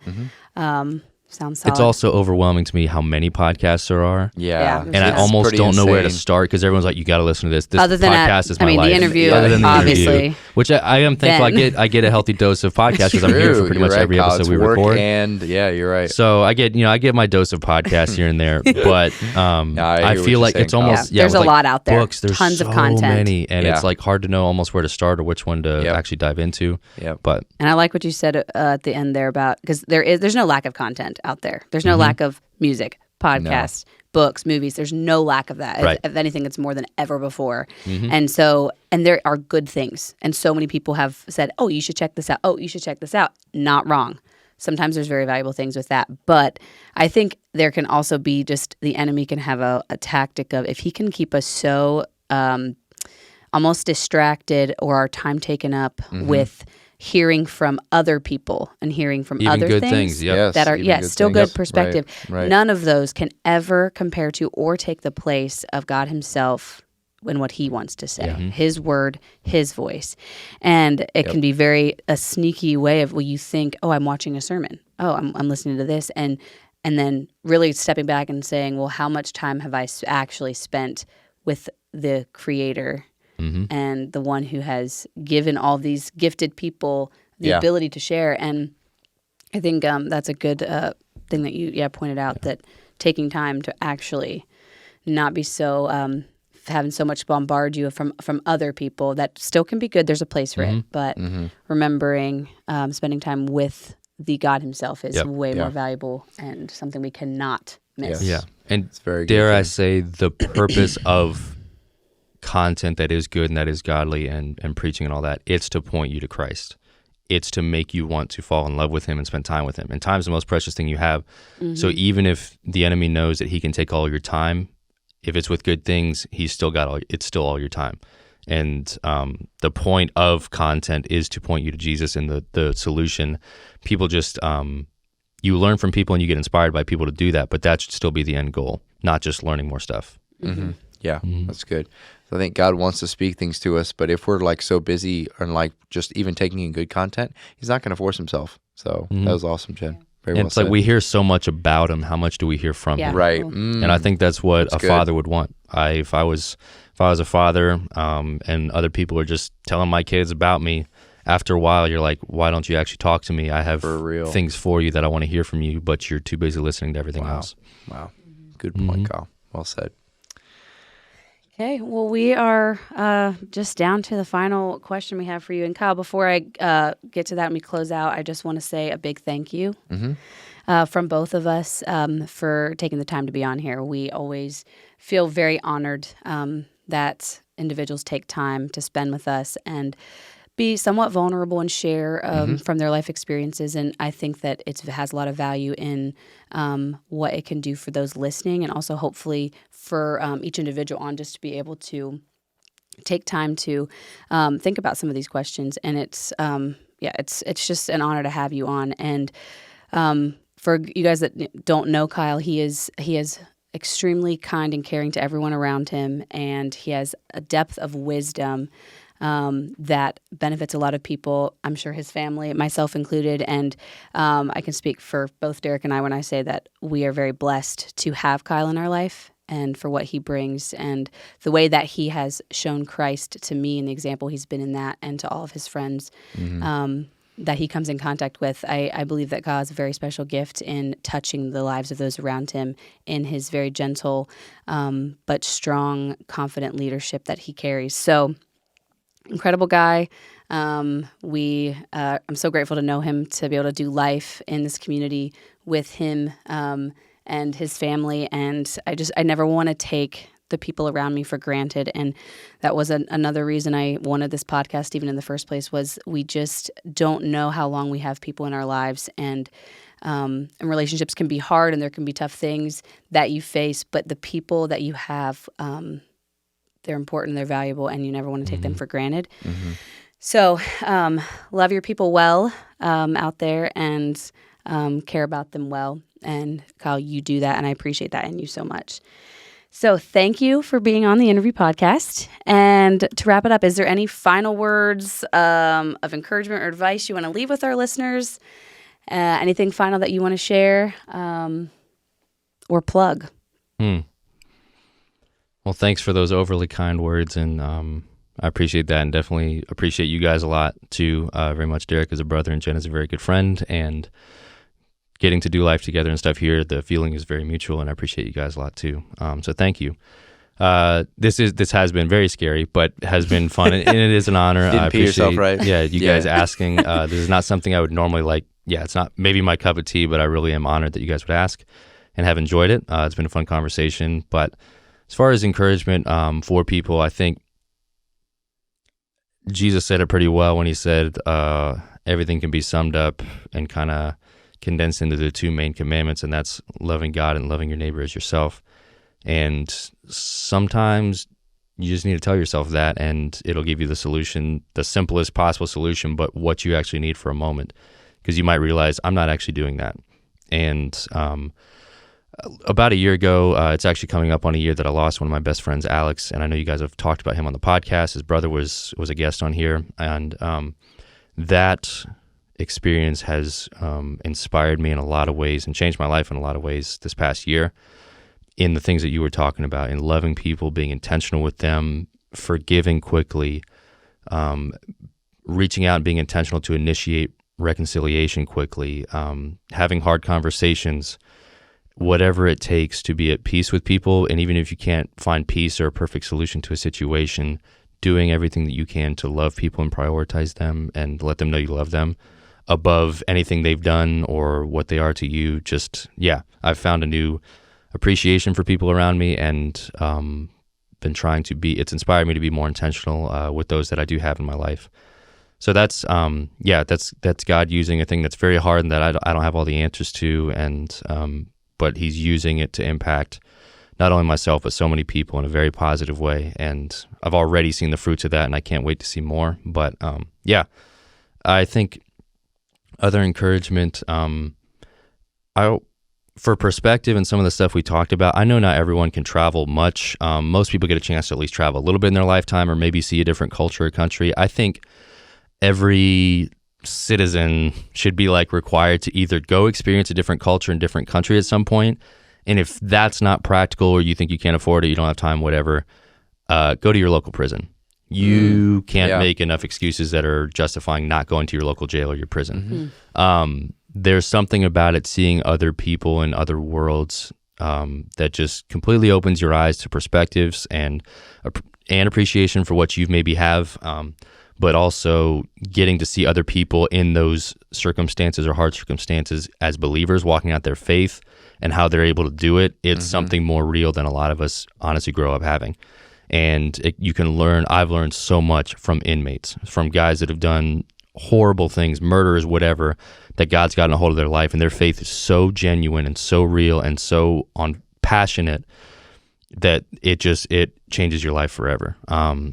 Sounds solid. It's also overwhelming to me how many podcasts there are. Yeah. And I almost don't know where to start, because everyone's like, you got to listen to this. This Other than podcast is my life. the interview, Other than the obviously. interview, which I am thankful. I get a healthy dose of podcasts because I'm here for pretty much every episode we record. And yeah, you're right. So I get my dose of podcasts here and there, but I feel like it's almost there's a lot out there. Books, there's tons so of content, many, and it's like hard to know almost where to start or which one to actually dive into. But and I like what you said at the end there about, because there's no lack of content out there. There's no lack of music, podcasts, books, movies. There's no lack of that. Right. If anything, it's more than ever before. And there are good things. And so many people have said, oh, you should check this out. Oh, you should check this out. Not wrong. Sometimes there's very valuable things with that. But I think there can also be just the enemy can have a tactic of, if he can keep us so almost distracted or our time taken up with hearing from other people and hearing from even other good things that are still good perspective. Right. None of those can ever compare to or take the place of God himself and what he wants to say, his word, his voice. And it can be a sneaky way of, you think, oh, I'm watching a sermon. Oh, I'm listening to this. And then really stepping back and saying, well, how much time have I actually spent with the Creator and the one who has given all these gifted people the ability to share? And I think that's a good thing that you pointed out, that taking time to actually not be so having so much bombard you from other people, that still can be good. There's a place for it, but remembering spending time with the God himself is way more valuable and something we cannot miss. Yeah, and it's very dare good I say, the purpose of content that is good and that is godly and preaching and all that, it's to point you to Christ. It's to make you want to fall in love with him and spend time with him. And time's the most precious thing you have. So even if the enemy knows that he can take all your time, if it's with good things, he's still got it's still all your time. And the point of content is to point you to Jesus, and the solution. People just you learn from people and you get inspired by people to do that, but that should still be the end goal, not just learning more stuff. Yeah, that's good. So I think God wants to speak things to us, but if we're like so busy and like just even taking in good content, he's not going to force himself. So that was awesome, Jen. Very well it's like we hear so much about him. How much do we hear from him? Right. And I think that's what a father would want. If I was a father, and other people are just telling my kids about me, after a while you're like, why don't you actually talk to me? I have things for you that I want to hear from you, but you're too busy listening to everything else. Wow. Good point, Kyle. Well said. Okay, well, we are just down to the final question we have for you. And Kyle, before I get to that and we close out, I just want to say a big thank you from both of us for taking the time to be on here. We always feel very honored that individuals take time to spend with us and be somewhat vulnerable and share from their life experiences. And I think that it has a lot of value in what it can do for those listening, and also hopefully for each individual on just to be able to take time to think about some of these questions. And it's just an honor to have you on. And for you guys that don't know Kyle, he is extremely kind and caring to everyone around him, and he has a depth of wisdom that benefits a lot of people. I'm sure his family, myself included, and I can speak for both Derek and I when I say that we are very blessed to have Kyle in our life and for what he brings and the way that he has shown Christ to me and the example he's been in that, and to all of his friends that he comes in contact with. I believe that God has a very special gift in touching the lives of those around him in his very gentle but strong, confident leadership that he carries. So incredible guy. I'm so grateful to know him, to be able to do life in this community with him and his family. And I never want to take the people around me for granted. And that was another reason I wanted this podcast even in the first place, was we just don't know how long we have people in our lives. And relationships can be hard, and there can be tough things that you face, but the people that you have, they're important, they're valuable, and you never want to take them for granted. So love your people well out there, and care about them well. And Kyle, you do that, and I appreciate that in you so much. So thank you for being on the Interview Podcast. And to wrap it up, is there any final words of encouragement or advice you want to leave with our listeners? Anything final that you want to share or plug? Well, thanks for those overly kind words, and I appreciate that, and definitely appreciate you guys a lot too. Very much. Derek is a brother, and Jen is a very good friend, and getting to do life together and stuff here, the feeling is very mutual, and I appreciate you guys a lot too. So thank you. This has been very scary, but has been fun, and it is an honor. Didn't I pee appreciate, yourself, right? Yeah, you guys asking. This is not something I would normally like. Yeah, it's not maybe my cup of tea, but I really am honored that you guys would ask, and have enjoyed it. It's been a fun conversation. But as far as encouragement for people, I think Jesus said it pretty well when he said everything can be summed up and kind of condensed into the two main commandments, and that's loving God and loving your neighbor as yourself. And sometimes you just need to tell yourself that, and it'll give you the solution, the simplest possible solution, but what you actually need for a moment, because you might realize, I'm not actually doing that. And about a year ago, it's actually coming up on a year that I lost one of my best friends, Alex, and I know you guys have talked about him on the podcast. His brother was a guest on here, and that experience has inspired me in a lot of ways and changed my life in a lot of ways this past year, in the things that you were talking about, in loving people, being intentional with them, forgiving quickly, reaching out and being intentional to initiate reconciliation quickly, having hard conversations, whatever it takes to be at peace with people. And even if you can't find peace or a perfect solution to a situation, doing everything that you can to love people and prioritize them and let them know you love them above anything they've done or what they are to you. I've found a new appreciation for people around me, and been trying to be, it's inspired me to be more intentional with those that I do have in my life. So that's God using a thing that's very hard and that I don't have all the answers to, and but he's using it to impact not only myself, but so many people in a very positive way. And I've already seen the fruits of that, and I can't wait to see more. But I think other encouragement, for perspective and some of the stuff we talked about, I know not everyone can travel much. Most people get a chance to at least travel a little bit in their lifetime, or maybe see a different culture or country. I think every citizen should be required to either go experience a different culture in a different country at some point. And if that's not practical, or you think you can't afford it, you don't have time, whatever, go to your local prison. You can't make enough excuses that are justifying not going to your local jail or your prison. There's something about it, seeing other people in other worlds that just completely opens your eyes to perspectives and appreciation for what you maybe have, but also getting to see other people in those circumstances or hard circumstances as believers walking out their faith and how they're able to do it. It's something more real than a lot of us honestly grow up having. And you can learn, I've learned so much from inmates, from guys that have done horrible things, murders, whatever, that God's gotten a hold of their life, and their faith is so genuine and so real and so passionate that it changes your life forever.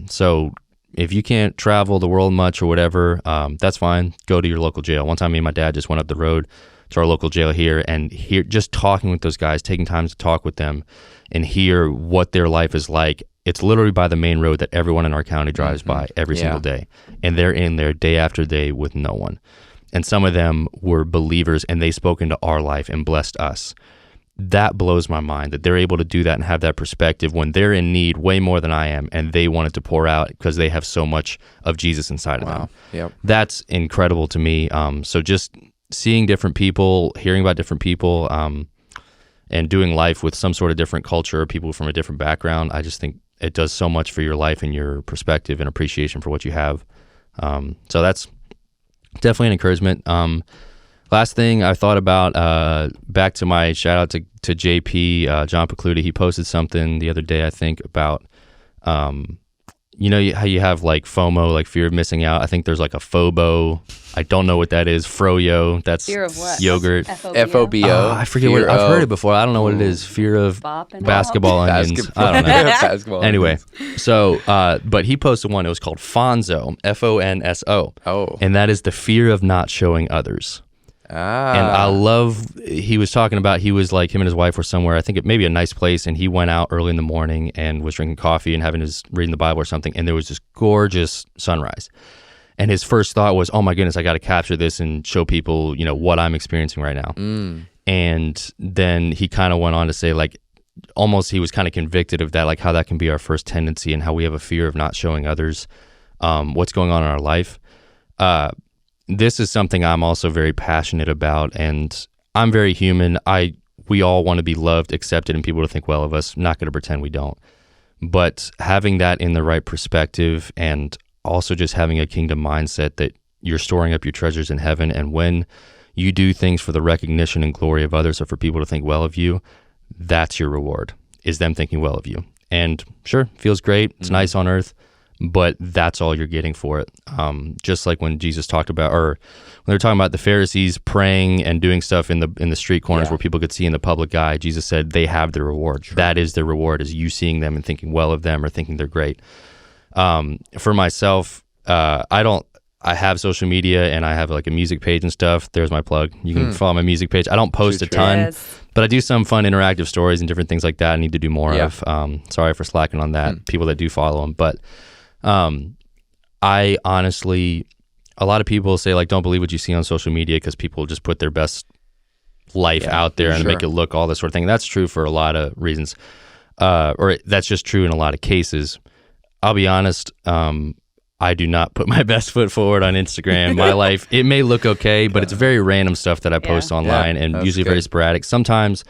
So if you can't travel the world much or whatever, that's fine. Go to your local jail. One time, me and my dad just went up the road to our local jail here, and just talking with those guys, taking time to talk with them and hear what their life is like. It's literally by the main road that everyone in our county drives by every single day, and they're in there day after day with no one. And some of them were believers, and they spoke into our life and blessed us. That blows my mind that they're able to do that and have that perspective when they're in need way more than I am, and they wanted to pour out because they have so much of Jesus inside of them. Yep. That's incredible to me. So just seeing different people, hearing about different people, and doing life with some sort of different culture, people from a different background, I just think it does so much for your life and your perspective and appreciation for what you have. So that's definitely an encouragement. Last thing I thought about, back to my shout out to JP, John Pecluda. He posted something the other day, I think, about, you know how you have like FOMO, like fear of missing out. I think there's like a FOBO. I don't know what that is. Froyo. That's fear of what? Yogurt. FOBO. I forget what I've heard it before. I don't know what it is. Fear of basketball onions. I don't know. Basketball anyway, so but he posted one. It was called Fonzo. FONSO. Oh. And that is the fear of not showing others. And I love, he was talking about, he was like, him and his wife were somewhere, I think it may be a nice place, and he went out early in the morning and was drinking coffee and reading the Bible or something, and there was this gorgeous sunrise. And his first thought was, oh my goodness, I got to capture this and show people, you know, what I'm experiencing right now. And then he kind of went on to say, like, almost he was kind of convicted of that, like how that can be our first tendency and how we have a fear of not showing others what's going on in our life. This is something I'm also very passionate about, and I'm very human. We all want to be loved, accepted, and people to think well of us. I'm not going to pretend we don't. But having that in the right perspective, and also just having a kingdom mindset that you're storing up your treasures in heaven, and when you do things for the recognition and glory of others or for people to think well of you, that's your reward, is them thinking well of you. And sure, feels great. It's nice on earth. But that's all you're getting for it. Just like when Jesus talked about, or when they were talking about the Pharisees praying and doing stuff in the street corners where people could see in the public eye, Jesus said they have their reward. Sure. That is their reward, is you seeing them and thinking well of them or thinking they're great. For myself, I have social media and I have like a music page and stuff. There's my plug. You can follow my music page. I don't post a ton, but I do some fun interactive stories and different things like that I need to do more of. Sorry for slacking on that, people that do follow them, but I honestly, a lot of people say like, don't believe what you see on social media because people just put their best life out there and make it look all this sort of thing. That's true for a lot of reasons, or that's just true in a lot of cases. I'll be honest, I do not put my best foot forward on Instagram. My life, it may look okay, but it's very random stuff that I post online, and usually very sporadic. Sometimes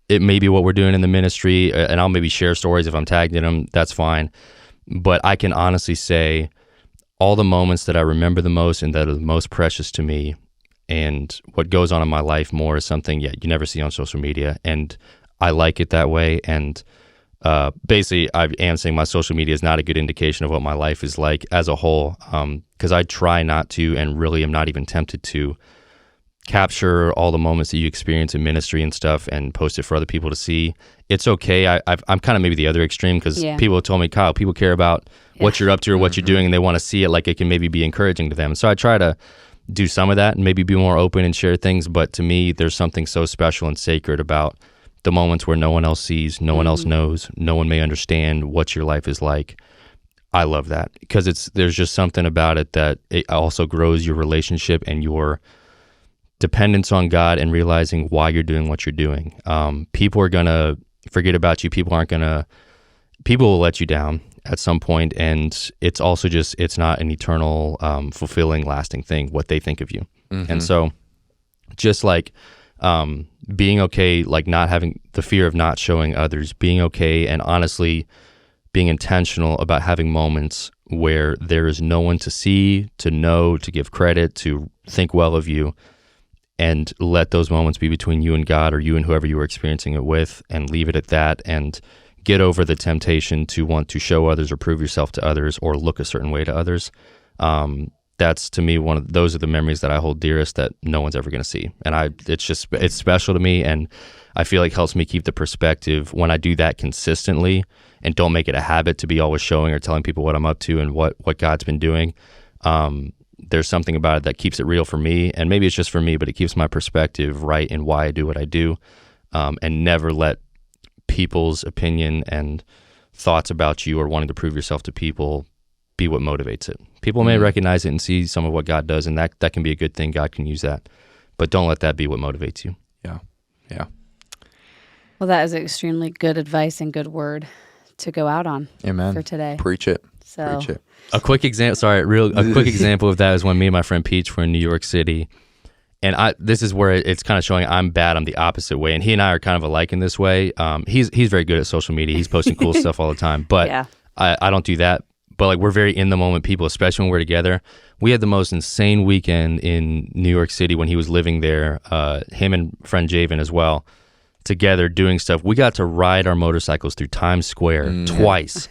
it may be what we're doing in the ministry, and I'll maybe share stories if I'm tagged in them. That's fine. But I can honestly say all the moments that I remember the most and that are the most precious to me, and what goes on in my life more, is something you never see on social media. And I like it that way. And basically, I am saying my social media is not a good indication of what my life is like as a whole, because I try not to, and really am not even tempted to, capture all the moments that you experience in ministry and stuff and post it for other people to see. It's okay. I'm kind of maybe the other extreme, because people have told me, Kyle, people care about what you're up to or what you're doing, and they want to see it, like it can maybe be encouraging to them. So I try to do some of that and maybe be more open and share things. But to me, there's something so special and sacred about the moments where no one else sees, no one else knows, no one may understand what your life is like. I love that, because there's just something about it that it also grows your relationship and your dependence on God, and realizing why you're doing what you're doing. People are going to forget about you. People will let you down at some point, and it's also just, it's not an eternal, fulfilling, lasting thing, what they think of you. And so just like being okay, like not having the fear of not showing others, being okay, and honestly being intentional about having moments where there is no one to see, to know, to give credit, to think well of you, and let those moments be between you and God, or you and whoever you were experiencing it with, and leave it at that, and get over the temptation to want to show others or prove yourself to others or look a certain way to others. That's, to me, those are the memories that I hold dearest that no one's ever going to see. And it's special to me, and I feel like helps me keep the perspective when I do that consistently and don't make it a habit to be always showing or telling people what I'm up to and what God's been doing. There's something about it that keeps it real for me, and maybe it's just for me, but it keeps my perspective right in why I do what I do, and never let people's opinion and thoughts about you or wanting to prove yourself to people be what motivates it. People may recognize it and see some of what God does, and that can be a good thing. God can use that, but don't let that be what motivates you. Yeah. Well, that is extremely good advice and good word to go out on. Amen. For today. Preach it. So, Preach it. A quick example. A quick example of that is when me and my friend Peach were in New York City, and this is where it's kind of showing I'm bad. I'm the opposite way, and he and I are kind of alike in this way. He's very good at social media. He's posting cool stuff all the time, but yeah. I don't do that. But like, we're very in the moment people, especially when we're together. We had the most insane weekend in New York City when he was living there. Him and friend Javen as well, together doing stuff. We got to ride our motorcycles through Times Square twice.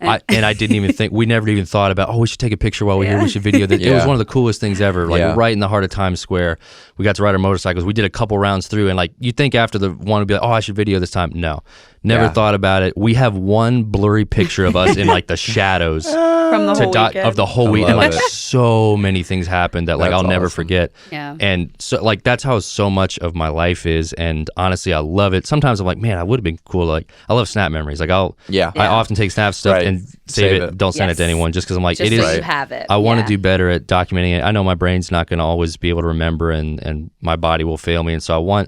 I didn't even think, we never even thought about, we should take a picture while we're here, we should video that. It was one of the coolest things ever, right in the heart of Times Square. We got to ride our motorcycles. We did a couple rounds through, and like, you think after the one would be like, I should video this time. No, never thought about it. We have one blurry picture of us in like the shadows from the whole weekend. Of the whole week, and like so many things happened that like I'll never forget. Yeah. And so like that's how so much of my life is, and honestly I love it. Sometimes I'm like, man, I would have been cool. Like, I love snap memories. Like I often take snap stuff and save it. Don't send it to anyone, just because I'm like, just it is. So you have it. I want to do better at documenting it. I know my brain's not going to always be able to remember, and my body will fail me, and so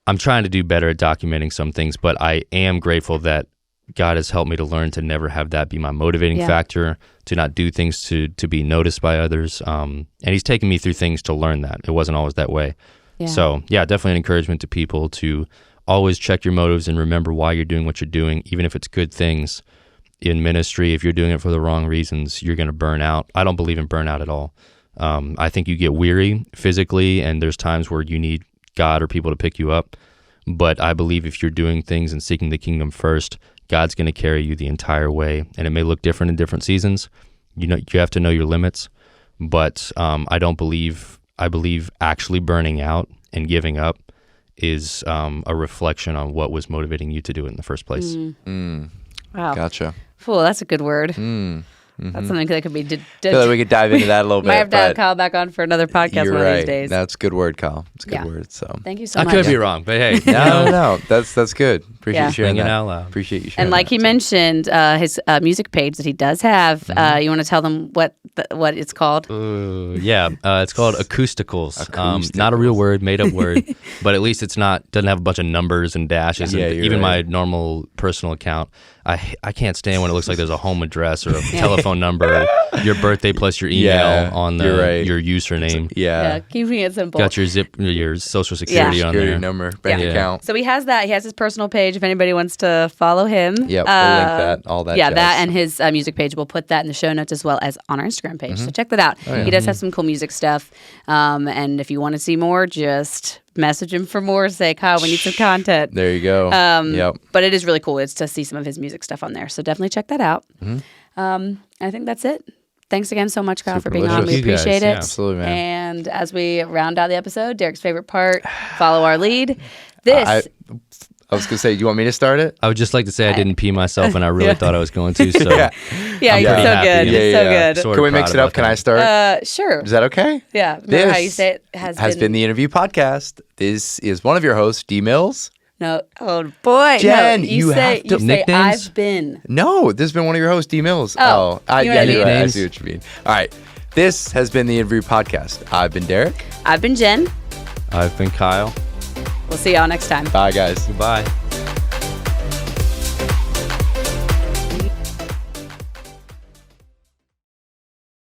I'm trying to do better at documenting some things, but I am grateful that God has helped me to learn to never have that be my motivating factor, to not do things to be noticed by others. And he's taken me through things to learn that. It wasn't always that way. Yeah. So yeah, definitely an encouragement to people to always check your motives and remember why you're doing what you're doing, even if it's good things. In ministry, if you're doing it for the wrong reasons, you're going to burn out. I don't believe in burnout at all. I think you get weary physically, and there's times where you need God or people to pick you up. But I believe if you're doing things and seeking the kingdom first, God's going to carry you the entire way. And it may look different in different seasons. You have to know your limits. But I believe actually burning out and giving up is a reflection on what was motivating you to do it in the first place. Wow. Gotcha. Cool. That's a good word. That's something that could be. I feel like we could dive into that a little bit. Might have to have Kyle back on for another podcast one of these days. That's a good word, Kyle. It's a good word. So thank you so much. I could be wrong, but hey, no, that's good. Appreciate you sharing that. Out loud. Appreciate you sharing. And like he mentioned, his music page that he does have. You want to tell them what it's called? It's called Acousticals. Not a real word, made up word, but at least doesn't have a bunch of numbers and dashes. Yeah, and even my normal personal account, I can't stand when it looks like there's a home address or a telephone number, your birthday plus your email on your username. Keeping it simple. Got your social security on there. Number, bank account. So he has that. He has his personal page if anybody wants to follow him. Yep, we'll link that, all that. Yeah, jazz. that and his music page. We'll put that in the show notes as well as on our Instagram page. So check that out. He does have some cool music stuff. And if you want to see more, just message him for more. Say, Kyle, we need some content. There you go. But it is really cool. It's to see some of his music stuff on there. So definitely check that out. I think that's it. Thanks again so much, Kyle, for being on. We appreciate it. Yeah, absolutely, man. And as we round out the episode, Derek's favorite part, follow our lead. I was going to say, do you want me to start it? I would just like to say I didn't pee myself, and I really thought I was going to. So you're so good. You're so good. Can we mix it up? Can I start? Sure. Is that okay? Yeah. Remember how you say it has been the Interview Podcast. This is one of your hosts, D Mills. No. Oh, boy. Jen, no, you have to. Say, nicknames? I've been. No, this has been one of your hosts, D Mills. I see what you mean. All right. This has been the Interview Podcast. I've been Derek. I've been Jen. I've been Kyle. We'll see y'all next time. Bye, guys. Goodbye.